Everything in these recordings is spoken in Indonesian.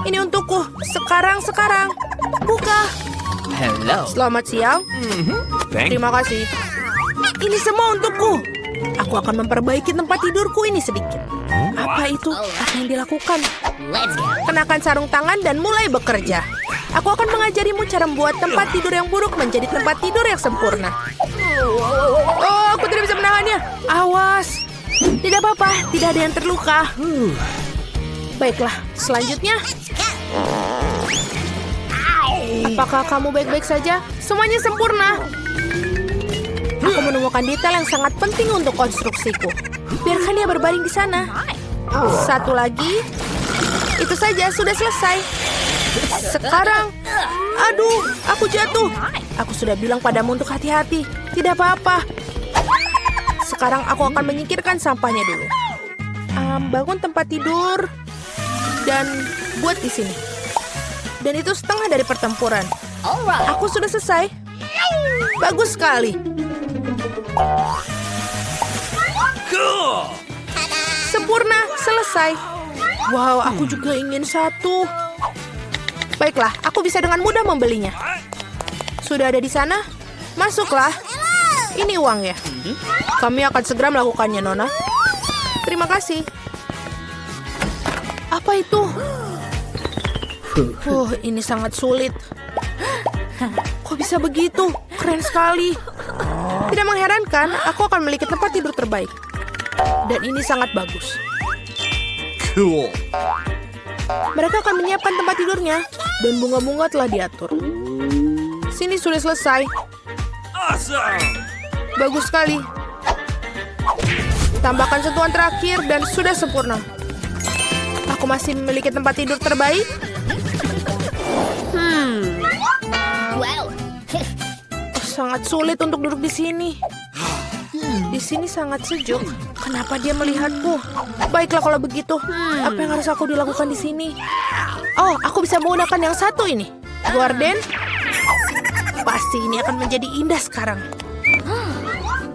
Ini untukku. Sekarang. Buka. Hello. Selamat siang. Terima kasih. Ini semua untukku. Aku akan memperbaiki tempat tidurku ini sedikit. Apa itu? Apa yang dilakukan? Kenakan sarung tangan dan mulai bekerja. Aku akan mengajarimu cara membuat tempat tidur yang buruk menjadi tempat tidur yang sempurna. Oh, aku tidak bisa menahannya. Awas. Tidak apa-apa, tidak ada yang terluka. Baiklah, selanjutnya. Apakah kamu baik-baik saja? Semuanya sempurna. Aku menemukan detail yang sangat penting untuk konstruksiku. Biarkan dia berbaring di sana. Satu lagi. Itu saja, sudah selesai. Sekarang. Aduh, aku jatuh. Aku sudah bilang padamu untuk hati-hati. Tidak apa-apa. Sekarang aku akan menyingkirkan sampahnya dulu. Bangun tempat tidur. Dan buat di sini. Dan itu setengah dari pertempuran. Aku sudah selesai. Bagus sekali. Sempurna, selesai. Wow, aku juga ingin satu. Baiklah, aku bisa dengan mudah membelinya. Sudah ada di sana? Masuklah. Ini uangnya. Kami akan segera melakukannya, Nona. Terima kasih. Apa itu? Ini sangat sulit. Kok bisa begitu? Keren sekali. Tidak mengherankan, aku akan memiliki tempat tidur terbaik. Dan ini sangat bagus. Cool. Mereka akan menyiapkan tempat tidurnya. Dan bunga-bunga telah diatur. Sini sudah selesai. Awesome. Bagus sekali. Tambahkan sentuhan terakhir dan sudah sempurna. Aku masih memiliki tempat tidur terbaik. Sangat sulit untuk duduk di sini. Di sini sangat sejuk. Kenapa dia melihatku? Baiklah kalau begitu. Apa yang harus aku dilakukan di sini? Oh, aku bisa menggunakan yang satu ini. Gorden. Pasti ini akan menjadi indah sekarang.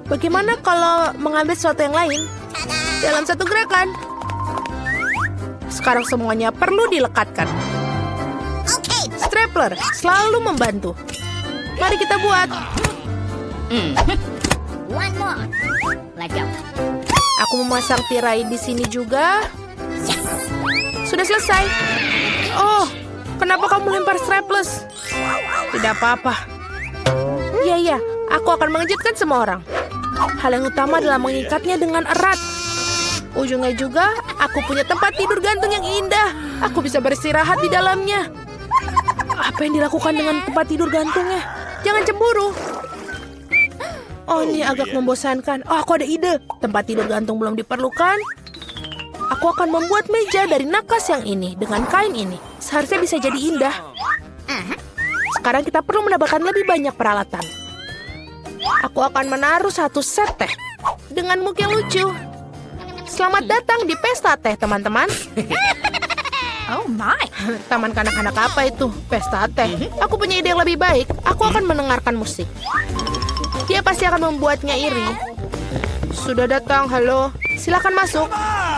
Bagaimana kalau mengambil sesuatu yang lain dalam satu gerakan? Sekarang semuanya perlu dilekatkan. Stapler selalu membantu. Mari kita buat. One more. Let's go. Aku memasang tirai di sini juga. Sudah selesai. Oh, kenapa kamu lempar strapless? Tidak apa-apa. Iya, aku akan mengejutkan semua orang. Hal yang utama adalah mengikatnya dengan erat. Ujungnya juga, aku punya tempat tidur gantung yang indah. Aku bisa beristirahat di dalamnya. Apa yang dilakukan dengan tempat tidur gantungnya? Jangan cemburu. Oh, ini agak membosankan. Oh, aku ada ide. Tempat tidur gantung belum diperlukan. Aku akan membuat meja dari nakas yang ini dengan kain ini. Seharusnya bisa jadi indah. Sekarang kita perlu mendapatkan lebih banyak peralatan. Aku akan menaruh satu set teh dengan muk yang lucu. Selamat datang di pesta teh, teman-teman. Oh my. Taman kanak-kanak apa itu? Pesta teh. Aku punya ide yang lebih baik. Aku akan mendengarkan musik. Dia pasti akan membuatnya iri. Sudah datang, halo. Silakan masuk.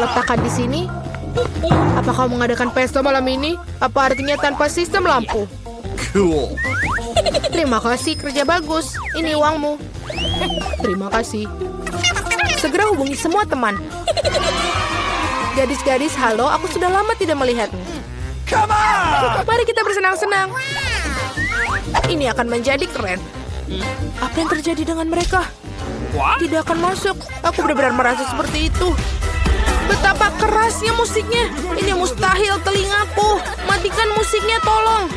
Letakkan di sini. Apa kau mengadakan pesta malam ini? Apa artinya tanpa sistem lampu? Cool. Terima kasih, kerja bagus. Ini uangmu. Terima kasih. Segera hubungi semua teman. Gadis-gadis, halo. Aku sudah lama tidak melihatmu. Come on. Mari kita bersenang-senang. Ini akan menjadi keren. Apa yang terjadi dengan mereka? Tidak akan masuk. Aku benar-benar merasa seperti itu. Betapa kerasnya musiknya. Ini mustahil telingaku. Matikan musiknya, tolong.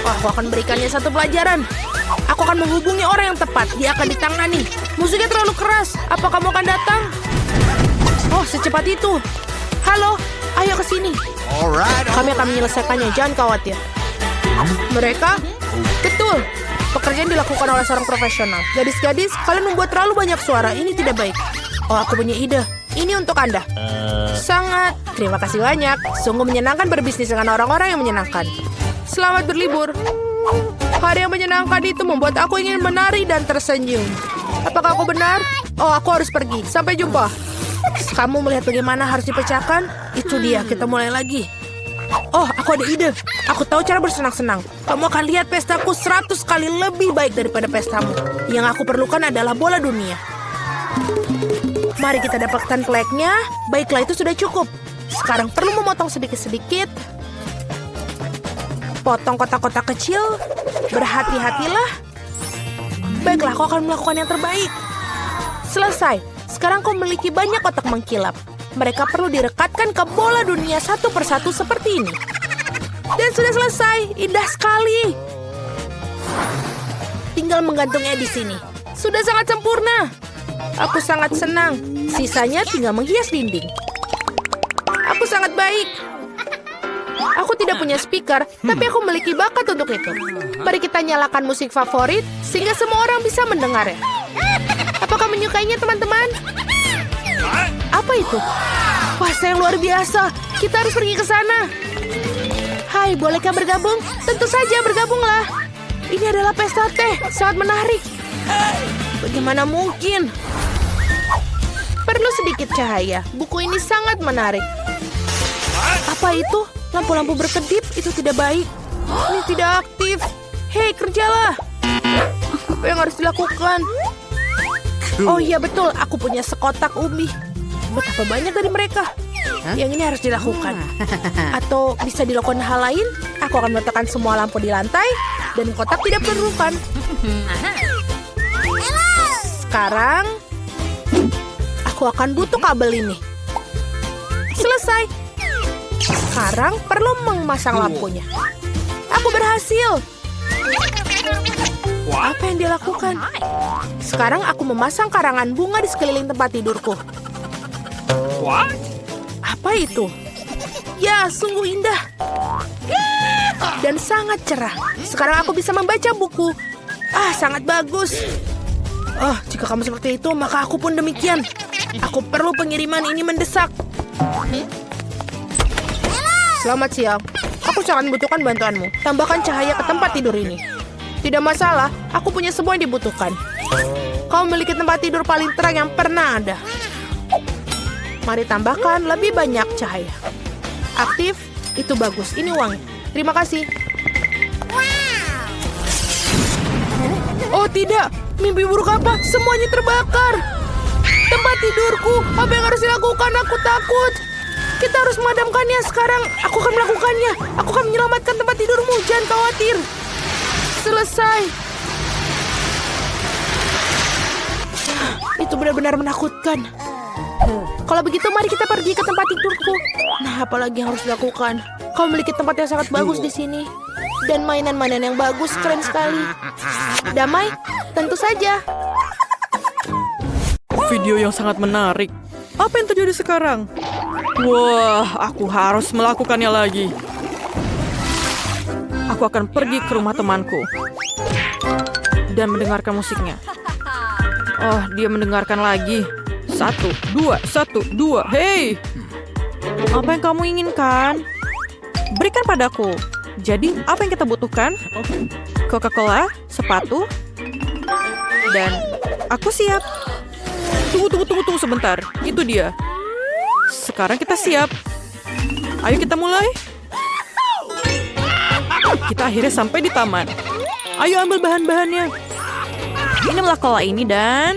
Aku akan berikannya satu pelajaran. Aku akan menghubungi orang yang tepat. Dia akan ditangani. Musiknya terlalu keras. Apa kamu akan datang? Oh, secepat itu. Halo, ayo ke sini. Alright. Kami akan menyelesaikannya, jangan khawatir. Mereka? Betul. Pekerjaan dilakukan oleh seorang profesional. Gadis-gadis, kalian membuat terlalu banyak suara. Ini tidak baik. Oh, aku punya ide. Ini untuk Anda. Sangat. Terima kasih banyak. Sungguh menyenangkan berbisnis dengan orang-orang yang menyenangkan. Selamat berlibur. Hari yang menyenangkan itu membuat aku ingin menari dan tersenyum. Apakah aku benar? Oh, aku harus pergi. Sampai jumpa. Kamu melihat bagaimana harus dipecahkan? Itu dia, kita mulai lagi. Oh, aku ada ide. Aku tahu cara bersenang-senang. Kamu akan lihat pestaku 100 kali lebih baik daripada pestamu. Yang aku perlukan adalah bola dunia. Mari kita dapatkan flagnya. Baiklah, itu sudah cukup. Sekarang perlu memotong sedikit-sedikit. Potong kotak-kotak kecil. Berhati-hatilah. Baiklah, kau akan melakukan yang terbaik. Selesai. Sekarang kau memiliki banyak kotak mengkilap. Mereka perlu direkatkan ke bola dunia satu persatu seperti ini. Dan sudah selesai. Indah sekali. Tinggal menggantungnya di sini. Sudah sangat sempurna. Aku sangat senang. Sisanya tinggal menghias dinding. Aku sangat baik. Aku tidak punya speaker, tapi aku memiliki bakat untuk itu. Mari kita nyalakan musik favorit, sehingga semua orang bisa mendengarnya. Apakah menyukainya, teman-teman? Apa itu? Wah, saya luar biasa. Kita harus pergi ke sana. Hai, bolehkah bergabung? Tentu saja, bergabunglah. Ini adalah pesta teh, sangat menarik. Bagaimana mungkin? Perlu sedikit cahaya. Buku ini sangat menarik. Apa itu? Lampu-lampu berkedip, itu tidak baik. Ini tidak aktif. Hei, kerjalah. Apa yang harus dilakukan? Oh iya betul, aku punya sekotak ubi. Betapa banyak dari mereka. Yang ini harus dilakukan. Atau bisa dilakukan hal lain. Aku akan meletakkan semua lampu di lantai. Dan kotak tidak diperlukan. Sekarang aku akan butuh kabel ini. Selesai. Sekarang perlu memasang lampunya. Aku berhasil. Apa yang dia lakukan? Sekarang aku memasang karangan bunga di sekeliling tempat tidurku. Apa itu? Ya, sungguh indah. Dan sangat cerah. Sekarang aku bisa membaca buku. Ah, sangat bagus. Oh, jika kamu seperti itu, maka aku pun demikian. Aku perlu pengiriman ini mendesak. Selamat siang. Aku sangat membutuhkan bantuanmu. Tambahkan cahaya ke tempat tidur ini. Tidak masalah, aku punya semua yang dibutuhkan. Kau memiliki tempat tidur paling terang yang pernah ada. Mari tambahkan lebih banyak cahaya. Aktif, itu bagus. Ini uang. Terima kasih. Oh tidak, mimpi buruk apa? Semuanya terbakar. Tempat tidurku, apa yang harus dilakukan? Aku takut. Kita harus memadamkannya sekarang. Aku akan melakukannya. Aku akan menyelamatkan tempat tidurmu. Jangan khawatir. Selesai. Itu benar-benar menakutkan. Kalau begitu, mari kita pergi ke tempat tidurku. Nah, apalagi yang harus dilakukan? Kau memiliki tempat yang sangat bagus di sini. Dan mainan-mainan yang bagus, keren sekali. Damai? Tentu saja. Video yang sangat menarik. Apa yang terjadi sekarang? Wah, aku harus melakukannya lagi. Aku akan pergi ke rumah temanku dan mendengarkan musiknya. Oh, dia mendengarkan lagi. 1, 2, 1, 2. Hei! Apa yang kamu inginkan? Berikan padaku. Jadi, apa yang kita butuhkan? Coca-Cola, sepatu, dan aku siap. Tunggu sebentar. Itu dia. Sekarang kita siap. Ayo kita mulai. Kita akhirnya sampai di taman. Ayo ambil bahan-bahannya. Ini cola ini dan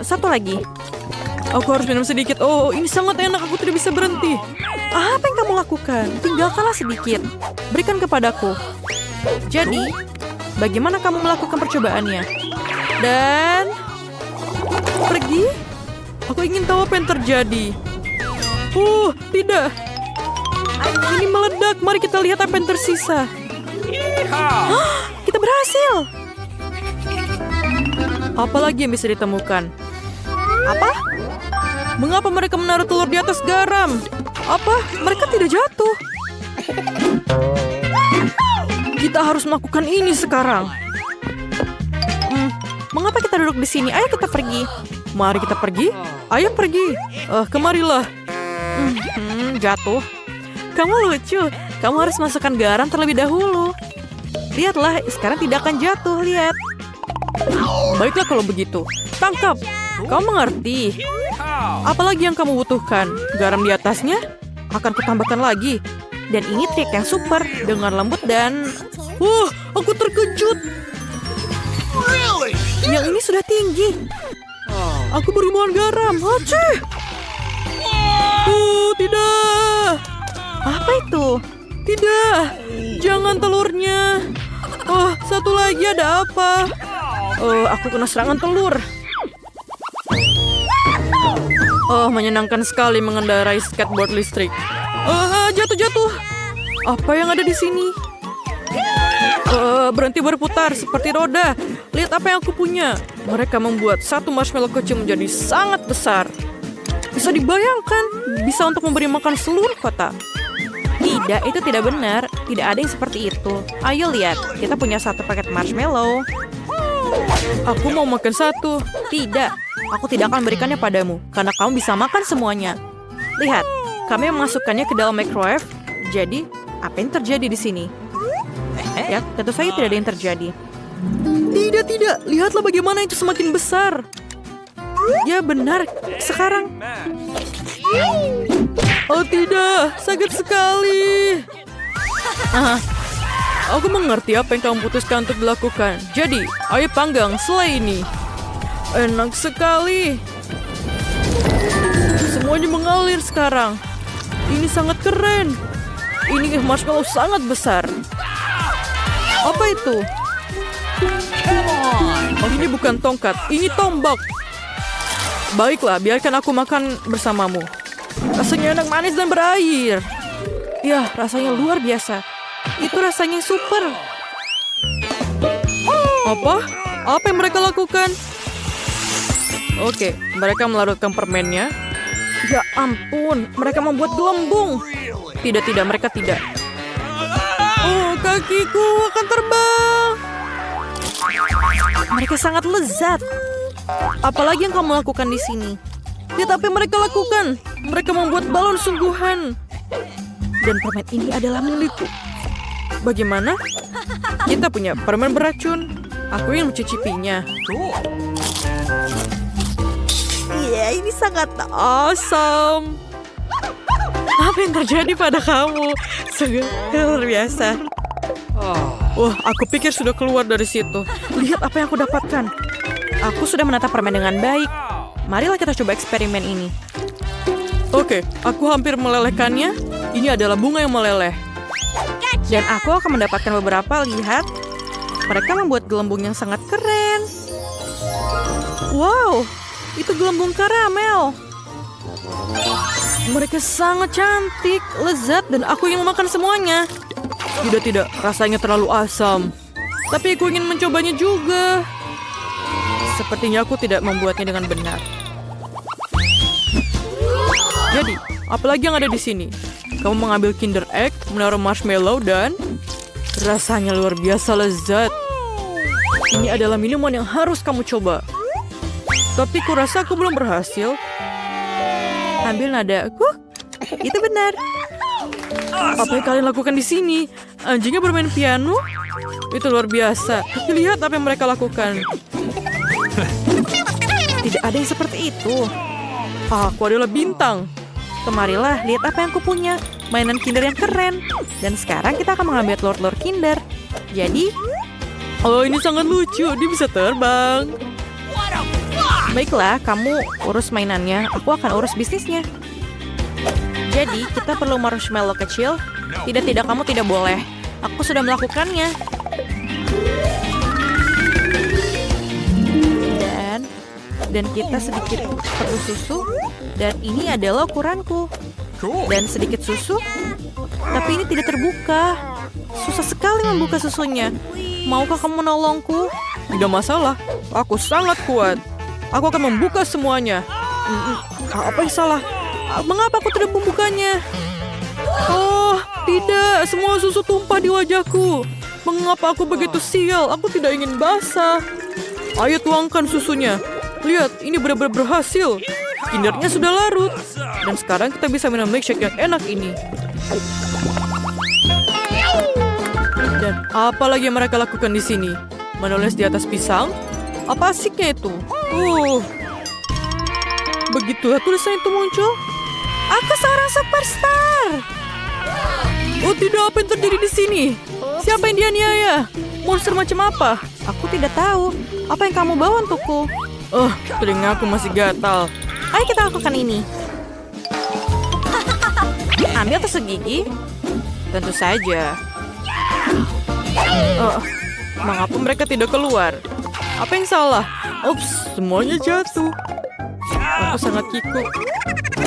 satu lagi. Aku harus minum sedikit. Oh, ini sangat enak. Aku tidak bisa berhenti. Apa yang kamu lakukan? Tinggalkanlah sedikit. Berikan kepadaku. Jadi, bagaimana kamu melakukan percobaannya? Dan pergi? Aku ingin tahu apa yang terjadi. Tidak. Ini meledak. Mari kita lihat apa yang tersisa. Kita berhasil. Apa lagi yang bisa ditemukan? Apa? Mengapa mereka menaruh telur di atas garam? Apa? Mereka tidak jatuh. Kita harus melakukan ini sekarang. Mengapa kita duduk di sini? Ayo kita pergi. Mari kita pergi. Ayo pergi. Kemarilah. Jatuh. Kamu lucu. Kamu harus masukkan garam terlebih dahulu. Lihatlah, sekarang tidak akan jatuh. Lihat. Baiklah kalau begitu. Tangkap. Kamu mengerti. Apalagi yang kamu butuhkan? Garam di atasnya? akan kutambahkan lagi. Dan ini trik yang super dengan lembut dan... Wah, aku terkejut. Really? Yang ini sudah tinggi. Aku berhubungan garam. Aceh. Tidak. Apa itu? Tidak. Jangan telurnya. Oh, satu lagi ada apa? Oh, aku kena serangan telur. Oh, menyenangkan sekali mengendarai skateboard listrik. Jatuh. Apa yang ada di sini? Berhenti berputar seperti roda. Lihat apa yang aku punya. Mereka membuat satu marshmallow kecil menjadi sangat besar. Bisa dibayangkan, bisa untuk memberi makan seluruh kota. Tidak, itu tidak benar. Tidak ada yang seperti itu. Ayo lihat, kita punya satu paket marshmallow. Aku mau makan satu. Tidak, aku tidak akan memberikannya padamu, karena kamu bisa makan semuanya. Lihat, kami memasukkannya ke dalam microwave. Jadi, apa yang terjadi di sini? Ya, tentu saja tidak ada yang terjadi. Tidak. Lihatlah bagaimana itu semakin besar. Ya, benar. Sekarang. Oh tidak, sakit sekali. Aku mengerti apa yang kamu putuskan untuk dilakukan. Jadi, ayo panggang selai ini. Enak sekali. Semuanya mengalir sekarang. Ini sangat keren. Ini marshmallow sangat besar. Apa itu? Oh, ini bukan tongkat, ini tombak. Baiklah, biarkan aku makan bersamamu. Rasanya enak, manis, dan berair. Ya, rasanya luar biasa. Itu rasanya super. Apa? Apa yang mereka lakukan? Oke, mereka melarutkan permennya. Ya ampun, mereka membuat gelembung. Tidak, mereka tidak. Oh, kakiku akan terbang. Mereka sangat lezat. Apalagi yang kamu lakukan di sini? Lihat apa yang mereka lakukan. Mereka membuat balon sungguhan. Dan permen ini adalah milikku. Bagaimana? Kita punya permen beracun. Aku ingin mencicipinya. Iya, ini sangat awesome. Apa yang terjadi pada kamu? Sungguh luar biasa. Wah, aku pikir sudah keluar dari situ. Lihat apa yang aku dapatkan. Aku sudah menata permen dengan baik. Marilah kita coba eksperimen ini. Oke, aku hampir melelehkannya. Ini adalah bunga yang meleleh. Dan aku akan mendapatkan beberapa. Lihat, mereka membuat gelembung yang sangat keren. Wow, itu gelembung karamel. Mereka sangat cantik, lezat, dan aku ingin memakan semuanya. Tidak, rasanya terlalu asam. Tapi aku ingin mencobanya juga. Sepertinya aku tidak membuatnya dengan benar. Jadi, apalagi yang ada di sini? Kamu mengambil Kinder Egg, menaruh marshmallow, dan rasanya luar biasa lezat. Ini adalah minuman yang harus kamu coba. Tapi kurasa aku belum berhasil. Ambil nadaku. Itu benar. Apa yang kalian lakukan di sini? Anjingnya bermain piano? Itu luar biasa. Tapi lihat apa yang mereka lakukan. Tidak ada yang seperti itu. Aku adalah bintang. Kemarilah, lihat apa yang aku punya. Mainan Kinder yang keren. Dan sekarang kita akan mengambil telur-telur Kinder. Jadi, oh ini sangat lucu. Dia bisa terbang. Baiklah, kamu urus mainannya. Aku akan urus bisnisnya. Jadi, kita perlu marshmallow kecil. Tidak, kamu tidak boleh. Aku sudah melakukannya. Dan kita sedikit perlu susu. Dan ini adalah ukuranku. Dan sedikit susu. Tapi ini tidak terbuka. Susah sekali membuka susunya. Maukah kamu menolongku? Tidak masalah. Aku sangat kuat. Aku akan membuka semuanya. Apa yang salah? Mengapa aku tidak membukanya? Oh, tidak. Semua susu tumpah di wajahku. Mengapa aku begitu sial? Aku tidak ingin basah. Ayo tuangkan susunya. Lihat, ini benar-benar berhasil. Kindernya sudah larut. Dan sekarang kita bisa minum milkshake yang enak ini. Dan apa lagi yang mereka lakukan di sini? Menulis di atas pisang? Apa asiknya itu? Begitulah tulisan itu muncul. Aku seorang superstar. Oh tidak, apa yang terjadi di sini? Siapa yang dianiaya? Monster macam apa? Aku tidak tahu. Apa yang kamu bawa untukku? Oh, telingaku masih gatal. Ayo kita lakukan ini. Ambil tusuk gigi. Tentu saja. Mengapa mereka tidak keluar? Apa yang salah? Ups, semuanya jatuh. Aku sangat kikuk.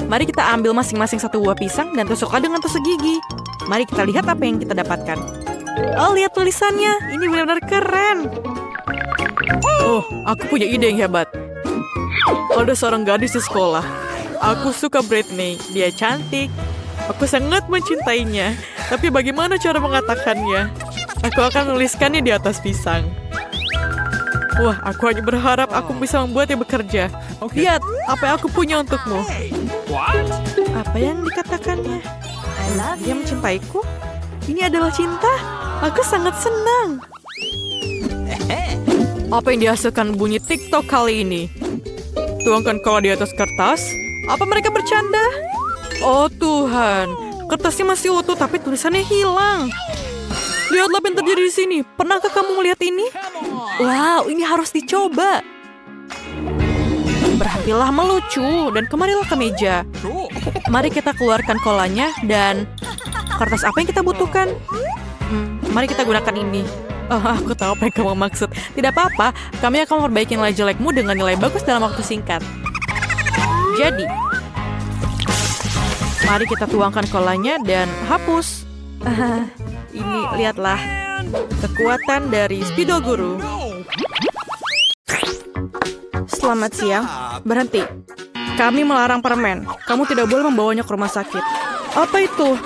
Mari kita ambil masing-masing satu buah pisang dan tusuklah dengan tusuk gigi. Mari kita lihat apa yang kita dapatkan. Oh, lihat tulisannya. Ini benar-benar keren. Oh, aku punya ide yang hebat. Ada seorang gadis di sekolah. Aku suka Britney. Dia cantik. Aku sangat mencintainya. Tapi bagaimana cara mengatakannya? Aku akan menuliskannya di atas pisang. Wah, aku hanya berharap aku bisa membuatnya bekerja. Lihat, apa yang aku punya untukmu. Apa yang dikatakannya? Dia mencintaiku? Ini adalah cinta? Aku sangat senang. Apa yang dihasilkan bunyi TikTok kali ini? Tuangkan kola di atas kertas? Apa mereka bercanda? Oh Tuhan, kertasnya masih utuh tapi tulisannya hilang. Lihatlah apa yang terjadi di sini. Pernahkah kamu melihat ini? Wow, ini harus dicoba. Berhentilah melucu dan kemarilah ke meja. Mari kita keluarkan kolanya dan kertas apa yang kita butuhkan. Mari kita gunakan ini. Oh, aku tahu apa yang kamu maksud. Tidak apa-apa, kami akan memperbaiki nilai jelekmu dengan nilai bagus dalam waktu singkat. Jadi, mari kita tuangkan kolanya dan hapus. Ini, lihatlah. Kekuatan dari Speedo Guru. Selamat siang. Berhenti. Kami melarang permen. Kamu tidak boleh membawanya ke rumah sakit. Apa itu?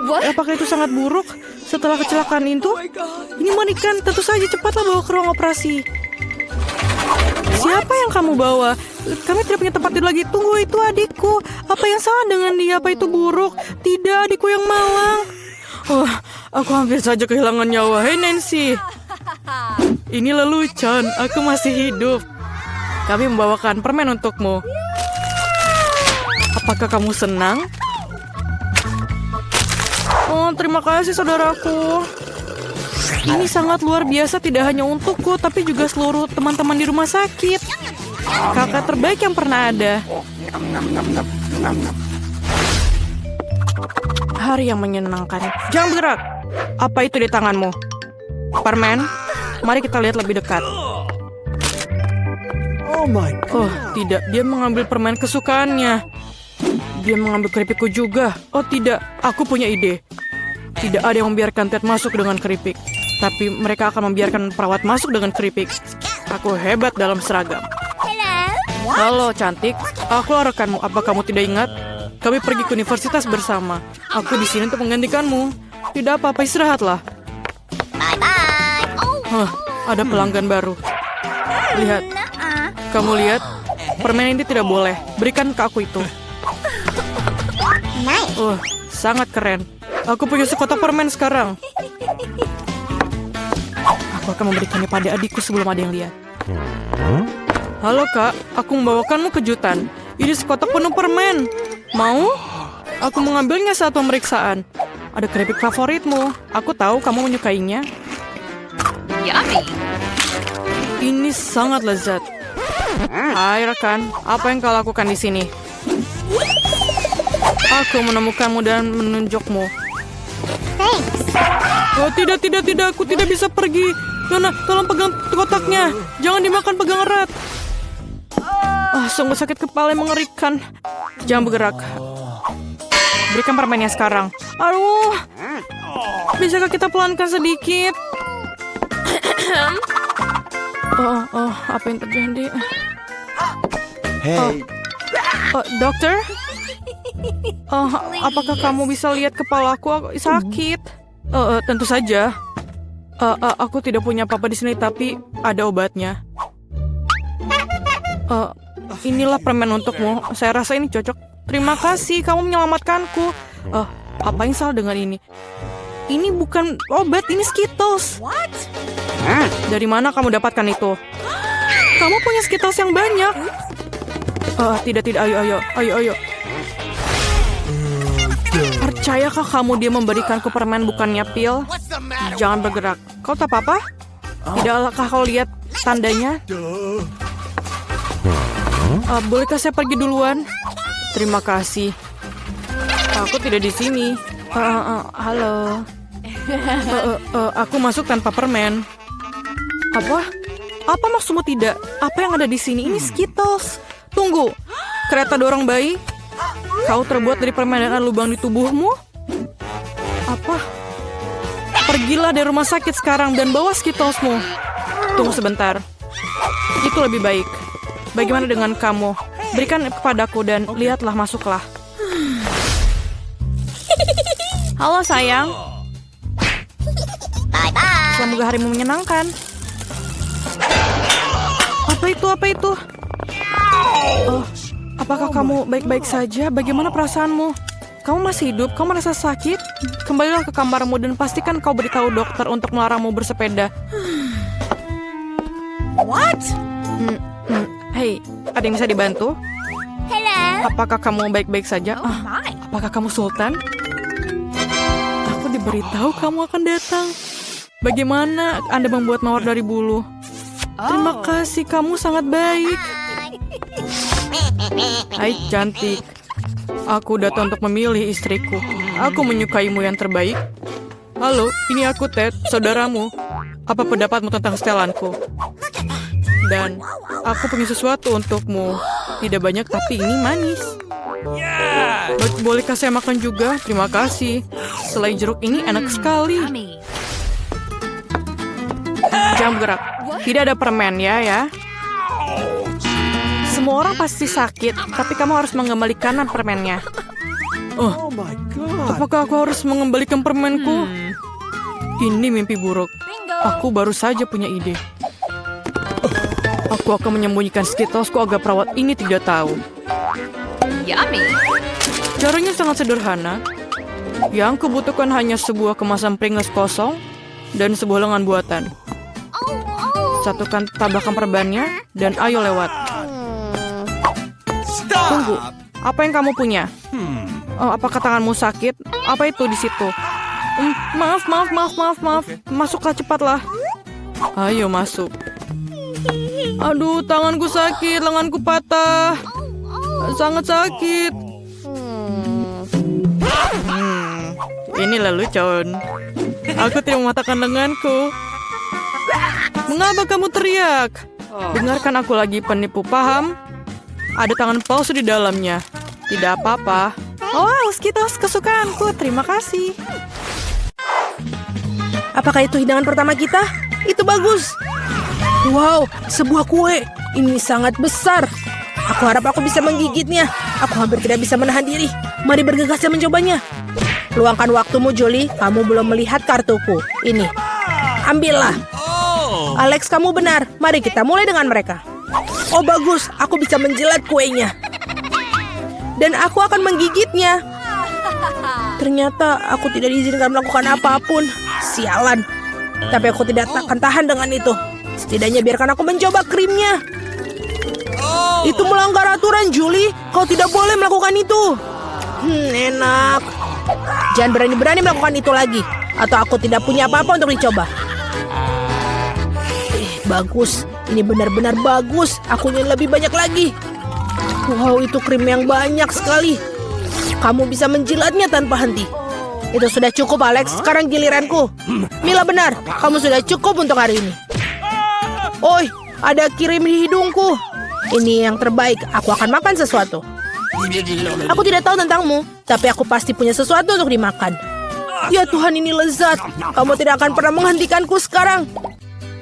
Apakah itu sangat buruk? Setelah kecelakaan itu? Ini Monikan, tentu saja cepatlah bawa ke ruang operasi. Siapa yang kamu bawa? Kami tidak punya tempat tidur lagi. Tunggu, itu adikku. Apa yang salah dengan dia? Apa itu buruk? Tidak, adikku yang malang. Oh, aku hampir saja kehilangan nyawa. Hei Nancy. Ini lelucon, aku masih hidup. Kami membawakan permen untukmu. Apakah kamu senang? Oh, terima kasih saudaraku. Ini sangat luar biasa tidak hanya untukku, tapi juga seluruh teman-teman di rumah sakit. Kakak terbaik yang pernah ada. Hari yang menyenangkan. Jangan bergerak. Apa itu di tanganmu? Permen? Mari kita lihat lebih dekat. Oh, tidak. Dia mengambil permen kesukaannya. Dia mengambil keripikku juga. Oh, tidak. Aku punya ide. Tidak ada yang membiarkan Ted masuk dengan keripik. Tapi mereka akan membiarkan perawat masuk dengan keripik. Aku hebat dalam seragam. Halo, cantik. Aku rekanmu. Apa kamu tidak ingat? Kami pergi ke universitas bersama. Aku di sini untuk menggantikanmu. Tidak apa-apa, istirahatlah. Bye-bye. Ada pelanggan baru. Lihat. Kamu lihat? Permen ini tidak boleh. Berikan ke aku itu. Sangat keren. Aku punya sekotak permen sekarang. Aku akan memberikannya pada adikku sebelum ada yang lihat. Halo kak, aku membawakanmu kejutan. Ini sekotak penuh permen. Mau? Aku mengambilnya saat pemeriksaan. Ada keripik favoritmu. Aku tahu kamu menyukainya. Yummy. Ini sangat lezat. Hai rekan, apa yang kau lakukan di sini? Aku menemukanmu dan menunjukmu. Oh tidak, aku tidak bisa pergi. Nona, tolong pegang kotaknya. Jangan dimakan, pegang erat. Sungguh sakit kepala yang mengerikan. Jangan bergerak. Berikan permennya sekarang. Aduh, bisakah kita pelankan sedikit? Apa yang terjadi? Hey. Dokter? Apakah kamu bisa lihat kepalaku? Aku sakit. Tentu saja. Aku tidak punya apa-apa di sini, tapi ada obatnya. Inilah permen untukmu. Saya rasa ini cocok. Terima kasih, kamu menyelamatkanku. Apa yang salah dengan ini? Ini bukan obat, ini Skittles. Dari mana kamu dapatkan itu? Kamu punya Skittles yang banyak. Tidak, ayo. Percayakah kamu dia memberikanku permen bukannya pil? What's the matter? Jangan bergerak. Kau tak apa-apa? Tidakkah kau lihat tandanya? Bolehkah saya pergi duluan? Terima kasih. Aku tidak di sini. Halo. Aku masuk tanpa permen. Apa? Apa maksudmu tidak? Apa yang ada di sini? Ini Skittles. Tunggu. Kereta dorong bayi? Kau terbuat dari permen dan ada lubang di tubuhmu? Apa? Pergilah dari rumah sakit sekarang dan bawa Skittlesmu. Tunggu sebentar. Itu lebih baik. Bagaimana dengan kamu? Berikan kepadaku dan lihatlah, masuklah. Halo sayang. Semoga harimu menyenangkan. Apa itu? Apa itu? Oh, apakah kamu baik-baik saja? Bagaimana perasaanmu? Kamu masih hidup? Kamu merasa sakit? Kembalilah ke kamarmu dan pastikan kau beritahu dokter untuk melarangmu bersepeda. What? Hei, ada yang bisa dibantu? Hello. Apakah kamu baik-baik saja? Oh my. Apakah kamu Sultan? Aku diberitahu kamu akan datang. Bagaimana Anda membuat mawar dari bulu? Terima kasih, kamu sangat baik. Hai cantik. Aku datang untuk memilih istriku. Aku menyukaimu yang terbaik. Halo, ini aku Ted, saudaramu. Apa pendapatmu tentang setelanku? Dan aku punya sesuatu untukmu. Tidak banyak tapi ini manis. Bolehkah saya makan juga? Terima kasih. Selai jeruk ini enak sekali. Yummy. Jangan bergerak. Tidak ada permen ya. Semua orang pasti sakit, tapi kamu harus mengembalikan permennya. Oh my god. Apakah aku harus mengembalikan permenku? Ini mimpi buruk. Aku baru saja punya ide. Aku akan menyembunyikan Skittlesku agar perawat ini tidak tahu. Yummy. Caranya sangat sederhana. Yang kubutuhkan hanya sebuah kemasan Pringles kosong dan sebuah lengan buatan. Satukan tabakan perbannya dan ayo lewat. Stop. Tunggu, apa yang kamu punya? Apakah tanganmu sakit? Apa itu di situ? Maaf. Masuklah cepatlah. Ayo masuk. Aduh, tanganku sakit, lenganku patah. Sangat sakit. Ini lelucon. Aku tidak mematahkan lenganku. Mengapa kamu teriak? Dengarkan aku lagi, penipu, paham? Ada tangan palsu di dalamnya. Tidak apa-apa. Oh, Skittles kesukaanku. Terima kasih. Apakah itu hidangan pertama kita? Itu bagus. Wow, sebuah kue. Ini sangat besar. Aku harap aku bisa menggigitnya. Aku hampir tidak bisa menahan diri. Mari bergegas dan mencobanya. Luangkan waktumu, Julie. Kamu belum melihat kartuku. Ini. Ambillah. Alex, kamu benar. Mari kita mulai dengan mereka. Oh, bagus. Aku bisa menjilat kuenya. Dan aku akan menggigitnya. Ternyata aku tidak diizinkan melakukan apapun. Sialan. Tapi aku tidak akan tahan dengan itu. Setidaknya biarkan aku mencoba krimnya. Itu melanggar aturan, Julie. Kau tidak boleh melakukan itu. Enak. Jangan berani-berani melakukan itu lagi. Atau aku tidak punya apa-apa untuk dicoba. Bagus. Ini benar-benar bagus. Aku ingin lebih banyak lagi. Wow, itu krim yang banyak sekali. Kamu bisa menjilatnya tanpa henti. Itu sudah cukup, Alex. Sekarang giliranku. Mila benar. Kamu sudah cukup untuk hari ini. Oi, ada kirim di hidungku. Ini yang terbaik. Aku akan makan sesuatu. Aku tidak tahu tentangmu, tapi aku pasti punya sesuatu untuk dimakan. Ya Tuhan, ini lezat. Kamu tidak akan pernah menghentikanku sekarang.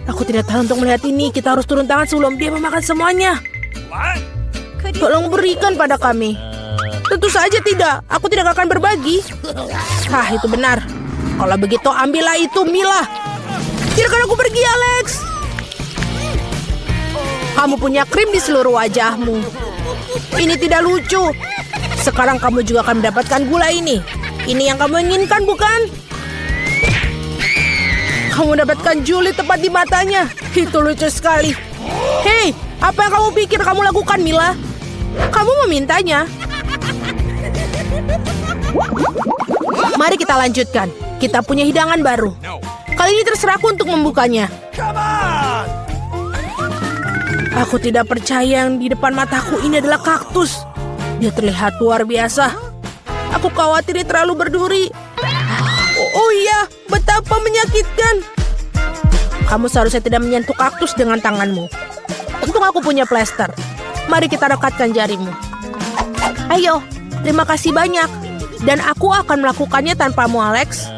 Aku tidak tahan untuk melihat ini. Kita harus turun tangan sebelum dia memakan semuanya. Tolong berikan pada kami. Tentu saja tidak. Aku tidak akan berbagi. Hah, itu benar. Kalau begitu, ambillah itu, Mila. Biarkan aku pergi, Alex. Kamu punya krim di seluruh wajahmu. Ini tidak lucu. Sekarang kamu juga akan mendapatkan gula ini. Ini yang kamu inginkan, bukan? Kamu mendapatkan Julie tepat di matanya. Itu lucu sekali. Hei, apa yang kamu pikir kamu lakukan, Mila? Kamu memintanya. Mari kita lanjutkan. Kita punya hidangan baru. Kali ini terserahku untuk membukanya. Come on! Aku tidak percaya yang di depan mataku ini adalah kaktus. Dia terlihat luar biasa. Aku khawatir dia terlalu berduri. Oh iya, betapa menyakitkan. Kamu seharusnya tidak menyentuh kaktus dengan tanganmu. Untung aku punya plester. Mari kita rekatkan jarimu. Ayo, terima kasih banyak. Dan aku akan melakukannya tanpamu, Alex.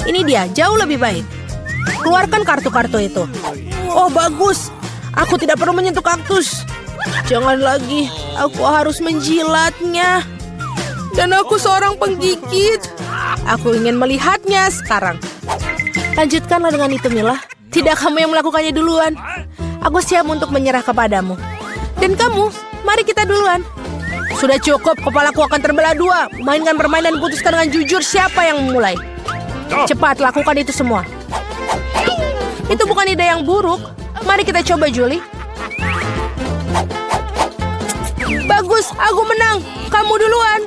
Ini dia, jauh lebih baik. Keluarkan kartu-kartu itu. Oh, bagus. Aku tidak perlu menyentuh kaktus. Jangan lagi, aku harus menjilatnya. Dan aku seorang penggigit. Aku ingin melihatnya sekarang. Lanjutkanlah dengan itu, Mila. Tidak kamu yang melakukannya duluan. Aku siap untuk menyerah kepadamu. Dan kamu, mari kita duluan. Sudah cukup, kepalaku akan terbelah dua. Mainkan permainan dan putuskan dengan jujur siapa yang memulai. Cepat, lakukan itu semua. Itu bukan ide yang buruk. Mari kita coba, Julie. Bagus, aku menang. Kamu duluan.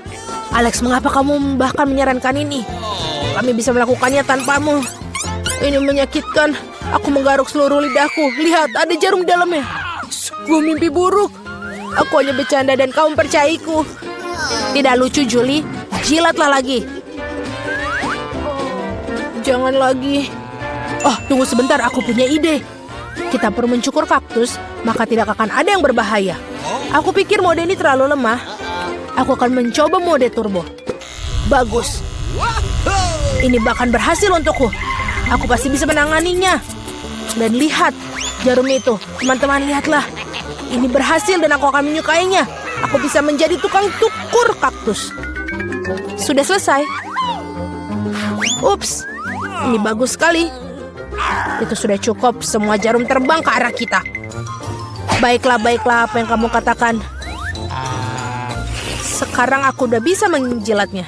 Alex, mengapa kamu bahkan menyarankan ini? Kami bisa melakukannya tanpamu. Ini menyakitkan. Aku menggaruk seluruh lidahku. Lihat, ada jarum di dalamnya. Gue mimpi buruk. Aku hanya bercanda dan kamu percayaiku. Tidak lucu, Julie. Jilatlah lagi. Jangan lagi. Oh, tunggu sebentar. Aku punya ide. Kita perlu mencukur kaktus, maka tidak akan ada yang berbahaya. Aku pikir mode ini terlalu lemah. Aku akan mencoba mode turbo. Bagus. Ini bahkan berhasil untukku. Aku pasti bisa menanganinya. Dan lihat, jarum itu. Teman-teman, lihatlah. Ini berhasil dan aku akan menyukainya. Aku bisa menjadi tukang tukur kaktus. Sudah selesai. Ups, ini bagus sekali. Itu sudah cukup, semua jarum terbang ke arah kita. Baiklah, apa yang kamu katakan. Sekarang aku udah bisa menjilatnya.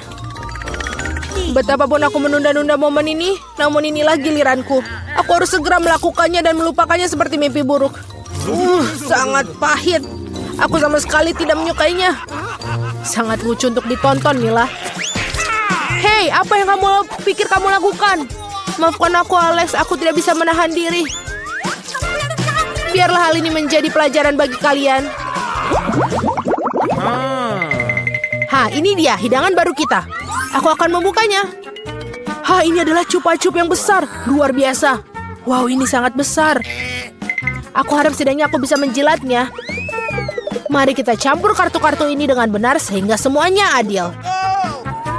Betapapun aku menunda-nunda momen ini, namun inilah giliranku. Aku harus segera melakukannya dan melupakannya seperti mimpi buruk. Sangat pahit. Aku sama sekali tidak menyukainya. Sangat lucu untuk ditonton, Mila. Hei, apa yang kamu pikir kamu lakukan? Maafkan aku, Alex. Aku tidak bisa menahan diri. Biarlah hal ini menjadi pelajaran bagi kalian. Ini dia hidangan baru kita. Aku akan membukanya. Ini adalah cupa-cup yang besar. Luar biasa. Wow, ini sangat besar. Aku harap setidaknya aku bisa menjilatnya. Mari kita campur kartu-kartu ini dengan benar sehingga semuanya adil.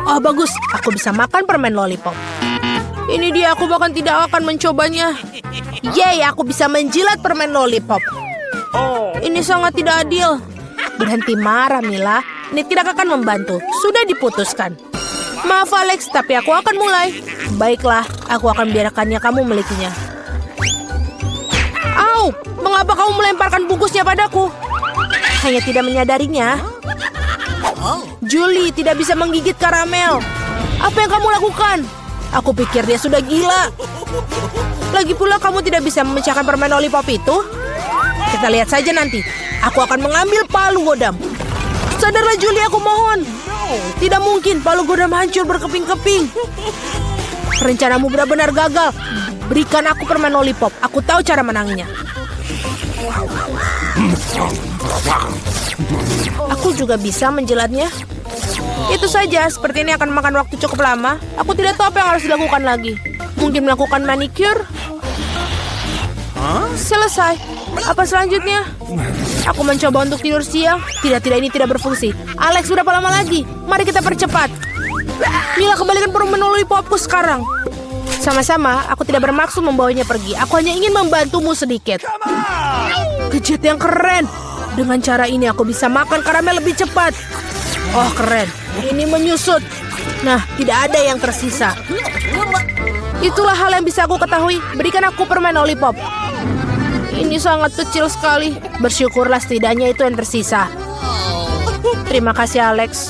Oh, bagus. Aku bisa makan permen lollipop. Ini dia, aku bahkan tidak akan mencobanya. Yeay, aku bisa menjilat permen lollipop. Ini sangat tidak adil. Berhenti marah, Mila. Ini tidak akan membantu. Sudah diputuskan. Maaf, Alex, tapi aku akan mulai. Baiklah, aku akan biarkannya kamu milikinya. Au, mengapa kamu melemparkan bungkusnya padaku? Hanya tidak menyadarinya. Julie tidak bisa menggigit karamel. Apa yang kamu lakukan? Aku pikir dia sudah gila. Lagi pula kamu tidak bisa memecahkan permen lollipop itu. Kita lihat saja nanti. Aku akan mengambil palu godam. Sadarlah Julie, aku mohon. Tidak mungkin, palu godam hancur berkeping-keping. Rencanamu benar-benar gagal. Berikan aku permen lollipop. Aku tahu cara menangnya. Aku juga bisa menjilatnya. Itu saja, seperti ini akan makan waktu cukup lama. Aku tidak tahu apa yang harus dilakukan lagi. Mungkin melakukan manicure. Selesai. Apa selanjutnya? Aku mencoba untuk tidur siang. Tidak, ini tidak berfungsi. Alex, berapa lama lagi? Mari kita percepat. Mila, kembalikan permen lollipopku sekarang. Sama-sama, aku tidak bermaksud membawanya pergi. Aku hanya ingin membantumu sedikit. Gadget yang keren. Dengan cara ini aku bisa makan karamel lebih cepat. Oh, keren. Ini menyusut. Nah, tidak ada yang tersisa. Itulah hal yang bisa aku ketahui. Berikan aku permen lollipop. Ini sangat kecil sekali. Bersyukurlah setidaknya itu yang tersisa. Terima kasih, Alex.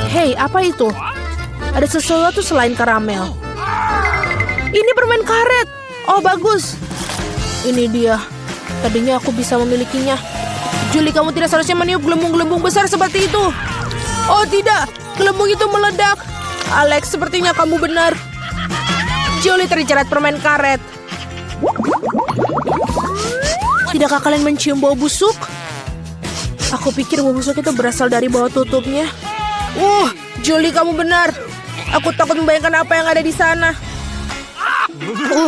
Hei, apa itu? Ada sesuatu selain karamel. Ini permen karet. Oh, bagus. Ini dia. Tadinya aku bisa memilikinya. Julie, kamu tidak seharusnya meniup gelembung-gelembung besar seperti itu. Oh, tidak. Gelembung itu meledak. Alex, sepertinya kamu benar. Julie terjerat permen karet. Tidakkah kalian mencium bau busuk? Aku pikir bau busuk itu berasal dari bawah tutupnya. Julie, kamu benar. Aku takut membayangkan apa yang ada di sana.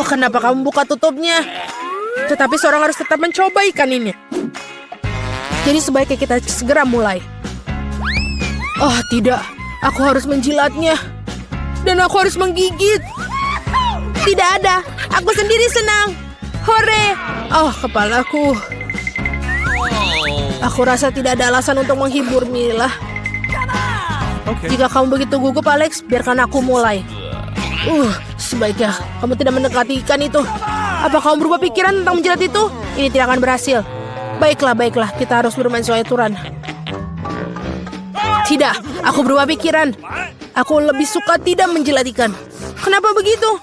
Kenapa kamu buka tutupnya? Tetapi seorang harus tetap mencoba ikan ini. Jadi sebaiknya kita segera mulai. Oh tidak, aku harus menjilatnya. Dan aku harus menggigit. Tidak ada, aku sendiri senang. Hore! Oh, kepalaku. Aku rasa tidak ada alasan untuk menghibur Mila. Jika kamu begitu gugup, Alex, biarkan aku mulai. Sebaiknya kamu tidak mendekati ikan itu. Apa kamu berubah pikiran tentang menjilat itu? Ini tidak akan berhasil. Baiklah, kita harus bermain sesuai aturan. Tidak, aku berubah pikiran. Aku lebih suka tidak menjilat ikan. Kenapa begitu?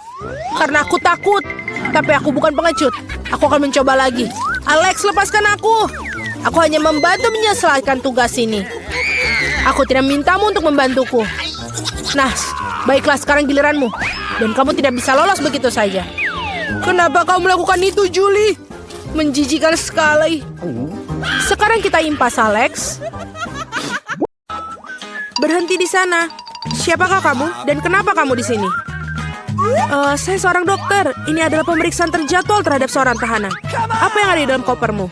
Karena aku takut. Tapi aku bukan pengecut. Aku akan mencoba lagi. Alex, lepaskan aku. Aku hanya membantu menyelesaikan tugas ini. Aku tidak mintamu untuk membantuku. Nah, baiklah, sekarang giliranmu. Dan kamu tidak bisa lolos begitu saja. Kenapa kau melakukan itu, Julie? Menjijikan sekali. Sekarang kita impas, Alex. Berhenti di sana. Siapakah kamu dan kenapa kamu di sini? Saya seorang dokter. Ini adalah pemeriksaan terjadwal terhadap seorang tahanan. Apa yang ada di dalam kopermu?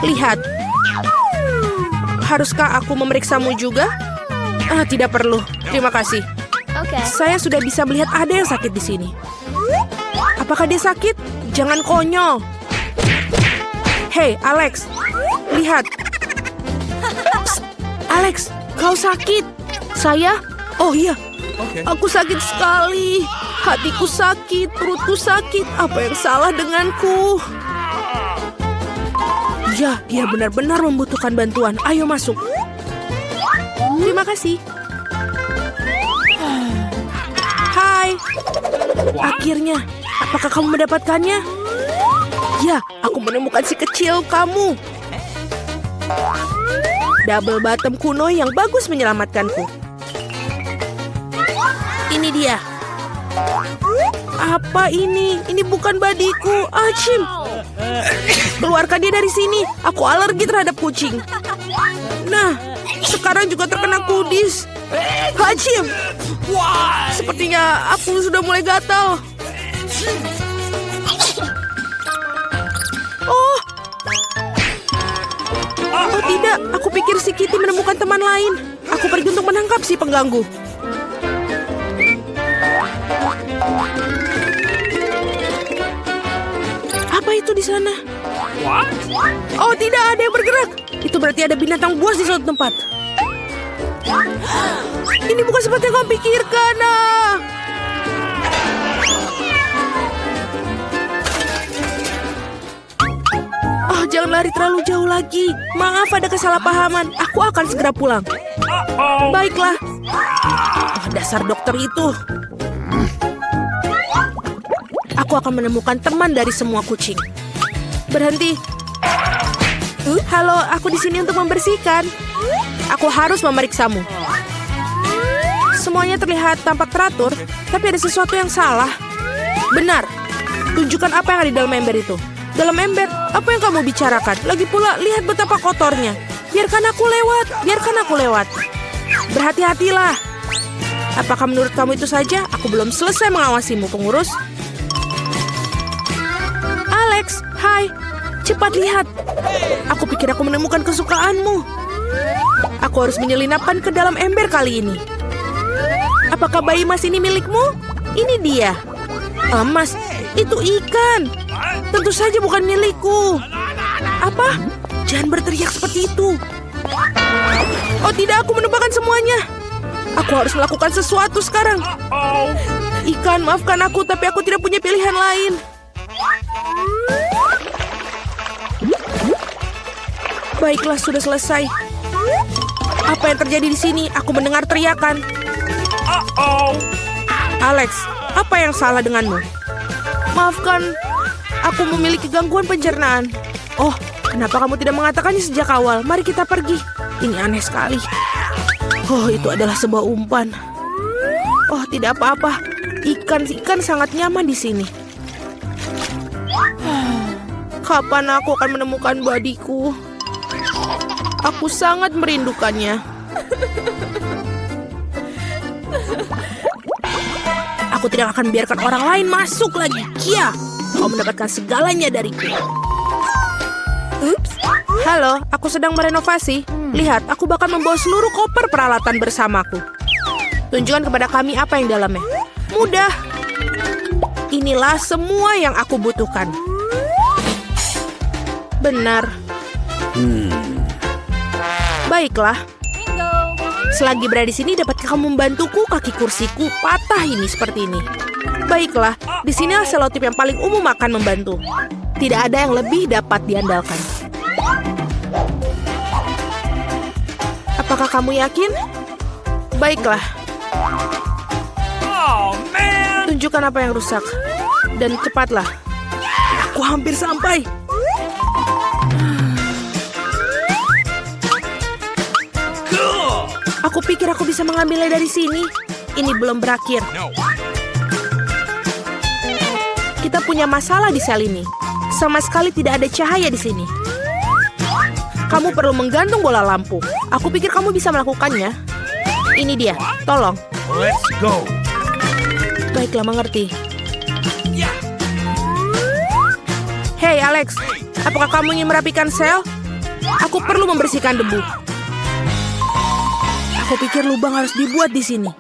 Lihat. Haruskah aku memeriksamu juga? Tidak perlu. Terima kasih. Saya sudah bisa melihat ada yang sakit di sini. Apakah dia sakit? Jangan konyol. Hei, Alex. Lihat. Psst. Alex, kau sakit. Saya? Oh iya. Aku sakit sekali. Hatiku sakit, perutku sakit. Apa yang salah denganku? Ya, dia benar-benar membutuhkan bantuan. Ayo masuk. Terima kasih. Hai. Akhirnya, apakah kamu mendapatkannya? Ya, aku menemukan si kecil kamu. Double bottom kuno yang bagus menyelamatkanku. Ini dia. Apa ini? Ini bukan badiku. Achim. Keluarkan dia dari sini. Aku alergi terhadap kucing. Nah, sekarang juga terkena kudis. Achim. Sepertinya aku sudah mulai gatal. Oh tidak, aku pikir si Kitty menemukan teman lain. Aku pergi untuk menangkap si pengganggu. Apa itu di sana? Oh tidak, ada yang bergerak. Itu berarti ada binatang buas di suatu tempat. Ini bukan seperti yang kau pikirkan. Jangan lari terlalu jauh lagi. Maaf, ada kesalahpahaman. Aku akan segera pulang. Baiklah. Dasar dokter itu. Aku akan menemukan teman dari semua kucing. Berhenti. Halo, aku di sini untuk membersihkan. Aku harus memeriksamu. Semuanya terlihat tampak teratur, tapi ada sesuatu yang salah. Benar. Tunjukkan apa yang ada di dalam ember itu. Dalam ember, apa yang kamu bicarakan? Lagi pula, lihat betapa kotornya. Biarkan aku lewat. Berhati-hatilah. Apakah menurut kamu itu saja? Aku belum selesai mengawasimu, pengurus. Alex, hai. Cepat lihat. Aku pikir aku menemukan kesukaanmu. Aku harus menyelinapkan ke dalam ember kali ini. Apakah bayi mas ini milikmu? Ini dia. Mas, itu ikan. Tentu saja bukan milikku. Apa? Jangan berteriak seperti itu. Oh tidak, aku menemukan semuanya. Aku harus melakukan sesuatu sekarang. Ikan, maafkan aku, tapi aku tidak punya pilihan lain. Baiklah, sudah selesai. Apa yang terjadi di sini? Aku mendengar teriakan. Alex, apa yang salah denganmu? Maafkan, aku memiliki gangguan pencernaan. Oh, kenapa kamu tidak mengatakannya sejak awal? Mari kita pergi. Ini aneh sekali. Oh, itu adalah sebuah umpan. Oh, tidak apa-apa. Ikan sangat nyaman di sini. Kapan aku akan menemukan badiku? Aku sangat merindukannya. Aku tidak akan biarkan orang lain masuk lagi. Kia, kau mendapatkan segalanya dariku. Ups. Halo, aku sedang merenovasi. Lihat, aku bahkan membawa seluruh koper peralatan bersamaku. Tunjukkan kepada kami apa yang dalamnya. Mudah. Inilah semua yang aku butuhkan. Benar. Baiklah. Selagi berada di sini, dapatkah kamu membantuku? Kaki kursiku patah ini seperti ini. Baiklah, di sini selotip yang paling umum akan membantu. Tidak ada yang lebih dapat diandalkan. Apakah kamu yakin? Baiklah. Tunjukkan apa yang rusak. Dan cepatlah. Aku hampir sampai. Aku pikir aku bisa mengambilnya dari sini. Ini belum berakhir. Kita punya masalah di sel ini. Sama sekali tidak ada cahaya di sini. Kamu perlu menggantung bola lampu. Aku pikir kamu bisa melakukannya. Ini dia, tolong. Let's go. Baiklah, mengerti. Hei, Alex. Apakah kamu ingin merapikan sel? Aku perlu membersihkan debu. Aku pikir lubang harus dibuat di sini.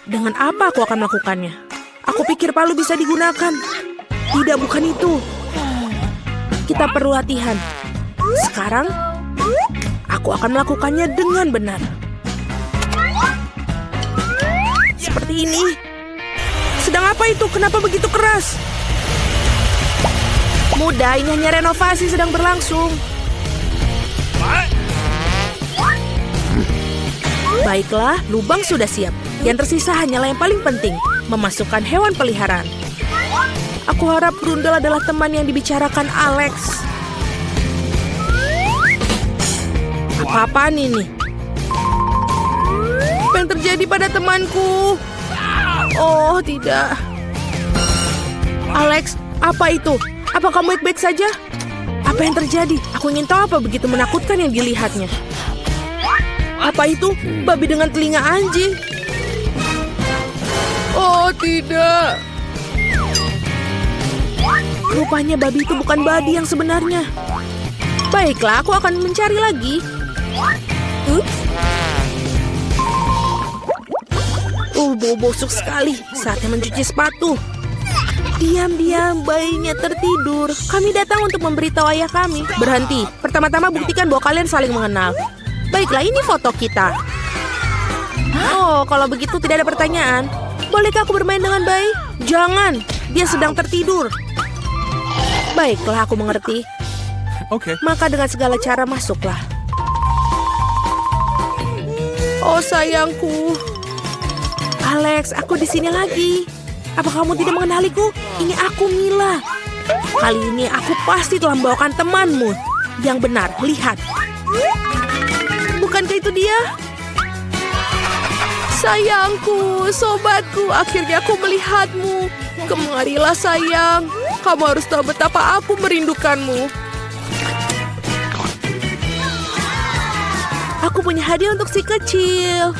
Dengan apa aku akan melakukannya? Aku pikir palu bisa digunakan. Tidak, bukan itu. Kita perlu latihan. Sekarang, aku akan melakukannya dengan benar. Seperti ini. Sedang apa itu? Kenapa begitu keras? Mudah, ini hanya renovasi sedang berlangsung. Baiklah, lubang sudah siap. Yang tersisa hanyalah yang paling penting, memasukkan hewan peliharaan. Aku harap Grundel adalah teman yang dibicarakan Alex. Apa-apaan ini? Apa yang terjadi pada temanku? Oh, tidak. Alex, apa itu? Apa kamu baik-baik saja? Apa yang terjadi? Aku ingin tahu apa begitu menakutkan yang dilihatnya. Apa itu? Babi dengan telinga anjing. Oh, tidak. Rupanya babi itu bukan Buddy yang sebenarnya. Baiklah, aku akan mencari lagi. Ups. Bau busuk sekali. Saatnya mencuci sepatu. Diam-diam, bayinya tertidur. Kami datang untuk memberitahu ayah kami. Berhenti. Pertama-tama buktikan bahwa kalian saling mengenal. Baiklah, ini foto kita. Oh, kalau begitu tidak ada pertanyaan. Bolehkah aku bermain dengan bayi? Jangan, dia sedang tertidur. Baiklah, aku mengerti. Oke. Maka dengan segala cara masuklah. Oh, sayangku. Alex, aku di sini lagi. Apa kamu tidak mengenaliku? Ini aku, Mila. Kali ini aku pasti telah membawakan temanmu. Yang benar, lihat. Bukankah itu dia? Sayangku, sobatku, akhirnya aku melihatmu. Kemarilah sayang. Kamu harus tahu betapa aku merindukanmu. Aku punya hadiah untuk si kecil.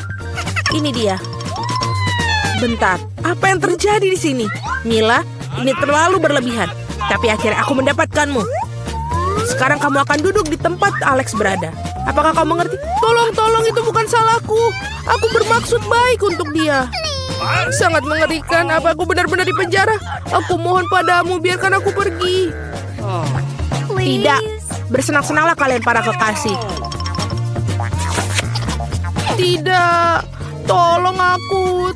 Ini dia. Bentar, apa yang terjadi di sini? Mila, ini terlalu berlebihan. Tapi akhirnya aku mendapatkanmu. Sekarang kamu akan duduk di tempat Alex berada. Apakah kamu mengerti? Tolong, itu bukan salahku. Aku bermaksud baik untuk dia. Sangat mengerikan. Apa aku benar-benar di penjara? Aku mohon padamu, biarkan aku pergi. Tidak. Bersenang-senanglah kalian para kekasih. Tidak. Tolong aku.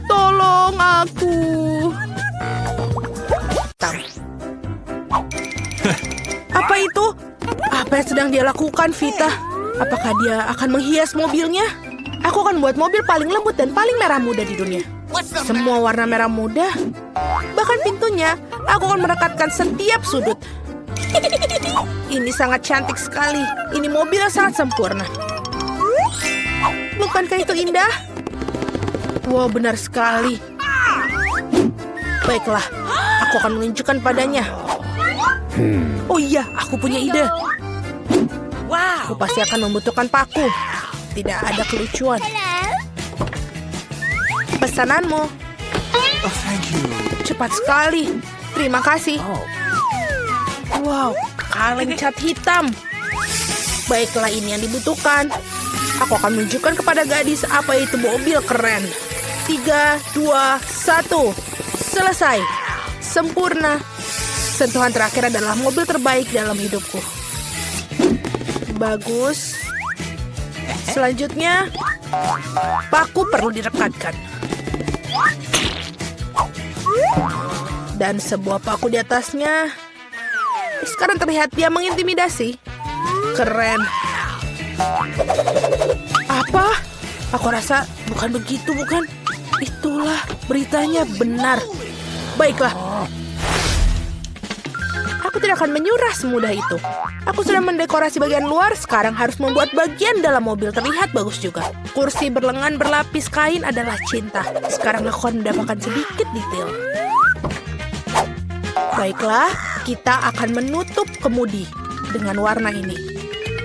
Apa itu? Apa yang sedang dia lakukan, Vita? Apakah dia akan menghias mobilnya? Aku akan buat mobil paling lembut dan paling merah muda di dunia. Semua warna merah muda. Bahkan pintunya, aku akan merekatkan setiap sudut. Ini sangat cantik sekali. Ini mobil yang sangat sempurna. Bukankah itu indah? Wow, benar sekali. Baiklah, aku akan menunjukkan padanya. Oh iya, aku punya ide. Aku pasti akan membutuhkan paku. Tidak ada kelucuan. Pesananmu. Oh, thank you. Cepat sekali. Terima kasih. Wow, kaleng cat hitam. Baiklah, ini yang dibutuhkan. Aku akan menunjukkan kepada gadis apa itu mobil keren. 3, 2, 1. Selesai. Sempurna. Sentuhan terakhir adalah mobil terbaik dalam hidupku. Bagus. Selanjutnya, paku perlu direkatkan. Dan sebuah paku di atasnya. Sekarang terlihat dia mengintimidasi. Keren. Apa? Aku rasa bukan begitu, bukan? Itulah beritanya benar. Baiklah. Aku tidak akan menyerah semudah itu. Aku sudah mendekorasi bagian luar, sekarang harus membuat bagian dalam mobil terlihat bagus juga. Kursi berlengan berlapis kain adalah cinta. Sekarang aku akan mendapatkan sedikit detail. Baiklah, kita akan menutup kemudi dengan warna ini.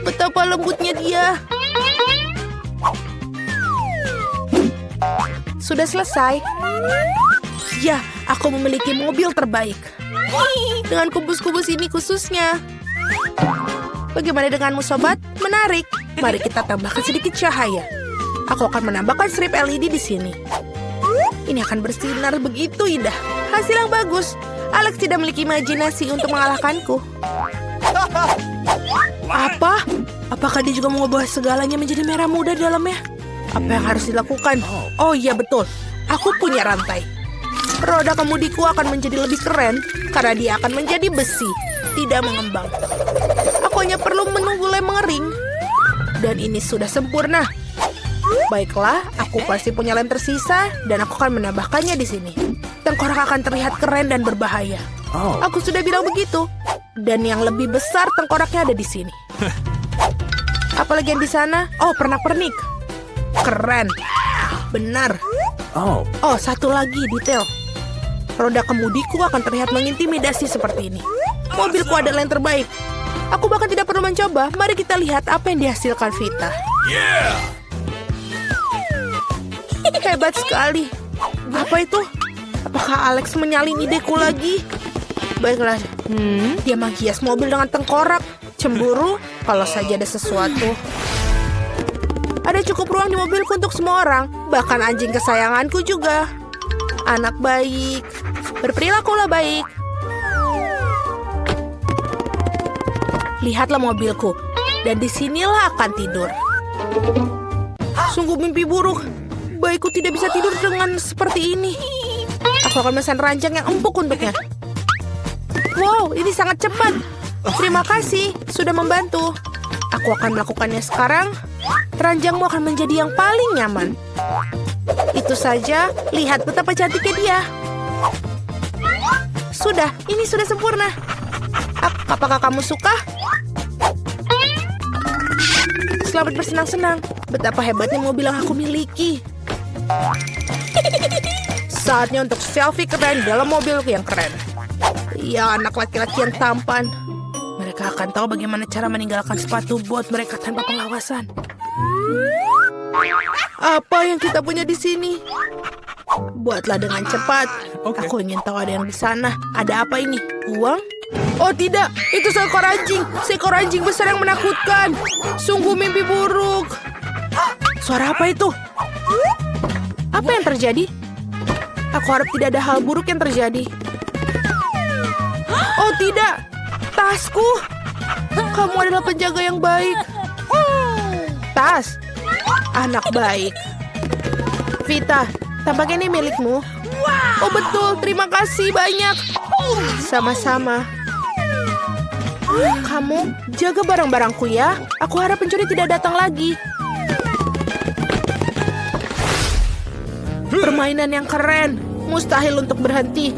Betapa lembutnya dia. Sudah selesai. Ya, aku memiliki mobil terbaik. Dengan kubus-kubus ini khususnya. Bagaimana denganmu, sobat? Menarik. Mari kita tambahkan sedikit cahaya. Aku akan menambahkan strip LED di sini. Ini akan bersinar begitu indah. Hasil yang bagus. Alex tidak memiliki imajinasi untuk mengalahkanku. Apa? Apakah dia juga mengubah segalanya menjadi merah muda di dalamnya? Apa yang harus dilakukan? Oh iya, betul. Aku punya rantai. Roda kemudiku akan menjadi lebih keren karena dia akan menjadi besi, tidak mengembang. Aku hanya perlu menunggu lem mengering. Dan ini sudah sempurna. Baiklah, aku pasti punya lem tersisa dan aku akan menambahkannya di sini. Tengkorak akan terlihat keren dan berbahaya. Aku sudah bilang begitu. Dan yang lebih besar tengkoraknya ada di sini. Apalagi yang di sana? Oh, pernak-pernik. Keren. Benar. Oh, satu lagi detail. Roda kemudiku akan terlihat mengintimidasi seperti ini. Mobilku adalah yang terbaik. Aku bahkan tidak perlu mencoba. Mari kita lihat apa yang dihasilkan Vita. Hebat sekali. Apa itu? Apakah Alex menyalin ideku lagi? Baiklah. Dia menghias mobil dengan tengkorak. Cemburu kalau saja ada sesuatu. Ada cukup ruang di mobilku untuk semua orang. Bahkan anjing kesayanganku juga. Anak baik. Berperilakulah baik. Lihatlah mobilku. Dan disinilah akan tidur. Sungguh mimpi buruk. Baikku tidak bisa tidur dengan seperti ini. Aku akan memesan ranjang yang empuk untuknya. Wow, ini sangat cepat. Terima kasih, sudah membantu. Aku akan melakukannya sekarang. Ranjangmu akan menjadi yang paling nyaman. Itu saja, lihat betapa cantiknya dia. Sudah, ini sudah sempurna. Apakah kamu suka? Selamat bersenang-senang. Betapa hebatnya mobil yang aku miliki. Saatnya untuk selfie keren dalam mobilku yang keren. Ya, anak laki-laki yang tampan. Mereka akan tahu bagaimana cara meninggalkan sepatu bot mereka tanpa pengawasan. Apa yang kita punya di sini? Buatlah dengan cepat. Aku ingin tahu ada yang di sana. Ada apa ini? Uang? Oh tidak, itu seekor anjing. Seekor anjing besar yang menakutkan. Sungguh mimpi buruk. Suara apa itu? Apa yang terjadi? Aku harap tidak ada hal buruk yang terjadi. Oh tidak, tasku. Kamu adalah penjaga yang baik. Tas, anak baik. Vita, tampaknya ini milikmu. Oh betul, terima kasih banyak. Sama-sama. Kamu jaga barang-barangku ya. Aku harap pencuri tidak datang lagi. Permainan yang keren. Mustahil untuk berhenti.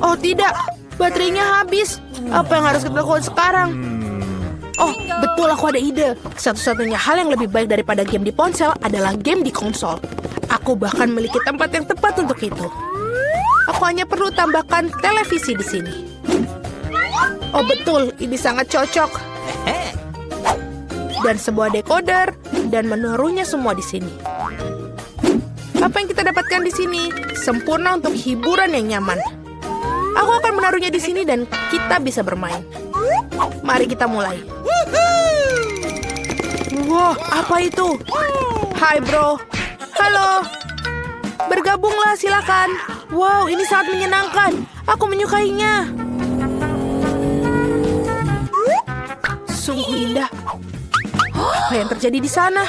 Oh tidak, baterainya habis. Apa yang harus kita lakukan sekarang? Oh, betul, aku ada ide. Satu-satunya hal yang lebih baik daripada game di ponsel adalah game di konsol. Aku bahkan memiliki tempat yang tepat untuk itu. Aku hanya perlu tambahkan televisi di sini. Oh betul, ini sangat cocok. Dan sebuah decoder dan menaruhnya semua di sini. Apa yang kita dapatkan di sini sempurna untuk hiburan yang nyaman. Aku akan menaruhnya di sini dan kita bisa bermain. Mari kita mulai. Wah, apa itu? Hai bro. Halo. Bergabunglah silakan. Wow, ini sangat menyenangkan. Aku menyukainya. Sungguh indah. Apa yang terjadi di sana?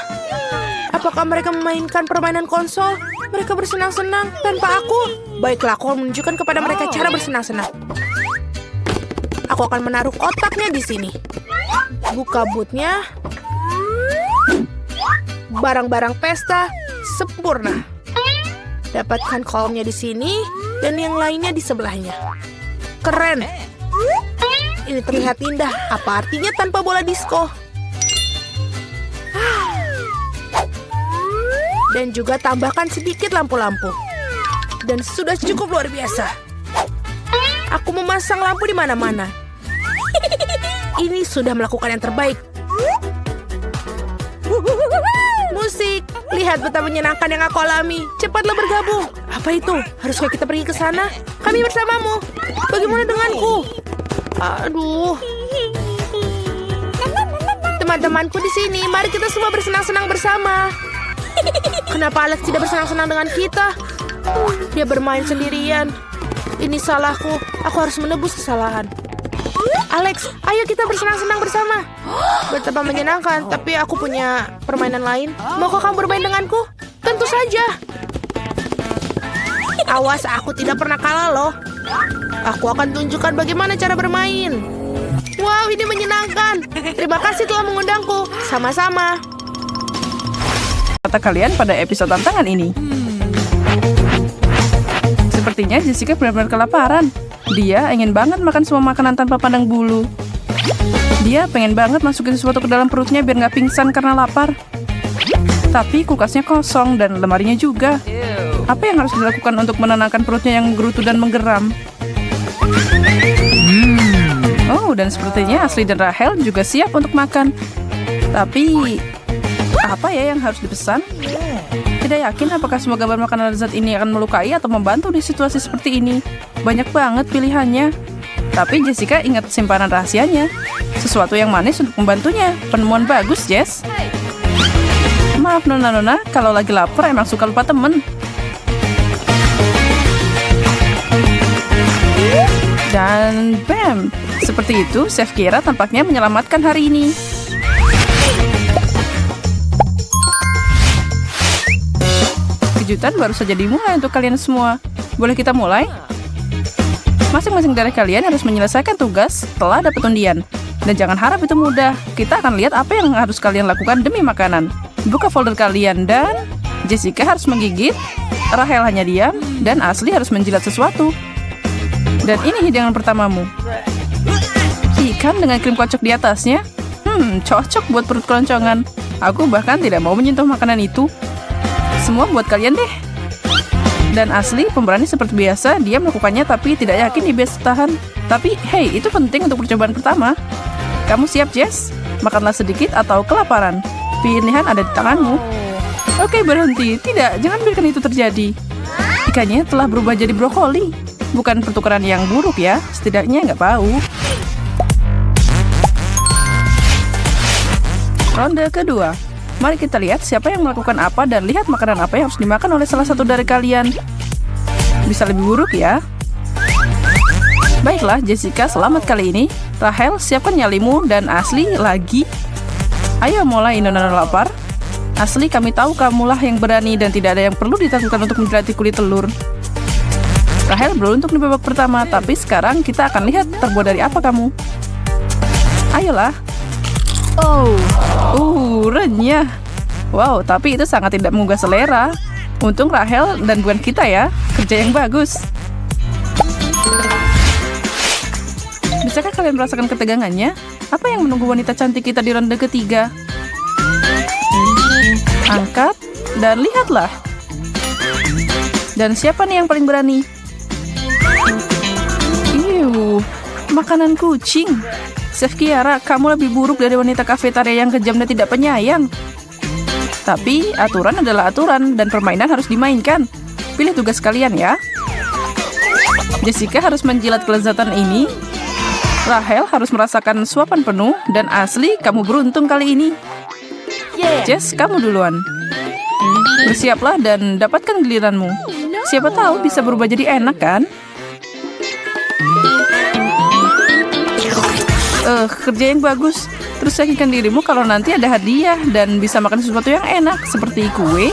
Apakah mereka memainkan permainan konsol? Mereka bersenang-senang tanpa aku. Baiklah, aku akan menunjukkan kepada mereka cara bersenang-senang. Aku akan menaruh kotaknya di sini. Buka bootnya. Barang-barang pesta sempurna. Dapatkan kolomnya di sini dan yang lainnya di sebelahnya. Keren. Ini terlihat indah. Apa artinya tanpa bola disco? Dan juga tambahkan sedikit lampu-lampu. Dan sudah cukup luar biasa. Aku memasang lampu di mana-mana. Ini sudah melakukan yang terbaik. Musik. Lihat betapa menyenangkan yang aku alami. Cepatlah bergabung. Apa itu? Haruskah kita pergi ke sana? Kami bersamamu. Bagaimana denganku? Aduh. Teman-temanku di sini. Mari kita semua bersenang-senang bersama. Kenapa Alex tidak bersenang-senang dengan kita? Dia bermain sendirian. Ini salahku. Aku harus menebus kesalahan. Alex, ayo kita bersenang-senang bersama. Betapa menyenangkan, tapi aku punya permainan lain. Maukah kamu bermain denganku? Tentu saja. Awas, aku tidak pernah kalah loh. Aku akan tunjukkan bagaimana cara bermain. Wow, ini menyenangkan. Terima kasih telah mengundangku. Sama-sama. Kata kalian pada episode tantangan ini. Sepertinya Jessica benar-benar kelaparan. Dia ingin banget makan semua makanan tanpa pandang bulu. Dia pengen banget masukin sesuatu ke dalam perutnya biar nggak pingsan karena lapar. Tapi kulkasnya kosong dan lemarinya juga. Apa yang harus dilakukan untuk menenangkan perutnya yang menggerutu dan menggeram? Oh, dan sepertinya Ashley dan Rachel juga siap untuk makan. Tapi apa ya yang harus dipesan? Tidak yakin apakah semua gambar makanan lezat ini akan melukai atau membantu di situasi seperti ini. Banyak banget pilihannya. Tapi Jessica ingat simpanan rahasianya. Sesuatu yang manis untuk membantunya. Penemuan bagus, Jess. Maaf Nona-Nona, kalau lagi lapar emang suka lupa temen. Dan bam! Seperti itu, Chef Kira tampaknya menyelamatkan hari ini. Kejutan baru saja dimulai untuk kalian semua. Boleh kita mulai? Masing-masing dari kalian harus menyelesaikan tugas setelah dapat undian. Dan jangan harap itu mudah. Kita akan lihat apa yang harus kalian lakukan demi makanan. Buka folder kalian dan Jessica harus menggigit, Rachel hanya diam, dan Ashley harus menjilat sesuatu. Dan ini hidangan pertamamu. Ikan dengan krim kocok di atasnya. Cocok buat perut keloncongan. Aku bahkan tidak mau menyentuh makanan itu. Semua buat kalian deh. Dan Ashley, pemberani seperti biasa, dia melakukannya tapi tidak yakin dia bisa tahan. Tapi, hey, itu penting untuk percobaan pertama. Kamu siap, Jess? Makanlah sedikit atau kelaparan. Pilihan ada di tanganmu. Oke, berhenti. Tidak, jangan biarkan itu terjadi. Ikannya telah berubah jadi brokoli. Bukan pertukaran yang buruk ya, setidaknya nggak bau. Ronde kedua. Mari kita lihat siapa yang melakukan apa dan lihat makanan apa yang harus dimakan oleh salah satu dari kalian. Bisa lebih buruk ya. Baiklah, Jessica selamat kali ini. Rachel, siapkan nyalimu dan Ashley lagi. Ayo mulai Nona lapar. Ashley, kami tahu kamulah yang berani dan tidak ada yang perlu ditakutkan untuk menjilati kulit telur. Rachel beruntung di babak pertama, tapi sekarang kita akan lihat terbuat dari apa kamu. Ayolah. Renyah. Wow, tapi itu sangat tidak menggugah selera. Untung Rachel dan bukan kita ya. Kerja yang bagus. Bisakah kalian merasakan ketegangannya? Apa yang menunggu wanita cantik kita di ronde ketiga? Angkat dan lihatlah. Dan siapa nih yang paling berani? Iu, makanan kucing. Chef Kiara, kamu lebih buruk dari wanita kafetaria yang kejam dan tidak penyayang. Tapi aturan adalah aturan dan permainan harus dimainkan. Pilih tugas kalian ya. Jessica harus menjilat kelezatan ini. Rahel harus merasakan suapan penuh. Dan Ashley, kamu beruntung kali ini. Jess, kamu duluan. Bersiaplah dan dapatkan giliranmu. Siapa tahu bisa berubah jadi enak kan? Kerja yang bagus. Terus yakinkan dirimu kalau nanti ada hadiah dan bisa makan sesuatu yang enak seperti kue.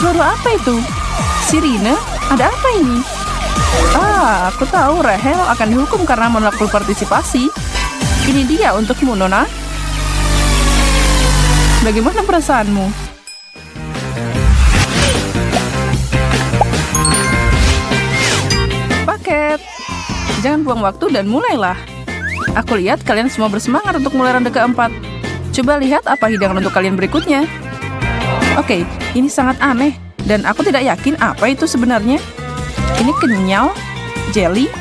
Suara apa itu? Sirine? Ada apa ini? Aku tahu Rahel akan dihukum karena menolak berpartisipasi. Ini dia untukmu, Nona. Bagaimana perasaanmu? Paket. Jangan buang waktu dan mulailah. Aku lihat kalian semua bersemangat untuk mulai ronde keempat. Coba lihat apa hidangan untuk kalian berikutnya. Oke, ini sangat aneh. Dan aku tidak yakin apa itu sebenarnya. Ini kenyal? Jelly?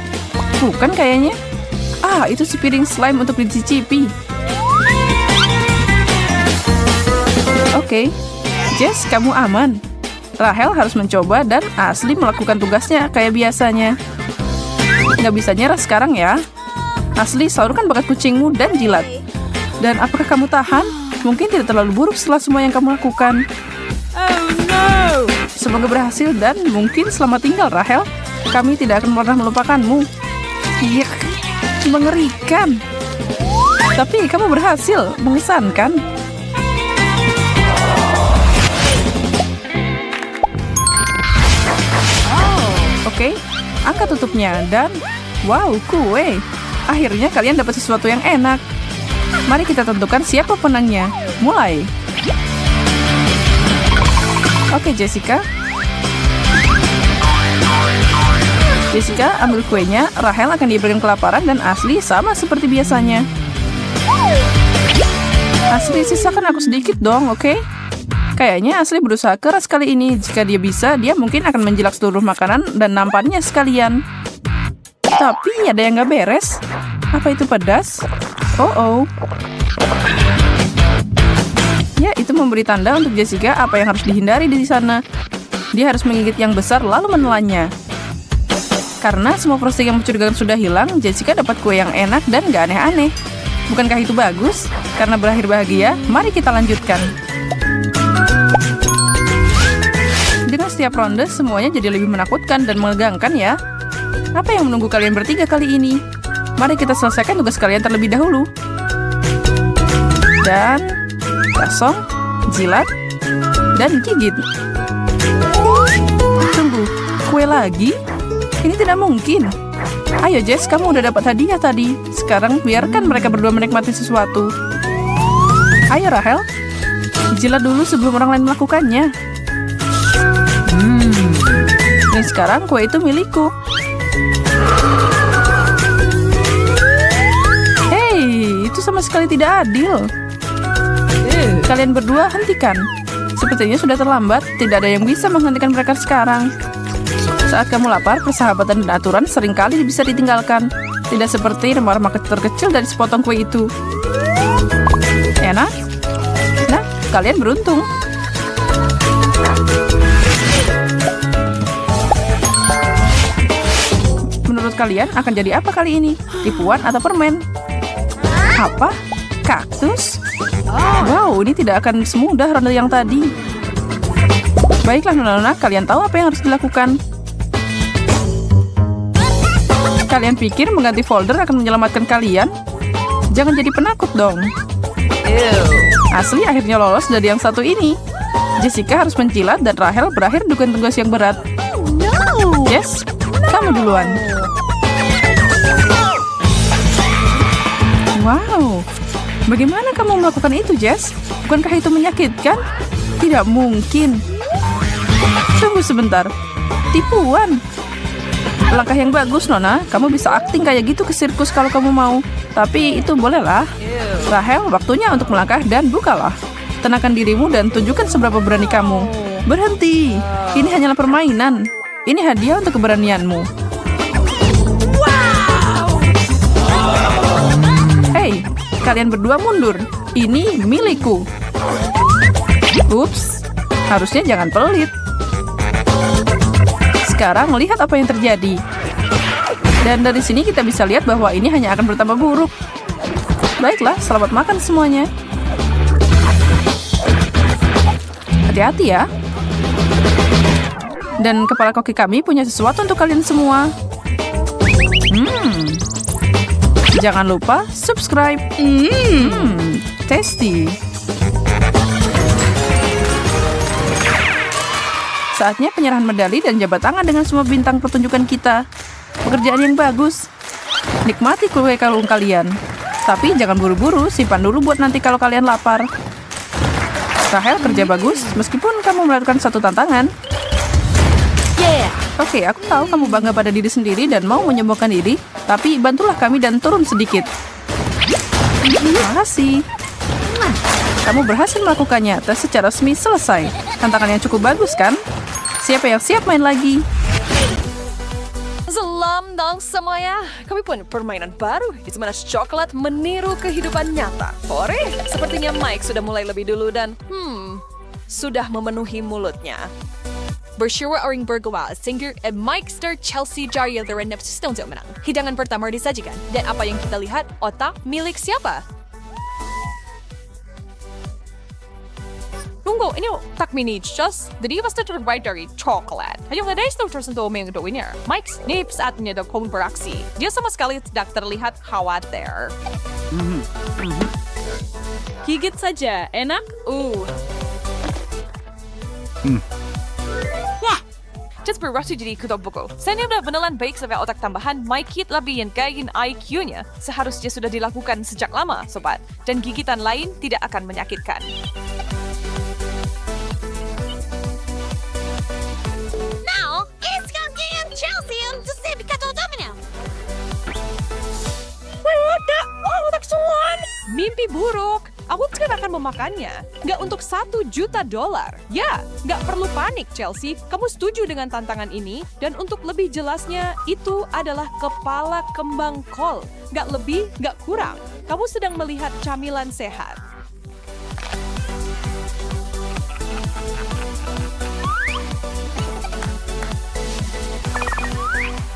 Bukan kayaknya. Itu sepiring slime untuk dicicipi. Oke, Jess, kamu aman. Rahel harus mencoba dan Ashley melakukan tugasnya kayak biasanya. Nggak bisa nyerah sekarang ya. Ashley, salurkan bakat kucingmu dan jilat. Dan apakah kamu tahan? Mungkin tidak terlalu buruk setelah semua yang kamu lakukan. Oh no! Semoga berhasil dan mungkin selamat tinggal, Rahel. Kami tidak akan pernah melupakanmu. Iya, mengerikan. Tapi kamu berhasil, mengesankan. Oke, angkat tutupnya dan wow, kue. Akhirnya kalian dapat sesuatu yang enak. Mari kita tentukan siapa penangnya. Mulai. Oke, Jessica. Jessica, ambil kuenya. Rahel akan diberikan kelaparan dan Ashley sama seperti biasanya. Ashley, sisakan aku sedikit dong, oke? Kayaknya Ashley berusaha keras kali ini. Jika dia bisa, dia mungkin akan menjilat seluruh makanan dan nampannya sekalian. Tapi ada yang gak beres. Apa itu pedas? Oh. Ya, itu memberi tanda untuk Jessica apa yang harus dihindari di sana. Dia harus menggigit yang besar lalu menelannya. Karena semua frosting yang mencurigakan sudah hilang, Jessica dapat kue yang enak dan gak aneh-aneh. Bukankah itu bagus? Karena berakhir bahagia, mari kita lanjutkan. Dengan setiap ronde, semuanya jadi lebih menakutkan dan menegangkan ya. Apa yang menunggu kalian bertiga kali ini? Mari kita selesaikan tugas kalian terlebih dahulu. Dan kosong, jilat, dan gigit. Tunggu, kue lagi? Ini tidak mungkin. Ayo Jess, kamu udah dapat hadiah tadi. Sekarang biarkan mereka berdua menikmati sesuatu. Ayo Rahel, jilat dulu sebelum orang lain melakukannya. Dan sekarang kue itu milikku. Hei, itu sama sekali tidak adil. Kalian berdua hentikan. Sepertinya sudah terlambat. Tidak ada yang bisa menghentikan mereka sekarang. Saat kamu lapar, persahabatan dan aturan seringkali bisa ditinggalkan. Tidak seperti remah-remah terkecil dari sepotong kue itu. Enak? Nah, kalian beruntung. Menurut kalian akan jadi apa kali ini? Tipuan atau permen? Apa? Kaktus? Wow, ini tidak akan semudah ronde yang tadi. Baiklah nona-nona, kalian tahu apa yang harus dilakukan. Kalian pikir mengganti folder akan menyelamatkan kalian? Jangan jadi penakut dong. Ashley akhirnya lolos dari yang satu ini. Jessica harus menjilat dan Rahel berakhir dengan tugas yang berat. Jess, kamu duluan. Wow, bagaimana kamu melakukan itu, Jess? Bukankah itu menyakitkan? Tidak mungkin. Tunggu sebentar. Tipuan. Langkah yang bagus, Nona. Kamu bisa akting kayak gitu ke sirkus kalau kamu mau. Tapi itu bolehlah. Rahel, waktunya untuk melangkah dan bukalah. Tenangkan dirimu dan tunjukkan seberapa berani kamu. Berhenti. Ini hanyalah permainan. Ini hadiah untuk keberanianmu. Hei, kalian berdua mundur. Ini milikku. Ups, harusnya jangan pelit. Sekarang lihat apa yang terjadi. Dan dari sini kita bisa lihat bahwa ini hanya akan bertambah buruk. Baiklah, selamat makan semuanya. Hati-hati ya. Dan kepala koki kami punya sesuatu untuk kalian semua. Jangan lupa subscribe. Tasty. Saatnya penyerahan medali dan jabat tangan dengan semua bintang pertunjukan kita. Pekerjaan yang bagus. Nikmati kue kalung kalian. Tapi jangan buru-buru, simpan dulu buat nanti kalau kalian lapar. Rahel, kerja bagus, meskipun kamu melakukan satu tantangan. Oke, aku tahu kamu bangga pada diri sendiri dan mau menyombongkan diri, tapi bantulah kami dan turun sedikit. Terima kasih. Kamu berhasil melakukannya, tes secara resmi selesai. Tantangan yang cukup bagus, kan? Siapa yang siap main lagi? Salam dong semuanya. Kami punya permainan baru di mana coklat meniru kehidupan nyata. Ore, sepertinya Mike sudah mulai lebih dulu dan sudah memenuhi mulutnya. Bersyawa orang bergawa, singer Mike Star Chelsea Jaya Therenep Stone menang. Hidangan pertama disajikan. Dan apa yang kita lihat, otak milik siapa? Tunggu, ini otak mini just. Jadi pasti terbuat dari coklat. Hanya ada yang tersentuh mengetahuinya. Mike Snape saatnya dapat beraksi. Dia sama sekali tidak terlihat khawatir. Gigit saja, enak? Just berhasil jadi ketua buku. Saya udah beneran baik sampai otak tambahan, Mike lebih yang gain IQ-nya. Seharusnya sudah dilakukan sejak lama, sobat. Dan gigitan lain tidak akan menyakitkan. Now, it's going Chelsea and the same Kato Domino. Mimpi buruk. Aku tidak akan memakannya. Nggak untuk $1 juta. Ya, nggak perlu panik, Chelsea. Kamu setuju dengan tantangan ini? Dan untuk lebih jelasnya, itu adalah kepala kembang kol. Nggak lebih, nggak kurang. Kamu sedang melihat camilan sehat.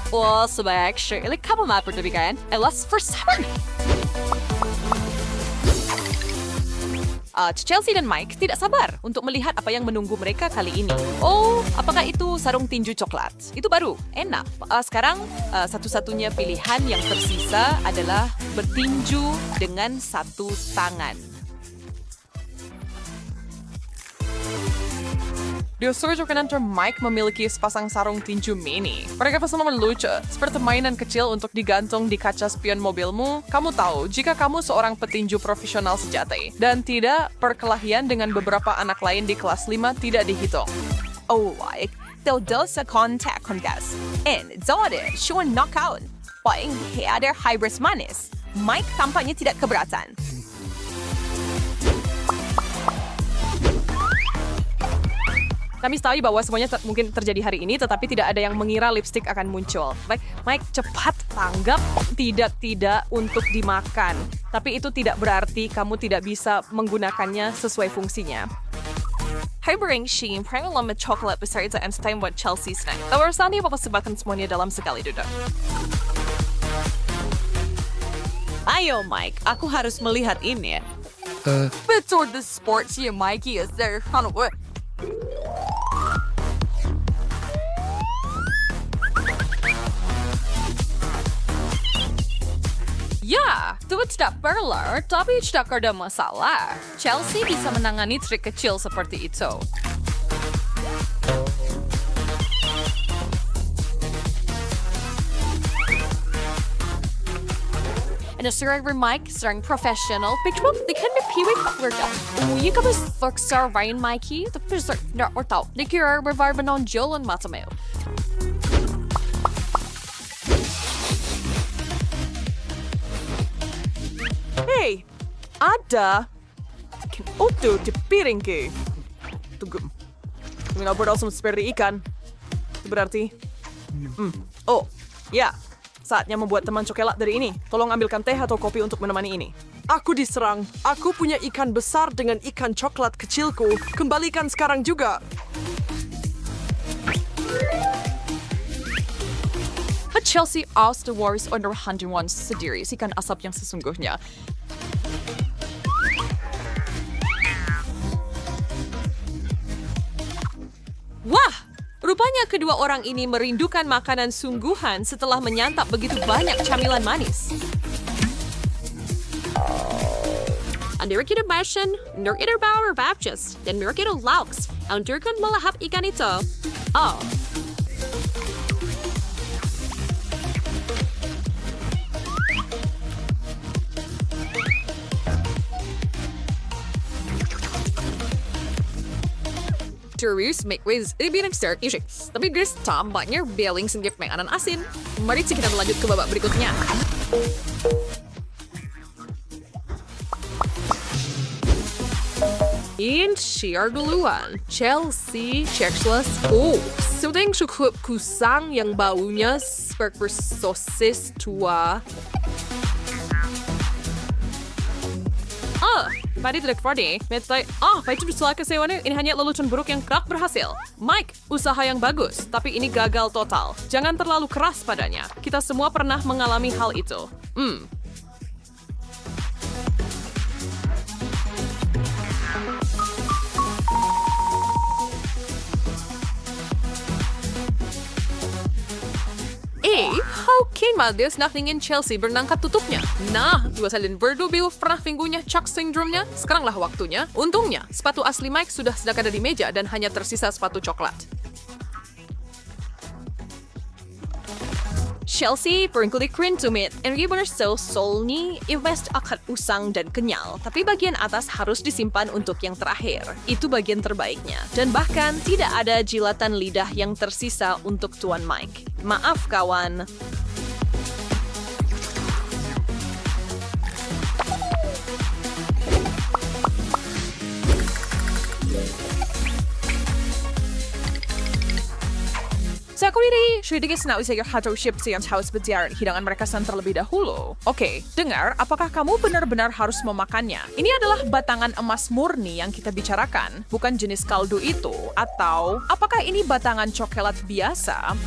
Well, sebaik Shirley, kamu mau berlebihan? Let's for summer. Chelsea dan Mike tidak sabar untuk melihat apa yang menunggu mereka kali ini. Oh, apakah itu sarung tinju coklat? Itu baru, enak. Sekarang, satu-satunya pilihan yang tersisa adalah bertinju dengan satu tangan. Disurjukan antara Mike memiliki sepasang sarung tinju mini. Mereka bersama lucu, seperti mainan kecil untuk digantung di kaca spion mobilmu. Kamu tahu, jika kamu seorang petinju profesional sejati, dan tidak, perkelahian dengan beberapa anak lain di kelas 5 tidak dihitung. Oh, like, dosa kontak kongas. And Zode, show knockout. Paling ada hybris manis. Mike tampaknya tidak keberatan. Kami tahu bahwa semuanya mungkin terjadi hari ini, tetapi tidak ada yang mengira lipstick akan muncul. Mike, cepat tanggap tidak untuk dimakan. Tapi itu tidak berarti kamu tidak bisa menggunakannya sesuai fungsinya. Hybering Sheen, pernah lama coklat besar itu Einstein buat Chelsea snack. Tawarsannya bapak sebatkan semuanya dalam sekali duduk. Ayo Mike, aku harus melihat ini. Betul the sports ya Mikey is there. Ya, itu tidak perlu, tapi tidak ada masalah. Chelsea bisa menangani trik kecil seperti itu. And a survivor Mike, seorang profesional, picture they can be piwik keluarga. You can be fokusar Ryan Mikey, tapi tidak tahu. Dikira revive non jalan matamu. ada ikan utuh di piringku. Tunggu. Minum bersama seperti ikan. Itu berarti... Oh, ya. Saatnya membuat teman coklat dari ini. Tolong ambilkan teh atau kopi untuk menemani ini. Aku diserang. Aku punya ikan besar dengan ikan coklat kecilku. Kembalikan sekarang juga. Chelsea aus the wars under 101 sendiri, ikan asap yang sesungguhnya. Wah, rupanya kedua orang ini merindukan makanan sungguhan setelah menyantap begitu banyak camilan manis. Under kita masin, under kita bawah baptis, dan under kita laux. Under kita melahap ikan itu. Oh. Terus, make ways lebih start isik. Tapi guys, tampaknya beling senggip makanan asin. Mari kita lanjut ke babak berikutnya. In share duluan. Chelsea, checkless. Oh, sudah yang cukup kusang yang baunya seperti sosis tua. Tadi tidak Friday, metai, itu salah kesewaannya, ini hanya lelucon buruk yang kerap berhasil. Mike, usaha yang bagus, tapi ini gagal total. Jangan terlalu keras padanya. Kita semua pernah mengalami hal itu. There's nothing in Chelsea bernangkat tutupnya. Nah, dua salin berdobel pernah minggunya Chuck syndrome-nya. Sekaranglah waktunya. Untungnya, sepatu asli Mike sudah ada di meja dan hanya tersisa sepatu coklat. Chelsea perengkulik keren tumit, and ribbon solni invest akan usang dan kenyal. Tapi bagian atas harus disimpan untuk yang terakhir. Itu bagian terbaiknya. Dan bahkan tidak ada jilatan lidah yang tersisa untuk Tuan Mike. Maaf kawan. Sa kuliri, sedikit senang usaha hatau ship yang harus berjalan hidangan mereka terlebih dahulu. Oke, dengar, apakah kamu benar-benar harus memakannya? Ini adalah batangan emas murni yang kita bicarakan, bukan jenis kaldu itu. Atau, apakah ini batangan coklat biasa?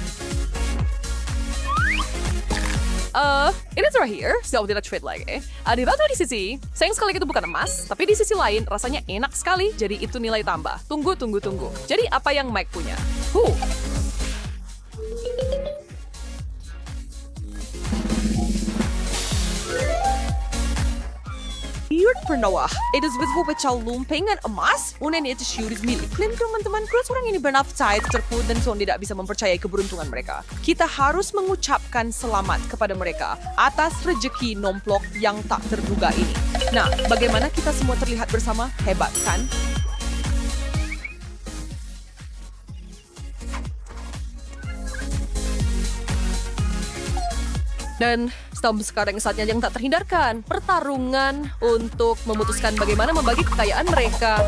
Ini terakhir, sudah tidak trade lagi. Di bawah di sisi, sayang sekali itu bukan emas, tapi di sisi lain rasanya enak sekali, jadi itu nilai tambah. Tunggu. Jadi apa yang Mike punya? Pernah, itu sebetulnya pecah lumpingan emas. Unen itu syuris milik. Klaim teman-teman, kalau orang ini bernafsai terpuruk dan so tidak bisa mempercayai keberuntungan mereka. Kita harus mengucapkan selamat kepada mereka atas rejeki nomplok yang tak terduga ini. Nah, bagaimana kita semua terlihat bersama? Hebat, kan? Dan sekarang saatnya yang tak terhindarkan. Pertarungan untuk memutuskan bagaimana membagi kekayaan mereka.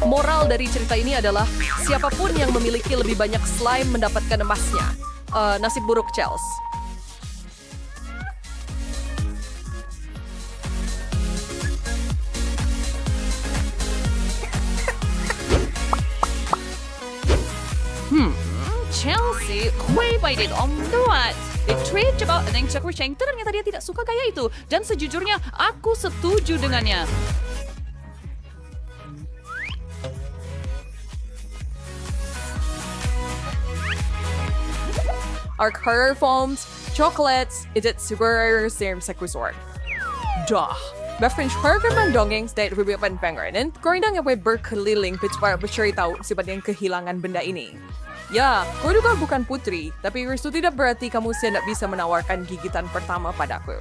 Moral dari cerita ini adalah siapapun yang memiliki lebih banyak slime mendapatkan emasnya. Nasib buruk Chelsea. Chelsea, kue baik om tuat. Trade coba yang cakap ternyata dia tidak suka gaya itu. Dan sejujurnya, aku setuju dengannya. Our career forms, chocolates, it's super same resort. Dah. Befriend harga mendongeng state rubiapan pengeran. Korindang yang berkeliling para bercerita sebab kehilangan benda ini. Ya, kau juga bukan putri, tapi itu tidak berarti kamu tidak bisa menawarkan gigitan pertama padaku.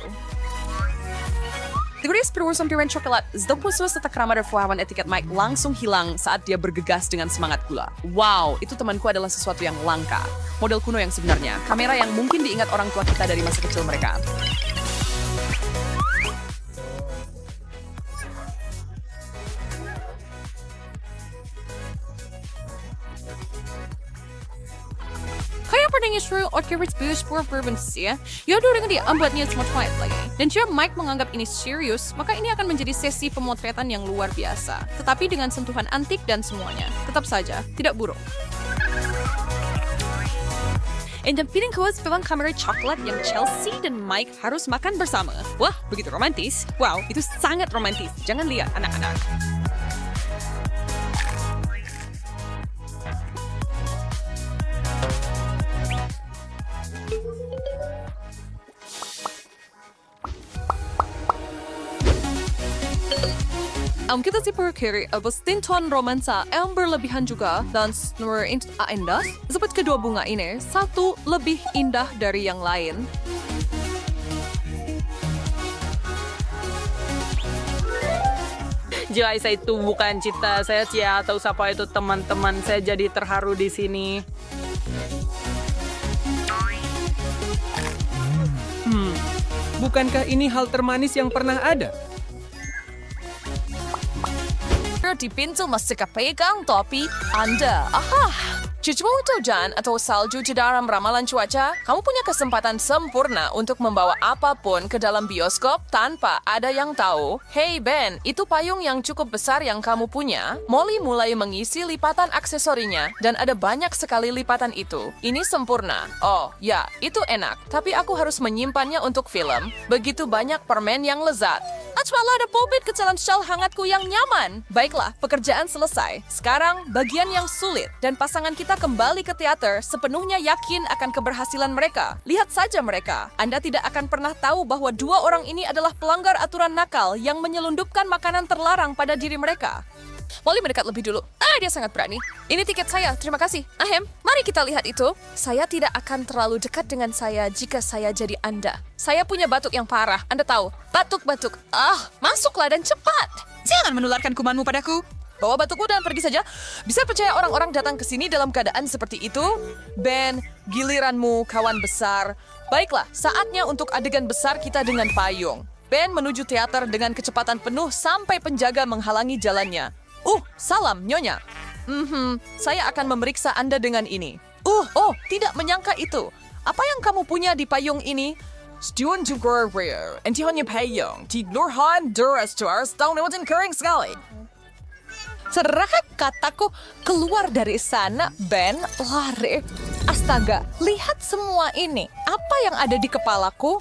Tegoris perusahaan piring coklat, Zdopuswas tetap ramah dan etiket Mike langsung hilang saat dia bergegas dengan semangat gula. Wow, itu temanku adalah sesuatu yang langka. Model kuno yang sebenarnya, kamera yang mungkin diingat orang tua kita dari masa kecil mereka. Kaya pernah suruh Ocarina Boost for Purpose ya? Yaudah dengan dia membuatnya semua quiet lagi. Dan jika Mike menganggap ini serius, maka ini akan menjadi sesi pemotretan yang luar biasa. Tetapi dengan sentuhan antik dan semuanya. Tetap saja, tidak buruk. Dan piring kuas pegang kamera coklat yang Chelsea dan Mike harus makan bersama. Wah, begitu romantis. Wow, itu sangat romantis. Jangan lihat anak-anak. Kita sih perkiri tintuan romansa yang berlebihan juga dan nomor indah seperti kedua bunga ini satu lebih indah dari yang lain. Guys, saya itu bukan cita saya Cia atau siapa itu teman-teman saya jadi terharu di sini. Bukankah ini hal termanis yang pernah ada? Di pintu masih kepegang topi Anda. Aha! Cucu hujan atau salju di dalam ramalan cuaca, kamu punya kesempatan sempurna untuk membawa apapun ke dalam bioskop tanpa ada yang tahu. Hey Ben, itu payung yang cukup besar yang kamu punya. Molly mulai mengisi lipatan aksesorinya dan ada banyak sekali lipatan itu. Ini sempurna. Oh, ya, itu enak. Tapi aku harus menyimpannya untuk film. Begitu banyak permen yang lezat. Malah ada popit ke dalam shawl hangatku yang nyaman. Baiklah, pekerjaan selesai. Sekarang, bagian yang sulit. Dan pasangan kita kembali ke teater sepenuhnya yakin akan keberhasilan mereka. Lihat saja mereka. Anda tidak akan pernah tahu bahwa dua orang ini adalah pelanggar aturan nakal yang menyelundupkan makanan terlarang pada diri mereka. Molly mendekat lebih dulu. Dia sangat berani. Ini tiket saya, terima kasih. Ahem, mari kita lihat itu. Saya tidak akan terlalu dekat dengan saya jika saya jadi Anda. Saya punya batuk yang parah, Anda tahu. Batuk-batuk. Masuklah dan cepat. Jangan menularkan kumanmu padaku. Bawa batukmu dan pergi saja. Bisa percaya orang-orang datang ke sini dalam keadaan seperti itu? Ben, giliranmu, kawan besar. Baiklah, saatnya untuk adegan besar kita dengan payung. Ben menuju teater dengan kecepatan penuh sampai penjaga menghalangi jalannya. Salam, Nyonya. Saya akan memeriksa Anda dengan ini. Tidak menyangka itu. Apa yang kamu punya di payung ini? Stuen juga rare. And hanya payung. Di Lurhan Durastars tahun lewatan kering sekali. Serahkan kataku keluar dari sana, Ben. Lari. Astaga, lihat semua ini. Apa yang ada di kepalaku?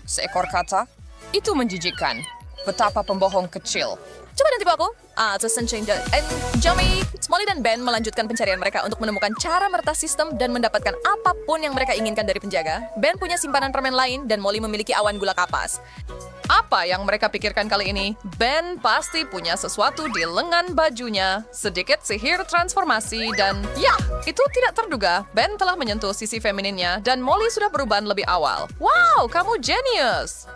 Seekor kata. Itu menjijikkan. Betapa pembohong kecil. Coba nanti aku. Jamie, Molly dan Ben melanjutkan pencarian mereka untuk menemukan cara meretas sistem dan mendapatkan apapun yang mereka inginkan dari penjaga. Ben punya simpanan permen lain dan Molly memiliki awan gula kapas. Apa yang mereka pikirkan kali ini? Ben pasti punya sesuatu di lengan bajunya. Sedikit sihir transformasi dan ya, itu tidak terduga. Ben telah menyentuh sisi femininnya dan Molly sudah berubah lebih awal. Wow, kamu genius!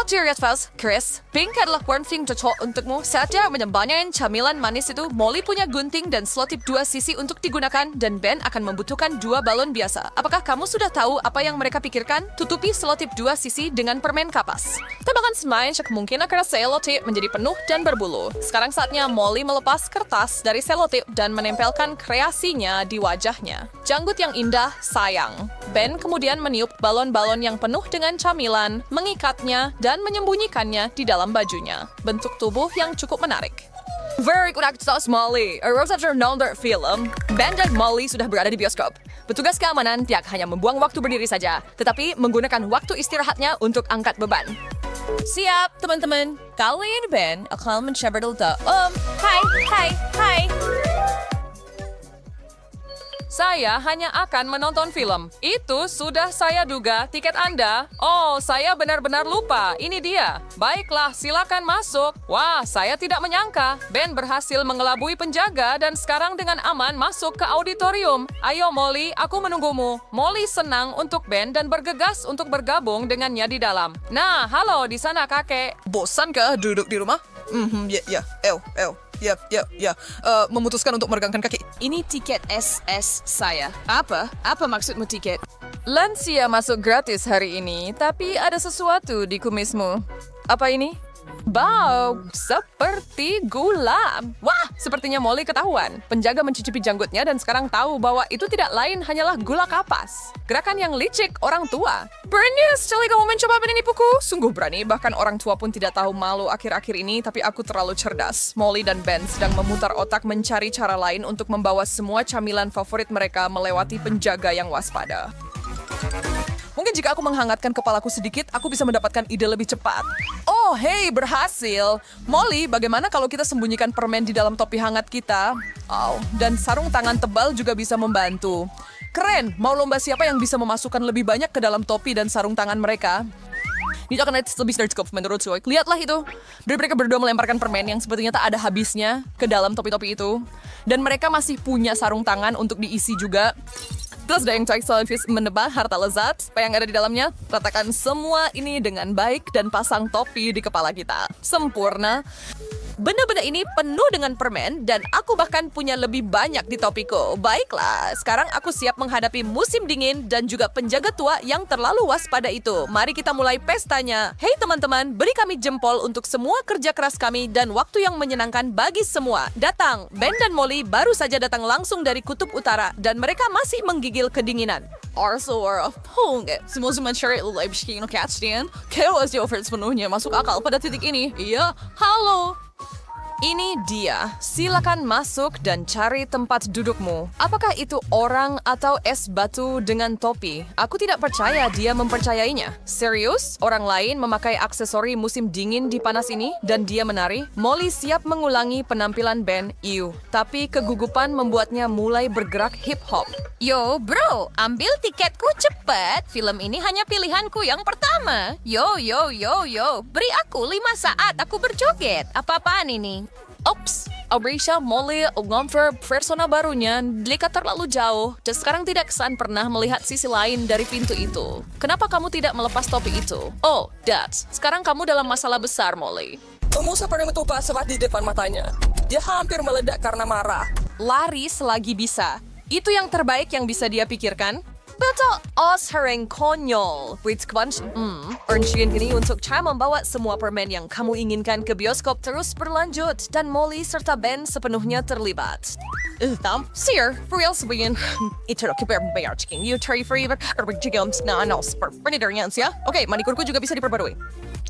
Cheers, Chris. Pink adalah warna yang cocok untukmu. Saatnya menyembahkan camilan manis itu. Molly punya gunting dan selotip 2 sisi untuk digunakan dan Ben akan membutuhkan 2 balon biasa. Apakah kamu sudah tahu apa yang mereka pikirkan? Tutupi selotip 2 sisi dengan permen kapas. Tambahkan semain kemungkinan karena selotip menjadi penuh dan berbulu. Sekarang saatnya Molly melepas kertas dari selotip dan menempelkan kreasinya di wajahnya. Janggut yang indah, sayang. Ben kemudian meniup balon-balon yang penuh dengan camilan, mengikatnya, dan menyembunyikannya di dalam bajunya. Bentuk tubuh yang cukup menarik. Very good actress Molly. Rose after nonton film. Ben dan Molly sudah berada di bioskop. Petugas keamanan tidak hanya membuang waktu berdiri saja, tetapi menggunakan waktu istirahatnya untuk angkat beban. Siap, teman-teman. Kali ini Ben akan mencoba dulu. Hai. Saya hanya akan menonton film. Itu sudah saya duga. Tiket Anda? Saya benar-benar lupa. Ini dia. Baiklah, silakan masuk. Wah, saya tidak menyangka. Ben berhasil mengelabui penjaga dan sekarang dengan aman masuk ke auditorium. Ayo Molly, aku menunggumu. Molly senang untuk Ben dan bergegas untuk bergabung dengannya di dalam. Nah, halo di sana kakek. Bosankah duduk di rumah? Memutuskan untuk meregangkan kaki. Ini tiket SS saya. Apa? Apa maksudmu tiket? Lansia masuk gratis hari ini, tapi ada sesuatu di kumismu. Apa ini? Bau seperti gula. Wah, sepertinya Molly ketahuan. Penjaga mencicipi janggutnya dan sekarang tahu bahwa itu tidak lain hanyalah gula kapas. Gerakan yang licik orang tua. Berani sekali kamu mencoba menipuku. Sungguh berani, bahkan orang tua pun tidak tahu malu akhir-akhir ini, tapi aku terlalu cerdas. Molly dan Ben sedang memutar otak mencari cara lain untuk membawa semua camilan favorit mereka melewati penjaga yang waspada. Mungkin jika aku menghangatkan kepalaku sedikit, aku bisa mendapatkan ide lebih cepat. Oh, hey, berhasil. Molly, bagaimana kalau kita sembunyikan permen di dalam topi hangat kita? Oh, dan sarung tangan tebal juga bisa membantu. Keren, mau lomba siapa yang bisa memasukkan lebih banyak ke dalam topi dan sarung tangan mereka? Ini akan lebih scope menurut Zoe. Lihatlah itu. Dan mereka berdua melemparkan permen yang sepertinya tak ada habisnya ke dalam topi-topi itu. Dan mereka masih punya sarung tangan untuk diisi juga. Terus ada yang cek selfies menebak harta lezat, apa yang ada di dalamnya? Ratakan semua ini dengan baik dan pasang topi di kepala kita. Sempurna. Benda-benda ini penuh dengan permen dan aku bahkan punya lebih banyak di topiku. Baiklah, sekarang aku siap menghadapi musim dingin dan juga penjaga tua yang terlalu waspada itu. Mari kita mulai pestanya. Hei teman-teman, beri kami jempol untuk semua kerja keras kami dan waktu yang menyenangkan bagi semua. Datang, Ben dan Molly baru saja datang langsung dari kutub utara dan mereka masih menggigil kedinginan. Semua mencari live streaming catch dan chaos di offer sepenuhnya masuk akal pada titik ini. Iya, halo. Ini dia. Silakan masuk dan cari tempat dudukmu. Apakah itu orang atau es batu dengan topi? Aku tidak percaya dia mempercayainya. Serius? Orang lain memakai aksesori musim dingin di panas ini dan dia menari? Molly siap mengulangi penampilan band Ew. Tapi kegugupan membuatnya mulai bergerak hip-hop. Yo, bro, ambil tiketku cepat. Film ini hanya pilihanku yang pertama. Yo, beri aku 5 saat aku berjoget. Apa-apaan ini? Ops, Aubreysia, Molly, Gonfer, persona barunya dekat terlalu jauh dan sekarang tidak kesan pernah melihat sisi lain dari pintu itu. Kenapa kamu tidak melepas topi itu? Oh, Dad, sekarang kamu dalam masalah besar, Molly. Kamu seperti metupas serat di depan matanya. Dia hampir meledak karena marah. Lari selagi bisa. Itu yang terbaik yang bisa dia pikirkan. Betul, sering konyol. Wait, Ernstine ini untuk cara membawa semua permen yang kamu inginkan ke bioskop terus berlanjut dan Molly serta Ben sepenuhnya terlibat. Sir, for real sebagian itu bayar chicken. You try free but ya. Oke, manikurku juga bisa diperbarui.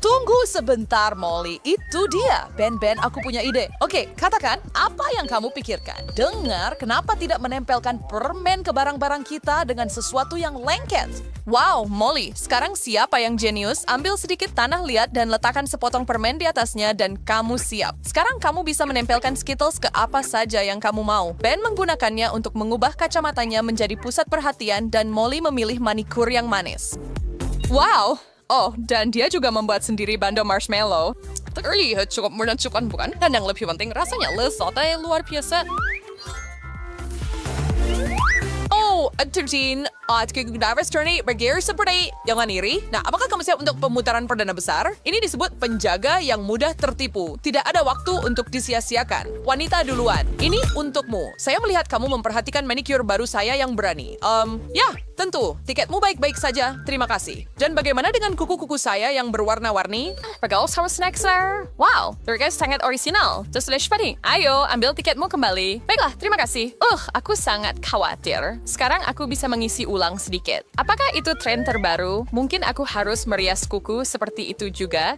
Tunggu sebentar, Molly. Itu dia. Ben, aku punya ide. Oke, katakan apa yang kamu pikirkan. Dengar, kenapa tidak menempelkan permen ke barang-barang kita dengan sesuatu yang lengket? Wow, Molly, sekarang siapa yang jenius? Ambil sedikit tanah liat dan letakkan sepotong permen di atasnya dan kamu siap. Sekarang kamu bisa menempelkan Skittles ke apa saja yang kamu mau. Ben menggunakannya untuk mengubah kacamatanya menjadi pusat perhatian dan Molly memilih manikur yang manis. Wow! Oh, dan dia juga membuat sendiri bando marshmallow. Terlihat cukup menakjubkan, bukan? Dan yang lebih penting, rasanya lezat luar biasa. Oh, 13. Davis Tourney bergear seperti jangan iri. Nah, apakah kamu siap untuk pemutaran perdana besar? Ini disebut penjaga yang mudah tertipu. Tidak ada waktu untuk disia-siakan. Wanita duluan. Ini untukmu. Saya melihat kamu memperhatikan manicure baru saya yang berani. Ya, tentu. Tiketmu baik-baik saja. Terima kasih. Dan bagaimana dengan kuku-kuku saya yang berwarna-warni? Pergaus harus next, sir. Wow, terkesan sangat orisinal. Terus seperti, ayo, ambil tiketmu kembali. Baiklah, terima kasih. Aku sangat khawatir. Sekarang aku bisa mengisi ulang sedikit. Apakah itu tren terbaru? Mungkin aku harus merias kuku seperti itu juga.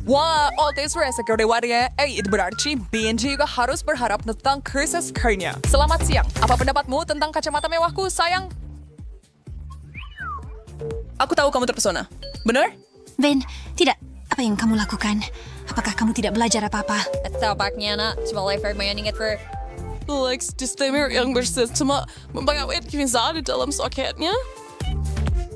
Wah, itu rasa kedewaannya. Itu berarti Benji juga harus berharap tentang krisis karnya. Selamat siang. Apa pendapatmu tentang kacamata mewahku, sayang? Aku tahu kamu terpesona. Benar? Ben, tidak. Apa yang kamu lakukan? Apakah kamu tidak belajar apa-apa? Tampaknya nak, cuma lever mengingat for Lex disclaimer yang bersama membangun kimia di dalam soketnya.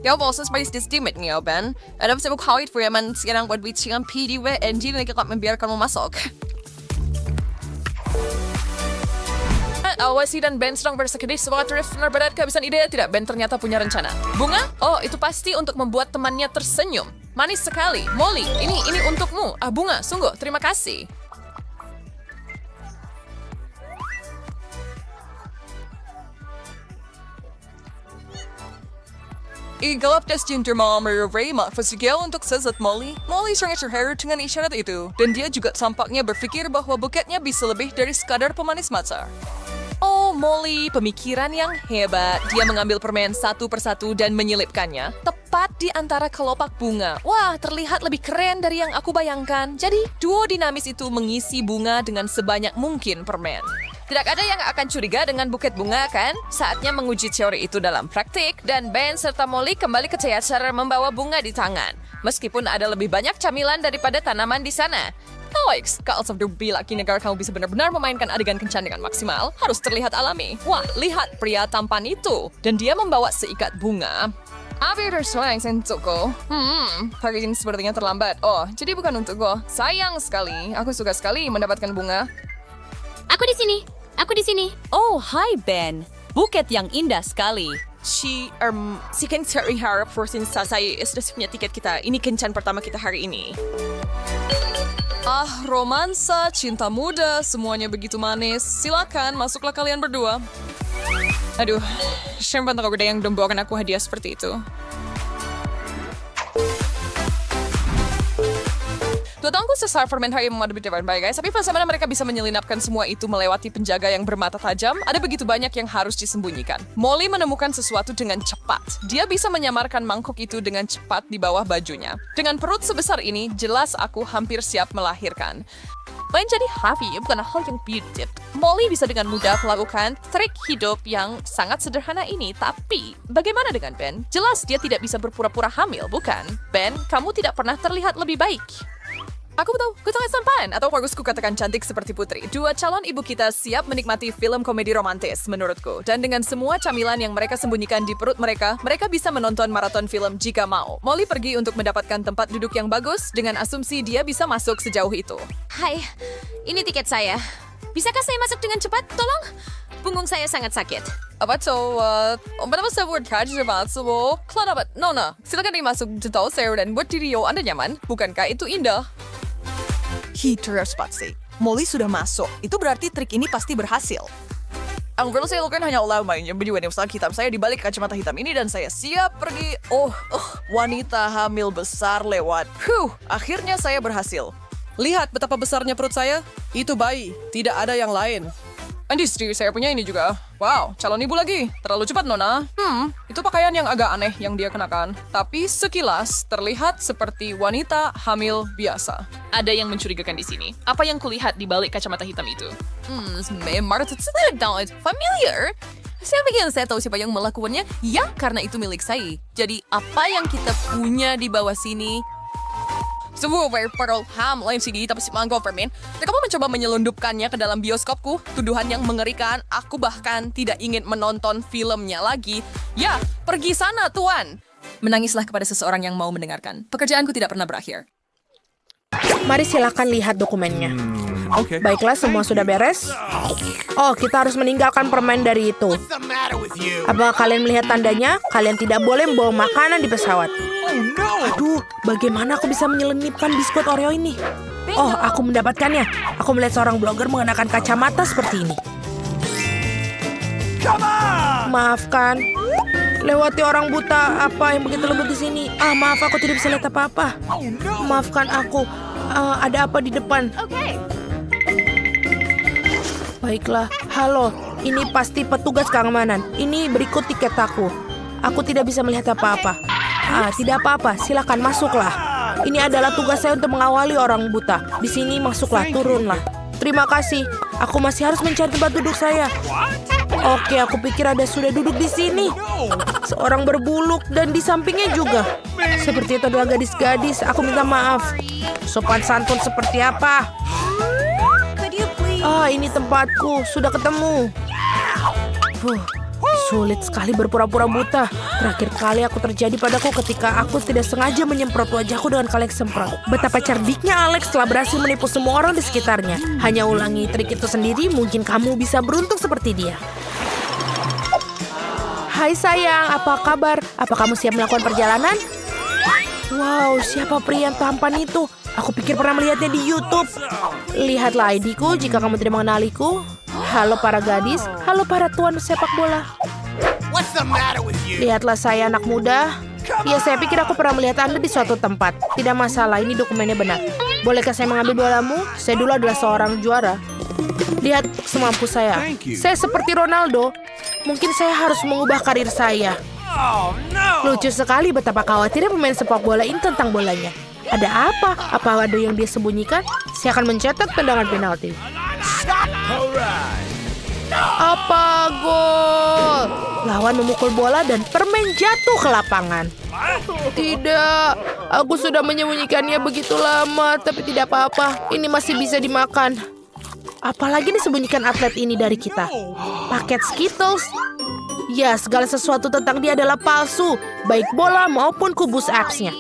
Jag var så spice distimmet ni Ben. Ada bisa kawit for man sekarang buat bicara PDW engine yang kakak membiarkan memasok. Awasi dan Ben sedang bersekedih sebagai riff berat kehabisan ide. Tidak, Ben ternyata punya rencana. Bunga? Oh, itu pasti untuk membuat temannya tersenyum. Manis sekali. Molly, ini untukmu. Bunga, sungguh, terima kasih. Igalap destin derma merema fasigel untuk sesat Molly. Molly sangat terharu dengan isyarat itu, dan dia juga tampaknya berpikir bahwa buketnya bisa lebih dari sekadar pemanis mata. Oh, Molly, pemikiran yang hebat. Dia mengambil permen satu persatu dan menyelipkannya tepat di antara kelopak bunga. Wah, terlihat lebih keren dari yang aku bayangkan. Jadi, duo dinamis itu mengisi bunga dengan sebanyak mungkin permen. Tidak ada yang akan curiga dengan buket bunga, kan? Saatnya menguji teori itu dalam praktik, dan Ben serta Molly kembali ke teater membawa bunga di tangan. Meskipun ada lebih banyak camilan daripada tanaman di sana. Alex, kalau bila kini agar kamu bisa benar-benar memainkan adegan kencan dengan maksimal, harus terlihat alami. Wah, lihat pria tampan itu. Dan dia membawa seikat bunga. Abi tersuang untukku. Hari ini sepertinya terlambat. Oh, jadi bukan untukku. Sayang sekali. Aku suka sekali mendapatkan bunga. Aku di sini. Aku di sini. Oh, hai Ben. Buket yang indah sekali. Si kan terharap forsin saya sudah punya tiket kita. Ini kencan pertama kita hari ini. Ah, romansa, cinta muda, semuanya begitu manis. Silakan, masuklah kalian berdua. Aduh, syempan tak ada yang membawakan aku hadiah seperti itu. Tuatangku sesar ferment hari memadu depan baik guys, tapi bagaimana mereka bisa menyelinapkan semua itu melewati penjaga yang bermata tajam? Ada begitu banyak yang harus disembunyikan. Molly menemukan sesuatu dengan cepat. Dia bisa menyamarkan mangkuk itu dengan cepat di bawah bajunya. Dengan perut sebesar ini, jelas aku hampir siap melahirkan. Menjadi happy bukan hal yang beautiful. Molly bisa dengan mudah melakukan trik hidup yang sangat sederhana ini. Tapi, bagaimana dengan Ben? Jelas dia tidak bisa berpura-pura hamil, bukan? Ben, kamu tidak pernah terlihat lebih baik. Aku tahu, ku sangat sampan, atau bagusku katakan cantik seperti putri. Dua calon ibu kita siap menikmati film komedi romantis, menurutku. Dan dengan semua camilan yang mereka sembunyikan di perut mereka, mereka bisa menonton maraton film jika mau. Molly pergi untuk mendapatkan tempat duduk yang bagus, dengan asumsi dia bisa masuk sejauh itu. Hai, ini tiket saya. Bisakah saya masuk dengan cepat? Tolong. Punggung saya sangat sakit. Apa tuh? Kenapa saya buat kaji banget? Kenapa? Nona, silakan dimasuk jendol saya dan buat diri Anda nyaman. Bukankah itu indah? Terus pasti. Molly sudah masuk. Itu berarti trik ini pasti berhasil. Ang perlu saya lakukan hanya olah mainnya baju yang sangat hitam saya di balik kacamata hitam ini dan saya siap pergi. Wanita hamil besar lewat. Akhirnya saya berhasil. Lihat betapa besarnya perut saya. Itu bayi. Tidak ada yang lain. Industri saya punya ini juga. Wow, calon ibu lagi. Terlalu cepat, Nona. Itu pakaian yang agak aneh yang dia kenakan. Tapi sekilas terlihat seperti wanita hamil biasa. Ada yang mencurigakan di sini. Apa yang kulihat di balik kacamata hitam itu? Memang familiar. Saya pikir saya tahu siapa yang melakukannya. Ya, karena itu milik saya. Jadi, apa yang kita punya di bawah sini? Sebuah perol ham lain CD tapi si manggo permen. Dan kamu mencoba menyelundupkannya ke dalam bioskopku. Tuduhan yang mengerikan. Aku bahkan tidak ingin menonton filmnya lagi. Ya, pergi sana, Tuan. Menangislah kepada seseorang yang mau mendengarkan. Pekerjaanku tidak pernah berakhir. Mari silakan lihat dokumennya. Okay. Baiklah, semua sudah beres. Oh, kita harus meninggalkan permen dari itu. What's the matter with you? Apa kalian melihat tandanya? Kalian tidak boleh membawa makanan di pesawat. Oh no! Aduh, bagaimana aku bisa menyelenipkan biskuit Oreo ini? Oh, aku mendapatkannya. Aku melihat seorang blogger mengenakan kacamata seperti ini. Come on! Maafkan. Lewati orang buta apa yang begitu lembut di sini. Maaf, aku tidak bisa lihat apa-apa. Oh no! Maafkan aku. Ada apa di depan? Baiklah, halo. Ini pasti petugas keamanan. Ini berikut tiket aku. Aku tidak bisa melihat apa-apa. Tidak apa-apa. Silakan masuklah. Ini adalah tugas saya untuk mengawali orang buta. Di sini masuklah, turunlah. Terima kasih. Aku masih harus mencari tempat duduk saya. Oke, aku pikir sudah duduk di sini. Seorang berbuluk dan di sampingnya juga. Seperti itu adalah gadis-gadis. Aku minta maaf. Sopan santun seperti apa? Ini tempatku. Sudah ketemu. Sulit sekali berpura-pura buta. Terakhir kali aku terjadi padaku ketika aku tidak sengaja menyemprot wajahku dengan kaleng semprot. Betapa cerdiknya Alex telah berhasil menipu semua orang di sekitarnya. Hanya ulangi trik itu sendiri, mungkin kamu bisa beruntung seperti dia. Hai sayang, apa kabar? Apa kamu siap melakukan perjalanan? Wow, siapa pria yang tampan itu? Aku pikir pernah melihatnya di YouTube. Lihatlah ID-ku jika kamu tidak mengenaliku. Halo para gadis, halo para tuan sepak bola. What's the matter with you? Lihatlah saya anak muda. Ya, saya pikir aku pernah melihat Anda di suatu tempat. Tidak masalah, ini dokumennya benar. Bolehkah saya mengambil bolamu? Saya dulu adalah seorang juara. Lihat semampu saya. Thank you. Saya seperti Ronaldo. Mungkin saya harus mengubah karir saya. Oh, no! Lucu sekali betapa khawatirnya pemain sepak bola ini tentang bolanya. Ada apa? Apa ada yang dia sembunyikan? Saya akan mencetak tendangan penalti. Alright. Apa gol? Lawan memukul bola dan permen jatuh ke lapangan. Tidak, aku sudah menyembunyikannya begitu lama, tapi tidak apa-apa. Ini masih bisa dimakan. Apalagi disembunyikan atlet ini dari kita. Paket Skittles. Ya, segala sesuatu tentang dia adalah palsu, baik bola maupun kubus apps-nya.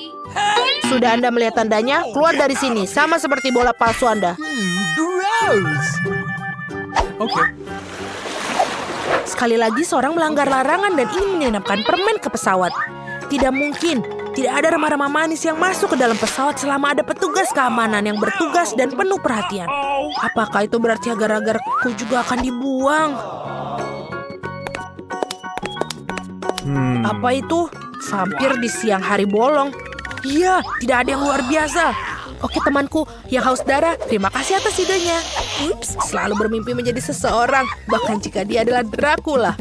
Sudah Anda melihat tandanya? Keluar dari sini, sama seperti bola palsu Anda. Gross! Okay. Sekali lagi seorang melanggar larangan dan ingin menyenapkan permen ke pesawat. Tidak mungkin, tidak ada remah-remah manis yang masuk ke dalam pesawat selama ada petugas keamanan yang bertugas dan penuh perhatian. Apakah itu berarti agar-agarku juga akan dibuang? Apa itu? Vampir di siang hari bolong. Iya, tidak ada yang luar biasa. Oke temanku yang haus darah, terima kasih atas idenya. Ups, selalu bermimpi menjadi seseorang, bahkan jika dia adalah Dracula.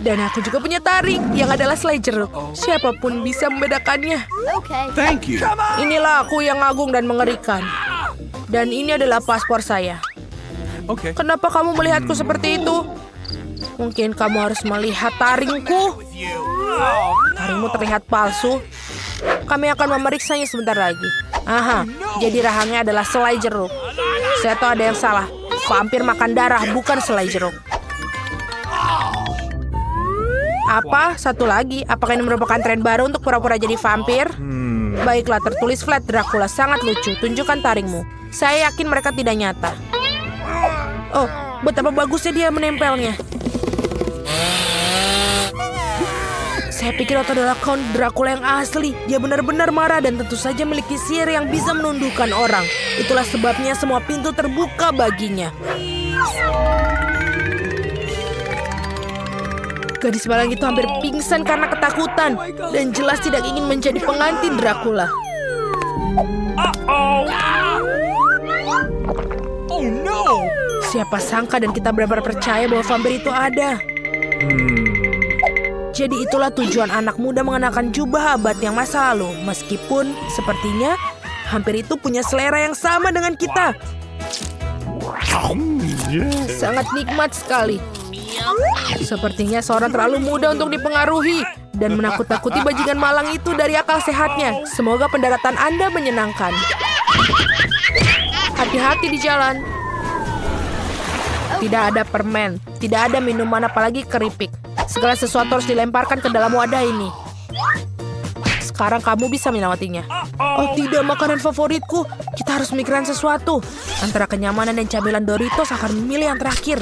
Dan aku juga punya taring yang adalah selai jeruk. Siapapun bisa membedakannya. Thank you. Inilah aku yang agung dan mengerikan. Dan ini adalah paspor saya. Okay. Kenapa kamu melihatku seperti itu? Mungkin kamu harus melihat taringku. With you. Oh, Taringmu terlihat palsu. Kami akan memeriksanya sebentar lagi. Aha, jadi rahangnya adalah selai jeruk. Saya tahu ada yang salah. Vampir makan darah, bukan selai jeruk. Apa? Satu lagi. Apakah ini merupakan tren baru untuk pura-pura jadi vampir? Baiklah, tertulis flat Dracula. Sangat lucu. Tunjukkan taringmu. Saya yakin mereka tidak nyata. Oh, betapa bagusnya dia menempelnya. Saya pikir itu adalah Count Dracula yang asli. Dia benar-benar marah dan tentu saja memiliki sihir yang bisa menundukkan orang. Itulah sebabnya semua pintu terbuka baginya. Gadis malang itu hampir pingsan karena ketakutan dan jelas tidak ingin menjadi pengantin Dracula. Oh no! Siapa sangka dan kita benar-benar percaya bahwa vampir itu ada. Jadi itulah tujuan anak muda mengenakan jubah abad yang masa lalu. Meskipun sepertinya hampir itu punya selera yang sama dengan kita. Sangat nikmat sekali. Sepertinya seorang terlalu muda untuk dipengaruhi dan menakut-takuti bajingan malang itu dari akal sehatnya. Semoga pendaratan Anda menyenangkan. Hati-hati di jalan. Tidak ada permen, tidak ada minuman apalagi keripik. Segala sesuatu harus dilemparkan ke dalam wadah ini. Sekarang kamu bisa melewatinya. Oh tidak, makanan favoritku. Kita harus memikirkan sesuatu. Antara kenyamanan dan camilan Doritos akan memilih yang terakhir.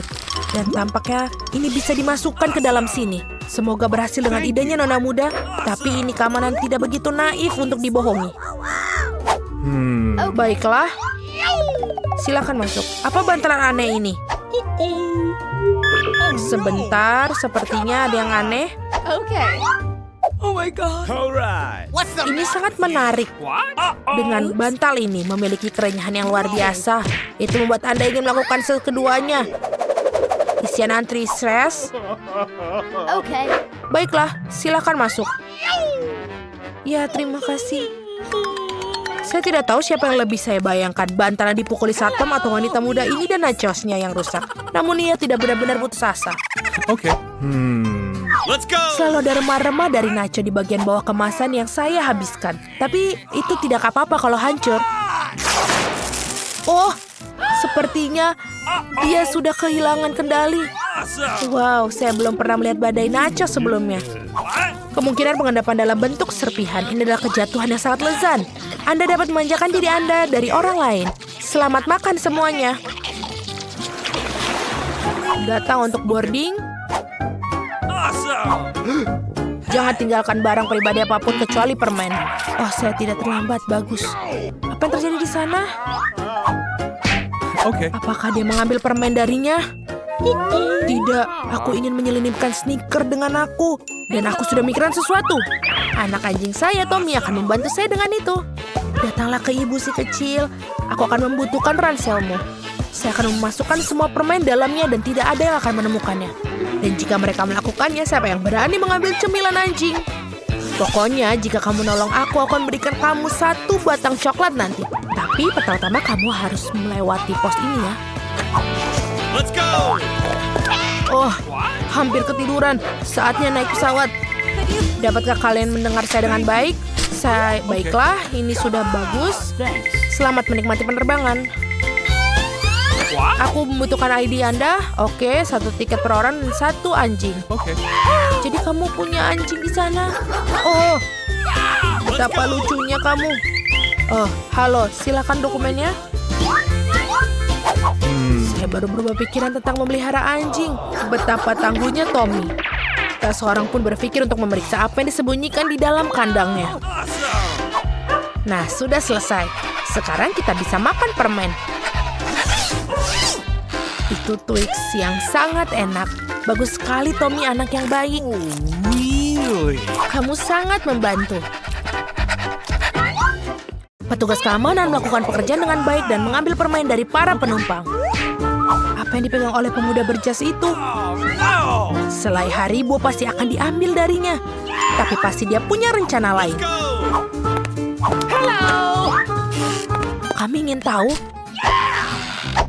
Dan tampaknya ini bisa dimasukkan ke dalam sini. Semoga berhasil dengan idenya nona muda. Tapi ini keamanan tidak begitu naif untuk dibohongi. Baiklah. Silakan masuk. Apa bantalan aneh ini? Sebentar, sepertinya ada yang aneh. Alright. Ini sangat menarik. Dengan bantal ini memiliki kerenyahan yang luar biasa. Itu membuat Anda ingin melakukan keduanya. Isian antri stress. Baiklah, silakan masuk. Ya, terima kasih. Saya tidak tahu siapa yang lebih saya bayangkan, bantalan dipukuli satpam atau wanita muda ini dan nachosnya yang rusak. Namun ia tidak benar-benar putus asa. Okay. Let's go! Selalu ada remah-remah dari nacho di bagian bawah kemasan yang saya habiskan. Tapi itu tidak apa-apa kalau hancur. Oh, sepertinya dia sudah kehilangan kendali. Wow, saya belum pernah melihat badai nacho sebelumnya. Kemungkinan pengendapan dalam bentuk serpihan ini adalah kejatuhan yang sangat lezat. Anda dapat memanjakan diri Anda dari orang lain. Selamat makan semuanya. Datang untuk boarding. Jangan tinggalkan barang pribadi apapun kecuali permen. Oh, saya tidak terlambat. Bagus. Apa yang terjadi di sana? Okay. Apakah dia mengambil permen darinya? Tidak, aku ingin menyelinipkan sneaker dengan aku. Dan aku sudah mikiran sesuatu. Anak anjing saya, Tommy, akan membantu saya dengan itu. Datanglah ke ibu si kecil. Aku akan membutuhkan ranselmu. Saya akan memasukkan semua permen dalamnya dan tidak ada yang akan menemukannya. Dan jika mereka melakukannya, siapa yang berani mengambil cemilan anjing? Pokoknya, jika kamu nolong aku akan berikan kamu 1 batang coklat nanti. Tapi pertama-tama kamu harus melewati pos ini ya. Let's go! Oh, hampir ketiduran. Saatnya naik pesawat. Dapatkah kalian mendengar saya dengan baik? Baiklah, ini sudah bagus. Selamat menikmati penerbangan. Aku membutuhkan ID Anda. Oke, 1 tiket per orang dan 1 anjing. Okay. Jadi kamu punya anjing di sana? Oh, betapa lucunya kamu. Oh, halo, silakan dokumennya. Saya baru berubah pikiran tentang memelihara anjing. Betapa tangguhnya Tommy. Tak seorang pun berpikir untuk memeriksa apa yang disembunyikan di dalam kandangnya. Nah, sudah selesai. Sekarang kita bisa makan permen. Itu Twix yang sangat enak. Bagus sekali, Tommy, anak yang baik. Really? Kamu sangat membantu. Petugas keamanan melakukan pekerjaan dengan baik dan mengambil permen dari para penumpang. Apa yang dipegang oleh pemuda berjas itu? Selai Haribo pasti akan diambil darinya. Tapi pasti dia punya rencana lain. Halo! Kami ingin tahu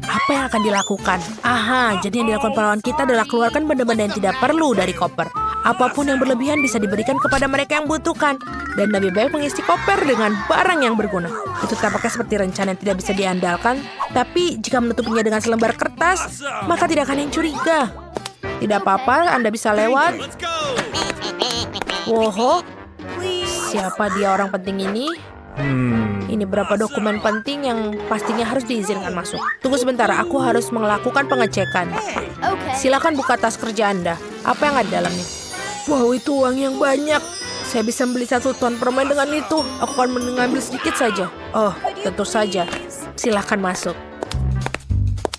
apa yang akan dilakukan. Aha, jadi yang dilakukan pahlawan kita adalah keluarkan benda-benda yang tidak perlu dari koper. Apapun yang berlebihan bisa diberikan kepada mereka yang butuhkan. Dan lebih baik mengisi koper dengan barang yang berguna. Itu tampaknya seperti rencana yang tidak bisa diandalkan. Tapi jika menutupinya dengan selembar kertas, maka tidak akan yang curiga. Tidak apa-apa, Anda bisa lewat. Let's go! Woho, siapa dia orang penting ini? Ini berapa dokumen penting yang pastinya harus diizinkan masuk. Tunggu sebentar, aku harus melakukan pengecekan. Silakan buka tas kerja Anda. Apa yang ada di dalamnya? Wow, itu uang yang banyak. Saya bisa membeli 1 ton permen dengan itu. Aku akan mengambil sedikit saja. Oh, tentu saja. Silakan masuk.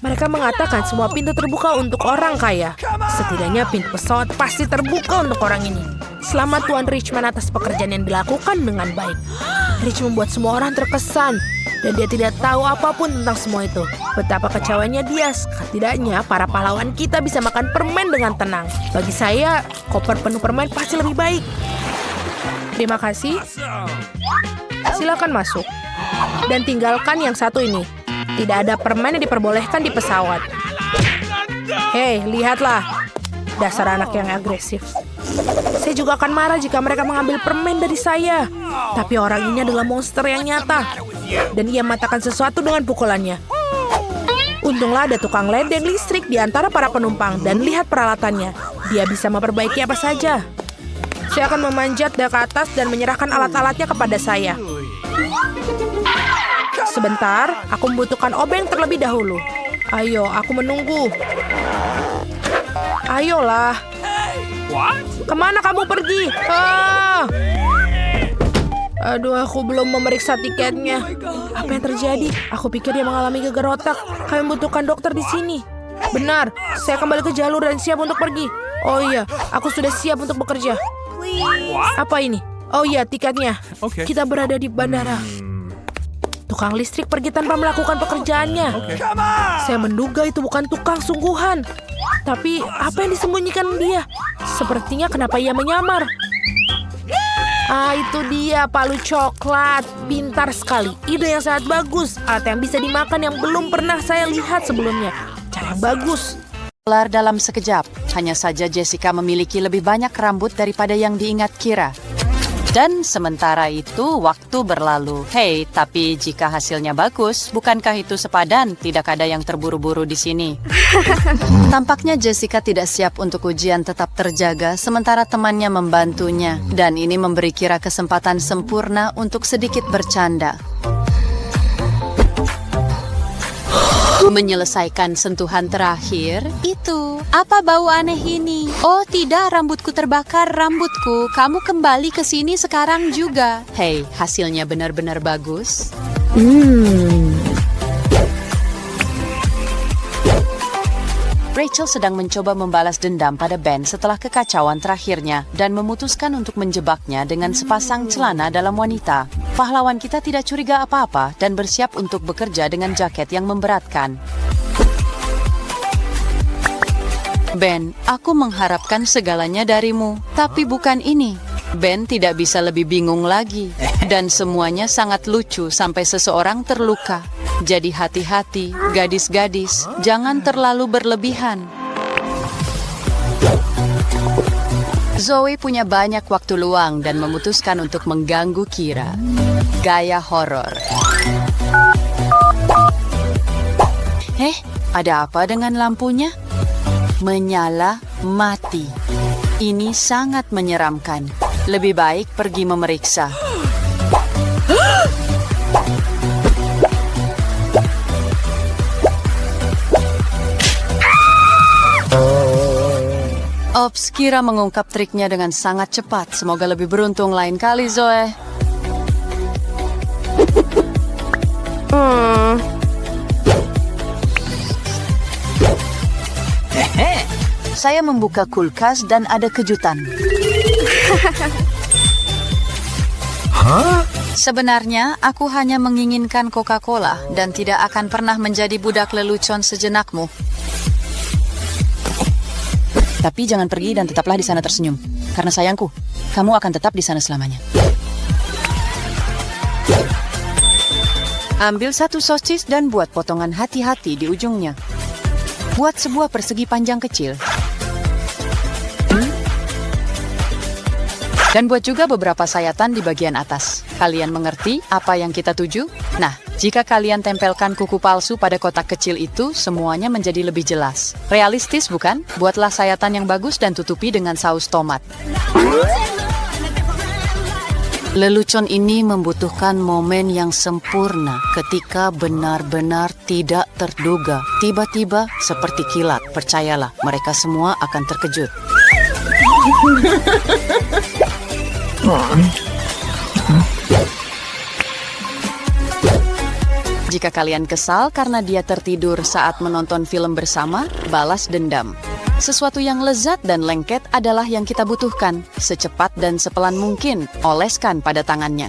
Mereka mengatakan semua pintu terbuka untuk orang kaya. Setidaknya pintu pesawat pasti terbuka untuk orang ini. Selamat Tuan Richman atas pekerjaan yang dilakukan dengan baik. Rich membuat semua orang terkesan. Dan dia tidak tahu apapun tentang semua itu. Betapa kecewanya dia. Setidaknya para pahlawan kita bisa makan permen dengan tenang. Bagi saya, koper penuh permen pasti lebih baik. Terima kasih. Silakan masuk. Dan tinggalkan yang satu ini. Tidak ada permen yang diperbolehkan di pesawat. Hei, lihatlah. Dasar anak yang agresif. Saya juga akan marah jika mereka mengambil permen dari saya. Tapi orang ini adalah monster yang nyata. Dan ia mengatakan sesuatu dengan pukulannya. Untunglah ada tukang ledeng listrik di antara para penumpang. Dan lihat peralatannya. Dia bisa memperbaiki apa saja. Saya akan memanjat dari atas dan menyerahkan alat-alatnya kepada saya. Sebentar, aku membutuhkan obeng terlebih dahulu. Ayo, aku menunggu. Ayolah. Kemana kamu pergi? Ah! Aduh, aku belum memeriksa tiketnya. Apa yang terjadi? Aku pikir dia mengalami gegar otak. Kami membutuhkan dokter di sini. Benar, saya kembali ke jalur dan siap untuk pergi. Oh iya, aku sudah siap untuk bekerja. Apa ini? Oh iya, tiketnya. Oke. Kita berada di bandara. Tukang listrik pergi tanpa melakukan pekerjaannya. Saya menduga itu bukan tukang sungguhan. Tapi apa yang disembunyikan dia? Sepertinya kenapa ia menyamar? Ah, itu dia palu coklat. Pintar sekali. Ide yang sangat bagus. Alat yang bisa dimakan yang belum pernah saya lihat sebelumnya. Cara yang bagus. Kelar dalam sekejap. Hanya saja Jessica memiliki lebih banyak rambut daripada yang diingat Kira. Dan sementara itu waktu berlalu. Hei, tapi jika hasilnya bagus, bukankah itu sepadan? Tidak ada yang terburu-buru di sini. Tampaknya Jessica tidak siap untuk ujian tetap terjaga, sementara temannya membantunya. Dan ini memberi Kira kesempatan sempurna untuk sedikit bercanda. Menyelesaikan sentuhan terakhir, itu apa bau aneh ini? Oh tidak, rambutku terbakar, rambutku. Kamu kembali ke sini sekarang juga. Hei, hasilnya benar-benar bagus. Rachel sedang mencoba membalas dendam pada Ben setelah kekacauan terakhirnya dan memutuskan untuk menjebaknya dengan sepasang celana dalam wanita. Pahlawan kita tidak curiga apa-apa dan bersiap untuk bekerja dengan jaket yang memberatkan. Ben, aku mengharapkan segalanya darimu, tapi bukan ini. Ben tidak bisa lebih bingung lagi. Dan semuanya sangat lucu sampai seseorang terluka. Jadi hati-hati, gadis-gadis, jangan terlalu berlebihan. Zoe punya banyak waktu luang dan memutuskan untuk mengganggu Kira. Gaya horor. Ada apa dengan lampunya? Menyala, mati. Ini sangat menyeramkan. Lebih baik pergi memeriksa. Ops, Kira mengungkap triknya dengan sangat cepat. Semoga lebih beruntung lain kali, Zoe. Saya membuka kulkas dan ada kejutan. Sebenarnya, aku hanya menginginkan Coca-Cola dan tidak akan pernah menjadi budak lelucon sejenakmu. Tapi jangan pergi dan tetaplah di sana tersenyum. Karena sayangku, kamu akan tetap di sana selamanya. Ambil satu sosis dan buat potongan hati-hati di ujungnya. Buat sebuah persegi panjang kecil. Dan buat juga beberapa sayatan di bagian atas. Kalian mengerti apa yang kita tuju? Nah, jika kalian tempelkan kuku palsu pada kotak kecil itu, semuanya menjadi lebih jelas. Realistis, bukan? Buatlah sayatan yang bagus dan tutupi dengan saus tomat. Lelucon ini membutuhkan momen yang sempurna ketika benar-benar tidak terduga. Tiba-tiba, seperti kilat, percayalah, mereka semua akan terkejut. Jika kalian kesal karena dia tertidur saat menonton film bersama, balas dendam. Sesuatu yang lezat dan lengket adalah yang kita butuhkan. Secepat dan sepelan mungkin, oleskan pada tangannya.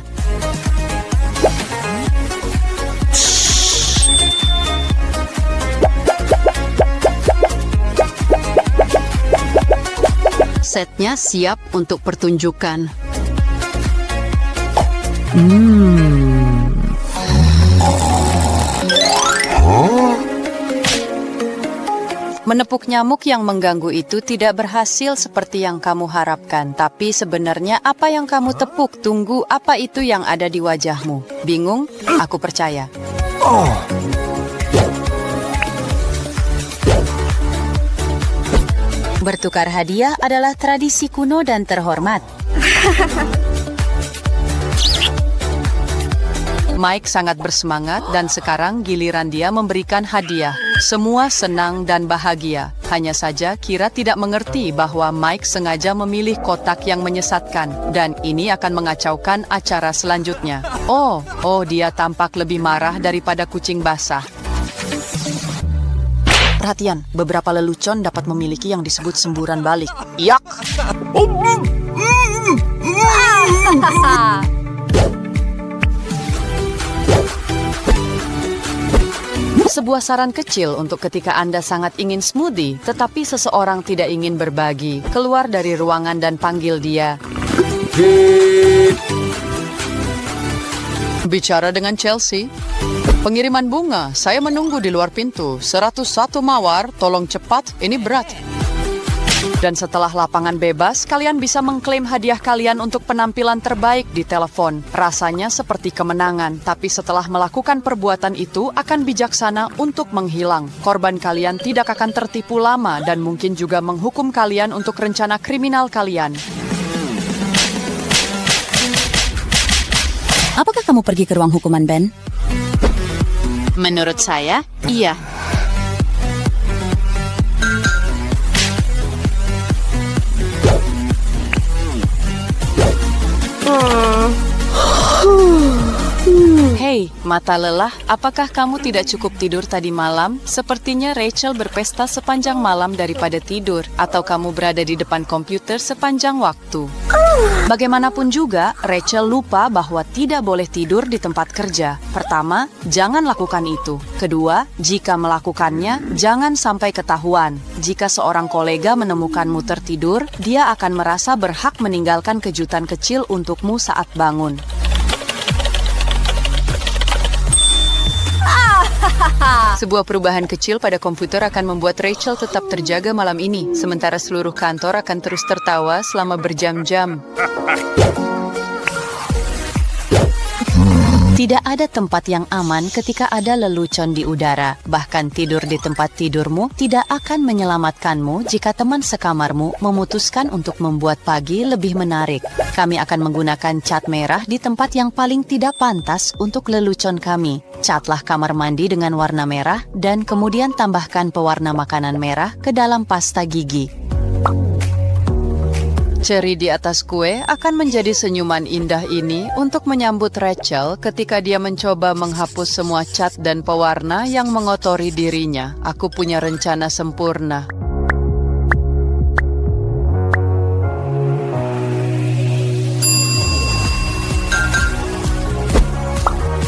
Setnya siap untuk pertunjukan. Menepuk nyamuk yang mengganggu itu tidak berhasil seperti yang kamu harapkan. Tapi sebenarnya apa yang kamu tepuk? Tunggu, apa itu yang ada di wajahmu? Bingung? Aku percaya. Bertukar hadiah adalah tradisi kuno dan terhormat. Mike sangat bersemangat dan sekarang giliran dia memberikan hadiah. Semua senang dan bahagia. Hanya saja Kira tidak mengerti bahwa Mike sengaja memilih kotak yang menyesatkan. Dan ini akan mengacaukan acara selanjutnya. Oh, dia tampak lebih marah daripada kucing basah. Perhatian, beberapa lelucon dapat memiliki yang disebut semburan balik. Yak! Sebuah saran kecil untuk ketika Anda sangat ingin smoothie, tetapi seseorang tidak ingin berbagi. Keluar dari ruangan dan panggil dia. Bicara dengan Chelsea. Pengiriman bunga, saya menunggu di luar pintu. 101 mawar, tolong cepat, ini berat. Dan setelah lapangan bebas, kalian bisa mengklaim hadiah kalian untuk penampilan terbaik di telepon. Rasanya seperti kemenangan, tapi setelah melakukan perbuatan itu akan bijaksana untuk menghilang. Korban kalian tidak akan tertipu lama dan mungkin juga menghukum kalian untuk rencana kriminal kalian. Apakah kamu pergi ke ruang hukuman, Ben? Menurut saya, iya. Hei, mata lelah, apakah kamu tidak cukup tidur tadi malam? Sepertinya Rachel berpesta sepanjang malam daripada tidur, atau kamu berada di depan komputer sepanjang waktu. Bagaimanapun juga, Rachel lupa bahwa tidak boleh tidur di tempat kerja. Pertama, jangan lakukan itu. Kedua, jika melakukannya, jangan sampai ketahuan. Jika seorang kolega menemukanmu tertidur, dia akan merasa berhak meninggalkan kejutan kecil untukmu saat bangun. Sebuah perubahan kecil pada komputer akan membuat Rachel tetap terjaga malam ini, sementara seluruh kantor akan terus tertawa selama berjam-jam. Tidak ada tempat yang aman ketika ada lelucon di udara. Bahkan tidur di tempat tidurmu tidak akan menyelamatkanmu jika teman sekamarmu memutuskan untuk membuat pagi lebih menarik. Kami akan menggunakan cat merah di tempat yang paling tidak pantas untuk lelucon kami. Catlah kamar mandi dengan warna merah dan kemudian tambahkan pewarna makanan merah ke dalam pasta gigi. Ceri di atas kue akan menjadi senyuman indah ini untuk menyambut Rachel ketika dia mencoba menghapus semua cat dan pewarna yang mengotori dirinya. Aku punya rencana sempurna.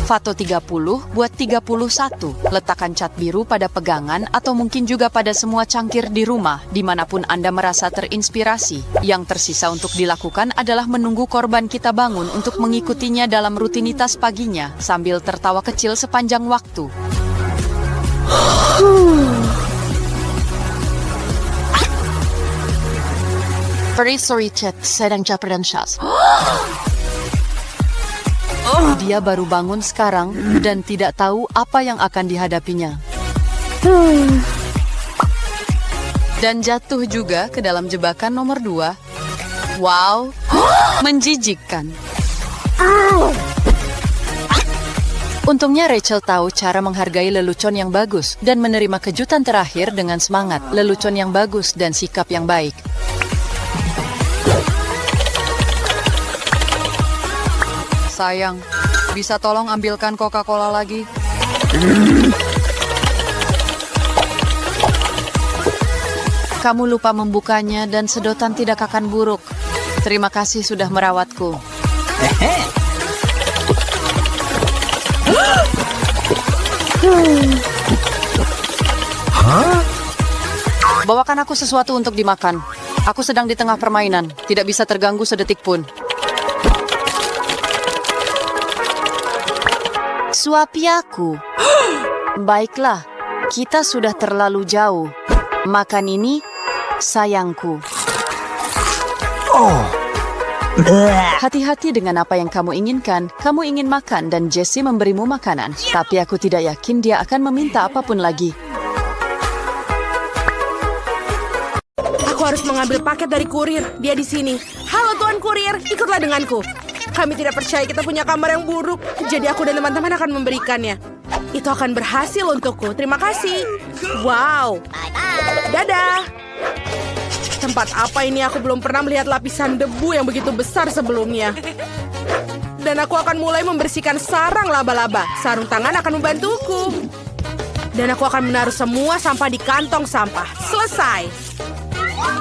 Foto 30 buat 31. Letakkan cat biru pada pegangan atau mungkin juga pada semua cangkir di rumah, dimanapun Anda merasa terinspirasi. Yang tersisa untuk dilakukan adalah menunggu korban kita bangun untuk mengikutinya dalam rutinitas paginya, sambil tertawa kecil sepanjang waktu. Very sorry, Chat. Sedang caper dan syas. Dia baru bangun sekarang dan tidak tahu apa yang akan dihadapinya. Dan jatuh juga ke dalam jebakan nomor 2. Wow, menjijikkan. Untungnya Rachel tahu cara menghargai lelucon yang bagus dan menerima kejutan terakhir dengan semangat, lelucon yang bagus dan sikap yang baik. Sayang, bisa tolong ambilkan Coca-Cola lagi? Kamu lupa membukanya dan sedotan tidak akan buruk. Terima kasih sudah merawatku. Bawakan aku sesuatu untuk dimakan. Aku sedang di tengah permainan, tidak bisa terganggu sedetik pun. Suapi aku. Baiklah, kita sudah terlalu jauh. Makan ini, sayangku. Hati-hati dengan apa yang kamu inginkan. Kamu ingin makan dan Jessie memberimu makanan. Tapi aku tidak yakin dia akan meminta apapun lagi. Aku harus mengambil paket dari kurir. Dia di sini. Halo Tuan Kurir, ikutlah denganku. Kami tidak percaya kita punya kamar yang buruk, jadi aku dan teman-teman akan memberikannya. Itu akan berhasil untukku. Terima kasih. Wow. Dadah. Tempat apa ini? Aku belum pernah melihat lapisan debu yang begitu besar sebelumnya. Dan aku akan mulai membersihkan sarang laba-laba. Sarung tangan akan membantuku. Dan aku akan menaruh semua sampah di kantong sampah. Selesai.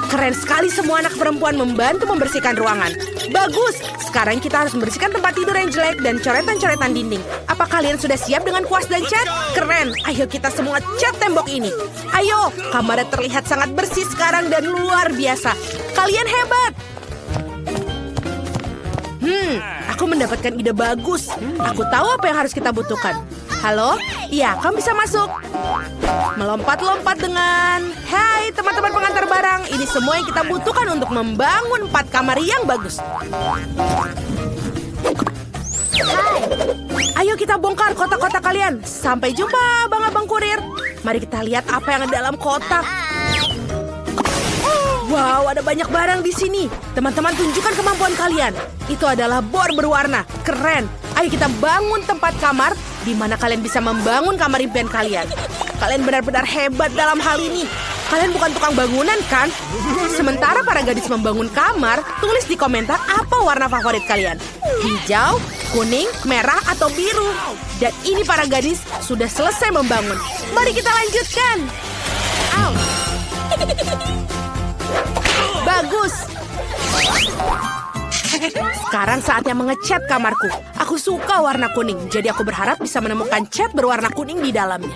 Keren sekali semua anak perempuan membantu membersihkan ruangan. Bagus, sekarang kita harus membersihkan tempat tidur yang jelek dan coretan-coretan dinding. Apa kalian sudah siap dengan kuas dan cat? Keren, ayo kita semua cat tembok ini. Ayo, kamarnya terlihat sangat bersih sekarang dan luar biasa. Kalian hebat. Aku mendapatkan ide bagus. Aku tahu apa yang harus kita butuhkan. Halo? Iya, kamu bisa masuk. Melompat-lompat dengan... Hai, teman-teman pengantar barang. Ini semua yang kita butuhkan untuk membangun 4 kamar yang bagus. Hai. Ayo kita bongkar kotak-kotak kalian. Sampai jumpa, Bang-Abang Kurir. Mari kita lihat apa yang ada dalam kotak. Wow, ada banyak barang di sini. Teman-teman, tunjukkan kemampuan kalian. Itu adalah bor berwarna. Keren. Ayo kita bangun tempat kamar di mana kalian bisa membangun kamar impian kalian. Kalian benar-benar hebat dalam hal ini. Kalian bukan tukang bangunan, kan? Sementara para gadis membangun kamar, tulis di komentar apa warna favorit kalian. Hijau, kuning, merah, atau biru. Dan ini para gadis sudah selesai membangun. Mari kita lanjutkan. Ouch. Bagus. Sekarang saatnya mengecat kamarku. Aku suka warna kuning, jadi aku berharap bisa menemukan cat berwarna kuning di dalamnya.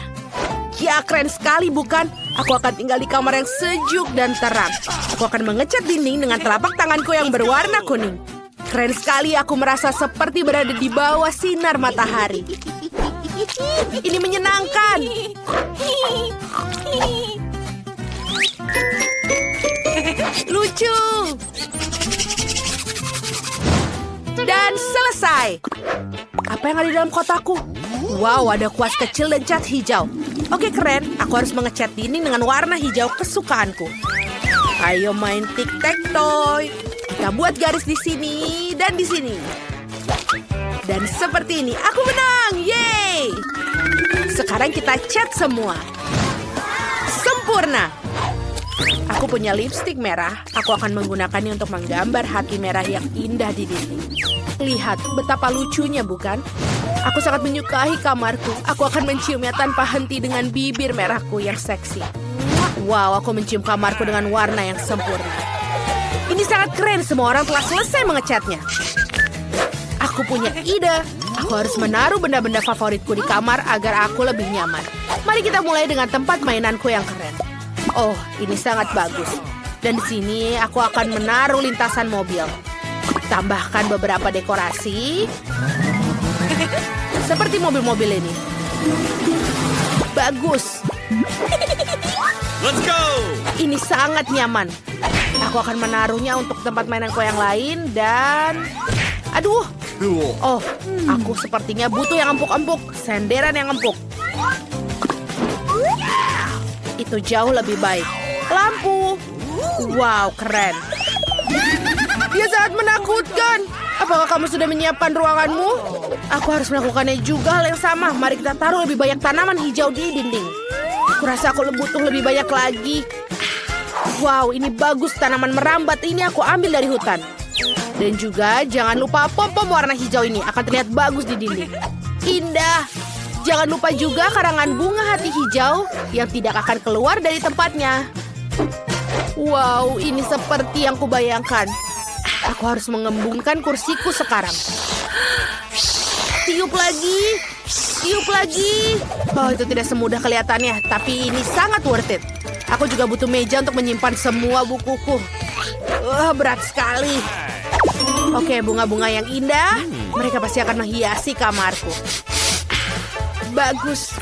Ya, keren sekali, bukan? Aku akan tinggal di kamar yang sejuk dan terang. Aku akan mengecat dinding dengan telapak tanganku yang berwarna kuning. Keren sekali, aku merasa seperti berada di bawah sinar matahari. Ini menyenangkan. Lucu. Dan selesai. Apa yang ada di dalam kotaku? Wow, ada kuas kecil dan cat hijau. Oke, keren. Aku harus mengecat dinding dengan warna hijau kesukaanku. Ayo main tic-tac-toe. Kita buat garis di sini dan di sini. Dan seperti ini, aku menang. Yeay! Sekarang kita cat semua. Sempurna. Aku punya lipstik merah. Aku akan menggunakannya untuk menggambar hati merah yang indah di dinding. Lihat betapa lucunya, bukan? Aku sangat menyukai kamarku. Aku akan menciumnya tanpa henti dengan bibir merahku yang seksi. Wow, aku mencium kamarku dengan warna yang sempurna. Ini sangat keren. Semua orang telah selesai mengecatnya. Aku punya ide. Aku harus menaruh benda-benda favoritku di kamar agar aku lebih nyaman. Mari kita mulai dengan tempat mainanku yang keren. Oh, ini sangat bagus. Dan di sini aku akan menaruh lintasan mobil. Tambahkan beberapa dekorasi. Seperti mobil-mobil ini. Bagus. Let's go! Ini sangat nyaman. Aku akan menaruhnya untuk tempat mainanku yang lain dan... Aduh. Oh, aku sepertinya butuh yang empuk-empuk. Senderan yang empuk. Itu jauh lebih baik. Lampu. Wow, keren. Dia sangat menakutkan. Apakah kamu sudah menyiapkan ruanganmu? Aku harus melakukannya juga hal yang sama. Mari kita taruh lebih banyak tanaman hijau di dinding. Aku rasa aku butuh lebih banyak lagi. Wow, ini bagus. Tanaman merambat ini aku ambil dari hutan. Dan juga jangan lupa pom-pom warna hijau ini. Akan terlihat bagus di dinding. Indah. Jangan lupa juga karangan bunga hati hijau yang tidak akan keluar dari tempatnya. Wow, ini seperti yang kubayangkan. Aku harus mengembungkan kursiku sekarang. Tiup lagi. Tiup lagi. Oh, itu tidak semudah kelihatannya, tapi ini sangat worth it. Aku juga butuh meja untuk menyimpan semua bukuku. Berat sekali. Oke, bunga-bunga yang indah. Mereka pasti akan menghiasi kamarku. Bagus.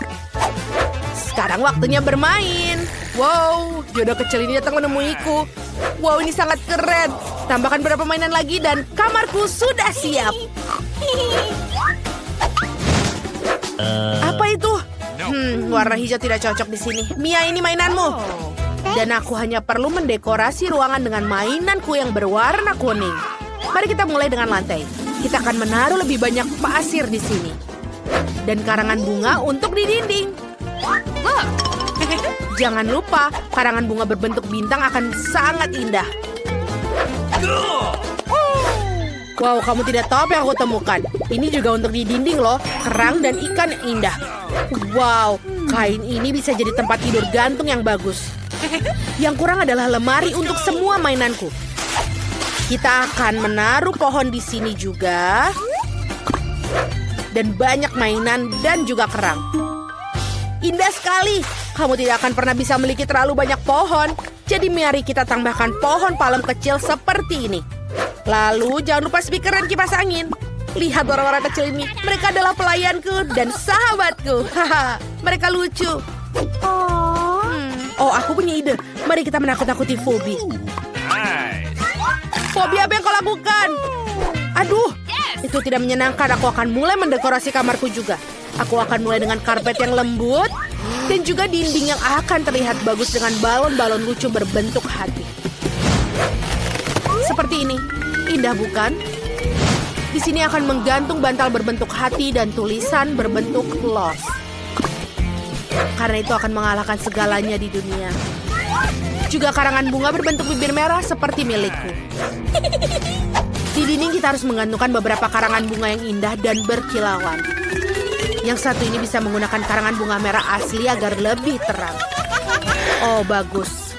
Sekarang waktunya bermain. Wow, jodoh kecil ini datang menemuiku. Wow, ini sangat keren. Tambahkan beberapa mainan lagi dan kamarku sudah siap. Apa itu? Warna hijau tidak cocok di sini. Mia, ini mainanmu. Dan aku hanya perlu mendekorasi ruangan dengan mainanku yang berwarna kuning. Mari kita mulai dengan lantai. Kita akan menaruh lebih banyak pasir di sini. Dan karangan bunga untuk di dinding. Jangan lupa, karangan bunga berbentuk bintang akan sangat indah. Wow, kamu tidak tahu apa yang aku temukan. Ini juga untuk di dinding loh. Kerang dan ikan yang indah. Wow, kain ini bisa jadi tempat tidur gantung yang bagus. Yang kurang adalah lemari untuk semua mainanku. Kita akan menaruh pohon di sini juga. Dan banyak mainan dan juga kerang. Indah sekali. Kamu tidak akan pernah bisa memiliki terlalu banyak pohon. Jadi mari kita tambahkan pohon palem kecil seperti ini. Lalu jangan lupa speaker dan kipas angin. Lihat orang-orang kecil ini. Mereka adalah pelayanku dan sahabatku. Mereka lucu. Oh, aku punya ide. Mari kita menakut-nakuti Phoebe. Phoebe, apa yang kau lakukan? Aduh, itu tidak menyenangkan. Aku akan mulai mendekorasi kamarku juga. Aku akan mulai dengan karpet yang lembut dan juga dinding yang akan terlihat bagus dengan balon-balon lucu berbentuk hati. Seperti ini. Indah, bukan? Di sini akan menggantung bantal berbentuk hati dan tulisan berbentuk lost. Karena itu akan mengalahkan segalanya di dunia. Juga karangan bunga berbentuk bibir merah seperti milikku. Di dinding kita harus menggantungkan beberapa karangan bunga yang indah dan berkilauan. Yang satu ini bisa menggunakan karangan bunga merah asli agar lebih terang. Oh, bagus.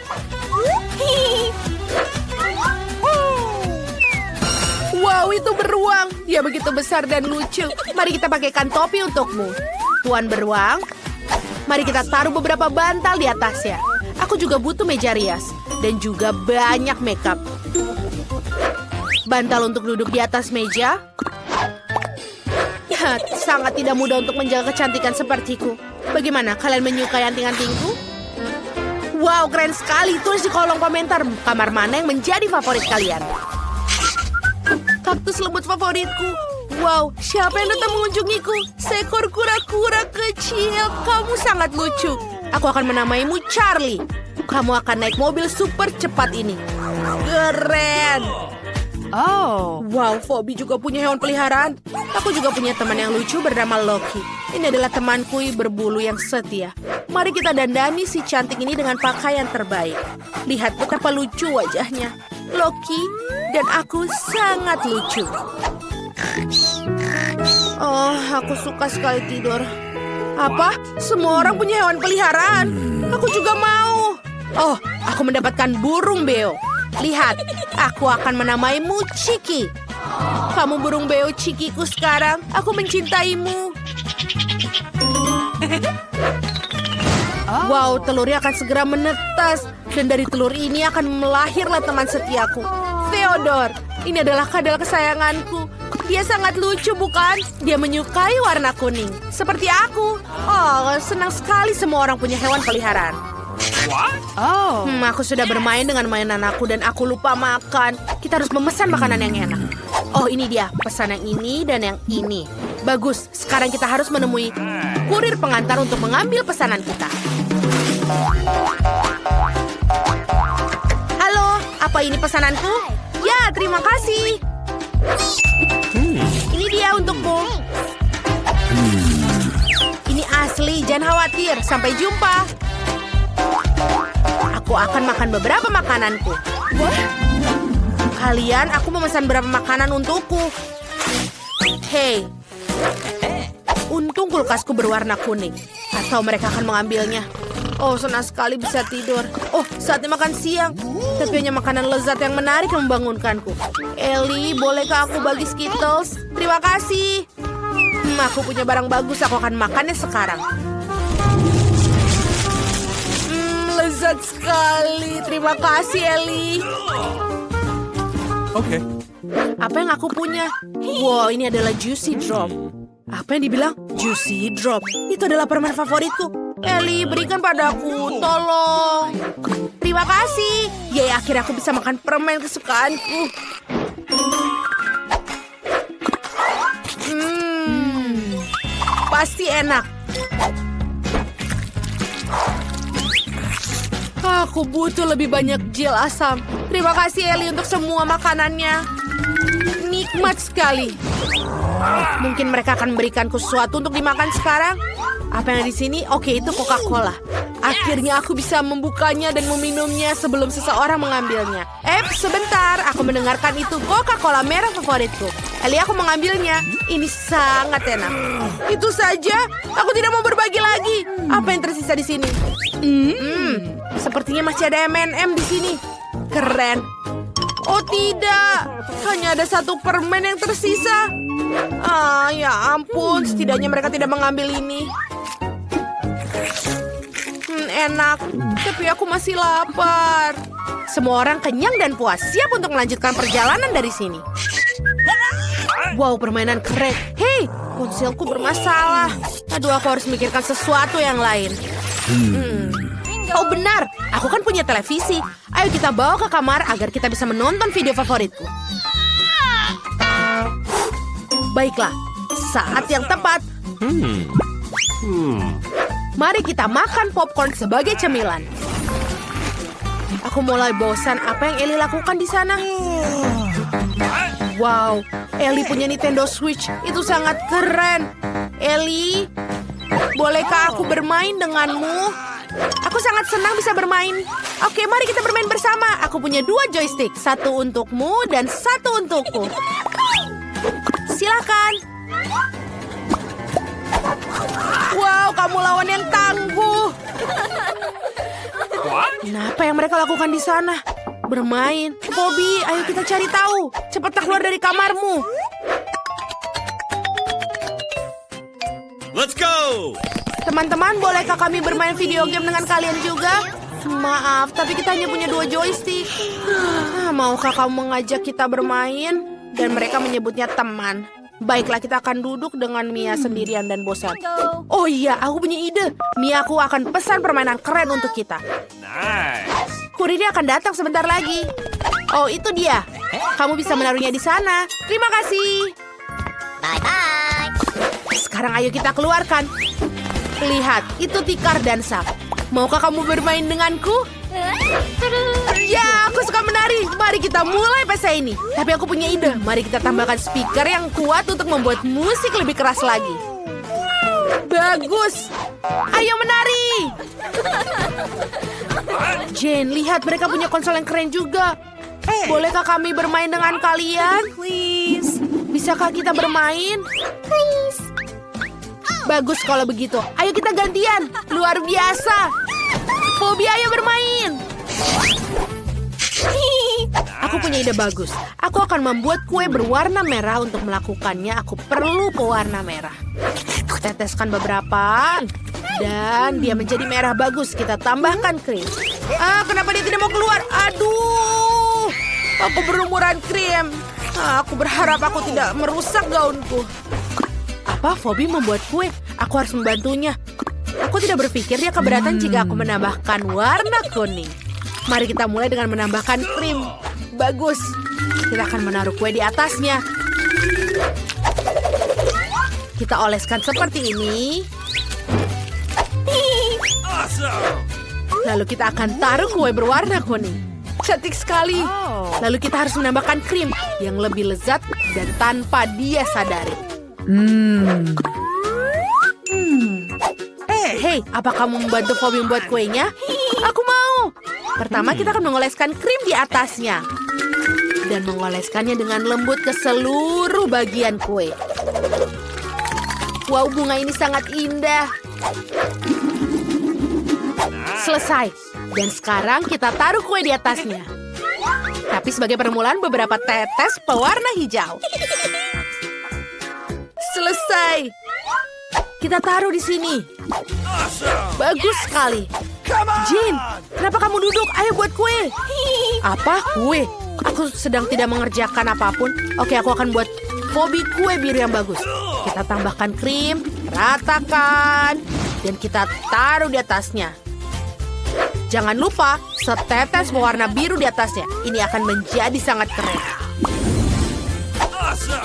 Wow, itu beruang. Dia begitu besar dan lucu. Mari kita pakaikan topi untukmu. Tuan beruang, mari kita taruh beberapa bantal di atasnya. Aku juga butuh meja rias dan juga banyak makeup. Bantal untuk duduk di atas meja. Ya, sangat tidak mudah untuk menjaga kecantikan sepertiku. Bagaimana, kalian menyukai anting-antingku? Wow, keren sekali. Tulis di kolom komentar kamar mana yang menjadi favorit kalian. Kaktus lembut favoritku. Wow, siapa yang datang mengunjungiku? Seekor kura-kura kecil. Kamu sangat lucu. Aku akan menamaimu Charlie. Kamu akan naik mobil super cepat ini. Keren. Oh, Wow, Phoebe juga punya hewan peliharaan. Aku juga punya teman yang lucu bernama Loki. Ini adalah temanku berbulu yang setia. Mari kita dandani si cantik ini dengan pakaian terbaik. Lihat betapa lucu wajahnya. Loki dan aku sangat lucu. Oh, aku suka sekali tidur. Apa? Semua orang punya hewan peliharaan. Aku juga mau. Oh, aku mendapatkan burung beo. Lihat, aku akan menamaimu Chiki. Kamu burung beo Chikiku sekarang. Aku mencintaimu. Wow, telurnya akan segera menetas. Dan dari telur ini akan melahirlah teman setiaku. Theodore, ini adalah kadal kesayanganku. Dia sangat lucu, bukan? Dia menyukai warna kuning. Seperti aku. Oh, senang sekali semua orang punya hewan peliharaan. Aku sudah bermain dengan mainan aku dan aku lupa makan. Kita harus memesan makanan yang enak. Oh, ini dia. Pesan yang ini dan yang ini. Bagus. Sekarang kita harus menemui kurir pengantar untuk mengambil pesanan kita. Halo, apa ini pesananku? Ya, terima kasih. Ini dia untukmu. Ini asli, jangan khawatir. Sampai jumpa. Aku akan makan beberapa makananku. Kalian, aku memesan beberapa makanan untukku. Hei. Untung kulkasku berwarna kuning. Atau mereka akan mengambilnya. Oh, senang sekali bisa tidur. Oh, saatnya makan siang. Tapi hanya makanan lezat yang menarik yang membangunkanku. Ellie, bolehkah aku bagi Skittles? Terima kasih. Aku punya barang bagus, aku akan makannya sekarang. Lezat sekali. Terima kasih, Ellie. Okay. Apa yang aku punya? Wow, ini adalah Juicy Drop. Apa yang dibilang? Juicy Drop. Itu adalah permen favoritku. Ellie, berikan padaku. Tolong. Terima kasih. Yay, akhirnya aku bisa makan permen kesukaanku. Pasti enak. Aku butuh lebih banyak gel asam. Terima kasih Ellie untuk semua makanannya. Nikmat sekali. Mungkin mereka akan memberikanku sesuatu untuk dimakan sekarang. Apa yang ada di sini? Oke, itu Coca-Cola. Akhirnya aku bisa membukanya dan meminumnya sebelum seseorang mengambilnya. Sebentar. Aku mendengarkan itu Coca-Cola merah favoritku. Ellie, aku mengambilnya. Ini sangat enak. Itu saja. Aku tidak mau berbagi lagi. Apa yang tersisa di sini? Sepertinya masih ada M&M di sini. Keren. Oh tidak, hanya ada satu permen yang tersisa. Ya ampun, setidaknya mereka tidak mengambil ini. Enak, tapi aku masih lapar. Semua orang kenyang dan puas, siap untuk melanjutkan perjalanan dari sini. Wow, permainan keren. Hei, ponselku bermasalah. Aduh, aku harus memikirkan sesuatu yang lain. Oh benar, aku kan punya televisi. Ayo kita bawa ke kamar agar kita bisa menonton video favoritku. Baiklah, saat yang tepat. Mari kita makan popcorn sebagai cemilan. Aku mulai bosan apa yang Ellie lakukan di sana. Wow, Ellie punya Nintendo Switch. Itu sangat keren. Ellie, bolehkah aku bermain denganmu? Aku sangat senang bisa bermain. Oke, mari kita bermain bersama. Aku punya 2 joystick. 1 untukmu dan 1 untukku. Silakan. Wow, kamu lawan yang tangguh. Kenapa yang mereka lakukan di sana? Bermain. Bobby, ayo kita cari tahu. Cepat keluar dari kamarmu. Let's go! Teman-teman, bolehkah kami bermain video game dengan kalian juga? Maaf, tapi kita hanya punya 2 joystick. Maukah kamu mengajak kita bermain? Dan mereka menyebutnya teman. Baiklah, kita akan duduk dengan Mia sendirian dan bosan. Oh iya, aku punya ide. Mia, aku akan pesan permainan keren untuk kita. Nice! Kurirnya akan datang sebentar lagi. Oh, itu dia. Kamu bisa menaruhnya di sana. Terima kasih. Bye-bye. Sekarang ayo kita keluarkan. Lihat, itu tikar dan sak. Maukah kamu bermain denganku? Ya, aku suka menari. Mari kita mulai pesta ini. Tapi aku punya ide. Mari kita tambahkan speaker yang kuat untuk membuat musik lebih keras lagi. Bagus. Ayo menari. Jane, lihat mereka punya konsol yang keren juga. Bolehkah kami bermain dengan kalian? Please. Bisakah kita bermain? Please. Bagus kalau begitu. Ayo kita gantian. Luar biasa. Bobby, ayo bermain. Aku punya ide bagus. Aku akan membuat kue berwarna merah. Untuk melakukannya, aku perlu pewarna merah. Teteskan beberapa. Dan dia menjadi merah bagus. Kita tambahkan krim. Kenapa dia tidak mau keluar? Aduh. Aku berlumuran krim. Aku berharap aku tidak merusak gaunku. Apa? Bobby membuat kue? Aku harus membantunya. Aku tidak berpikir dia keberatan jika aku menambahkan warna kuning. Mari kita mulai dengan menambahkan krim. Bagus. Kita akan menaruh kue di atasnya. Kita oleskan seperti ini. Awesome! Lalu kita akan taruh kue berwarna kuning. Cantik sekali. Lalu kita harus menambahkan krim yang lebih lezat dan tanpa dia sadari. Hei, apa kamu membantu Bobby membuat kuenya? Aku mau. Pertama kita akan mengoleskan krim di atasnya. Dan mengoleskannya dengan lembut ke seluruh bagian kue. Wow, bunga ini sangat indah. Selesai. Dan sekarang kita taruh kue di atasnya. Tapi sebagai permulaan beberapa tetes pewarna hijau. Selesai. Kita taruh di sini. Bagus sekali. Jin, kenapa kamu duduk? Ayo buat kue. Apa? Kue? Aku sedang tidak mengerjakan apapun. Oke, aku akan buat Bobby kue biru yang bagus. Kita tambahkan krim, ratakan, dan kita taruh di atasnya. Jangan lupa, setetes pewarna biru di atasnya. Ini akan menjadi sangat keren.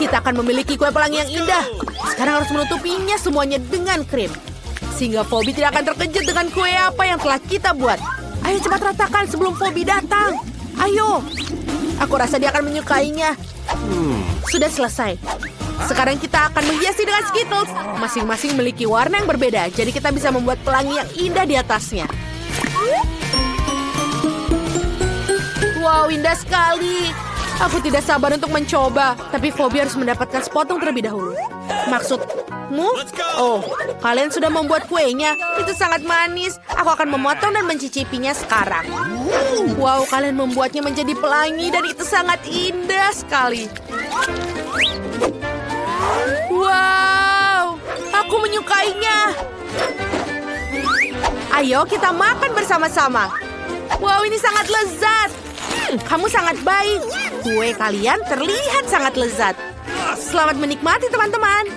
Kita akan memiliki kue pelangi yang indah. Sekarang harus menutupinya semuanya dengan krim. Sehingga Bobby tidak akan terkejut dengan kue apa yang telah kita buat. Ayo cepat ratakan sebelum Bobby datang. Ayo. Aku rasa dia akan menyukainya. Sudah selesai. Sekarang kita akan menghiasi dengan Skittles. Masing-masing memiliki warna yang berbeda. Jadi kita bisa membuat pelangi yang indah di atasnya. Wow, indah sekali. Aku tidak sabar untuk mencoba. Tapi Bobby harus mendapatkan sepotong terlebih dahulu. Maksudmu? Oh, kalian sudah membuat kuenya. Itu sangat manis. Aku akan memotong dan mencicipinya sekarang. Wow, kalian membuatnya menjadi pelangi dan itu sangat indah sekali. Wow, aku menyukainya. Ayo kita makan bersama-sama. Wow, ini sangat lezat. Kamu sangat baik. Kue kalian terlihat sangat lezat. Selamat menikmati, teman-teman.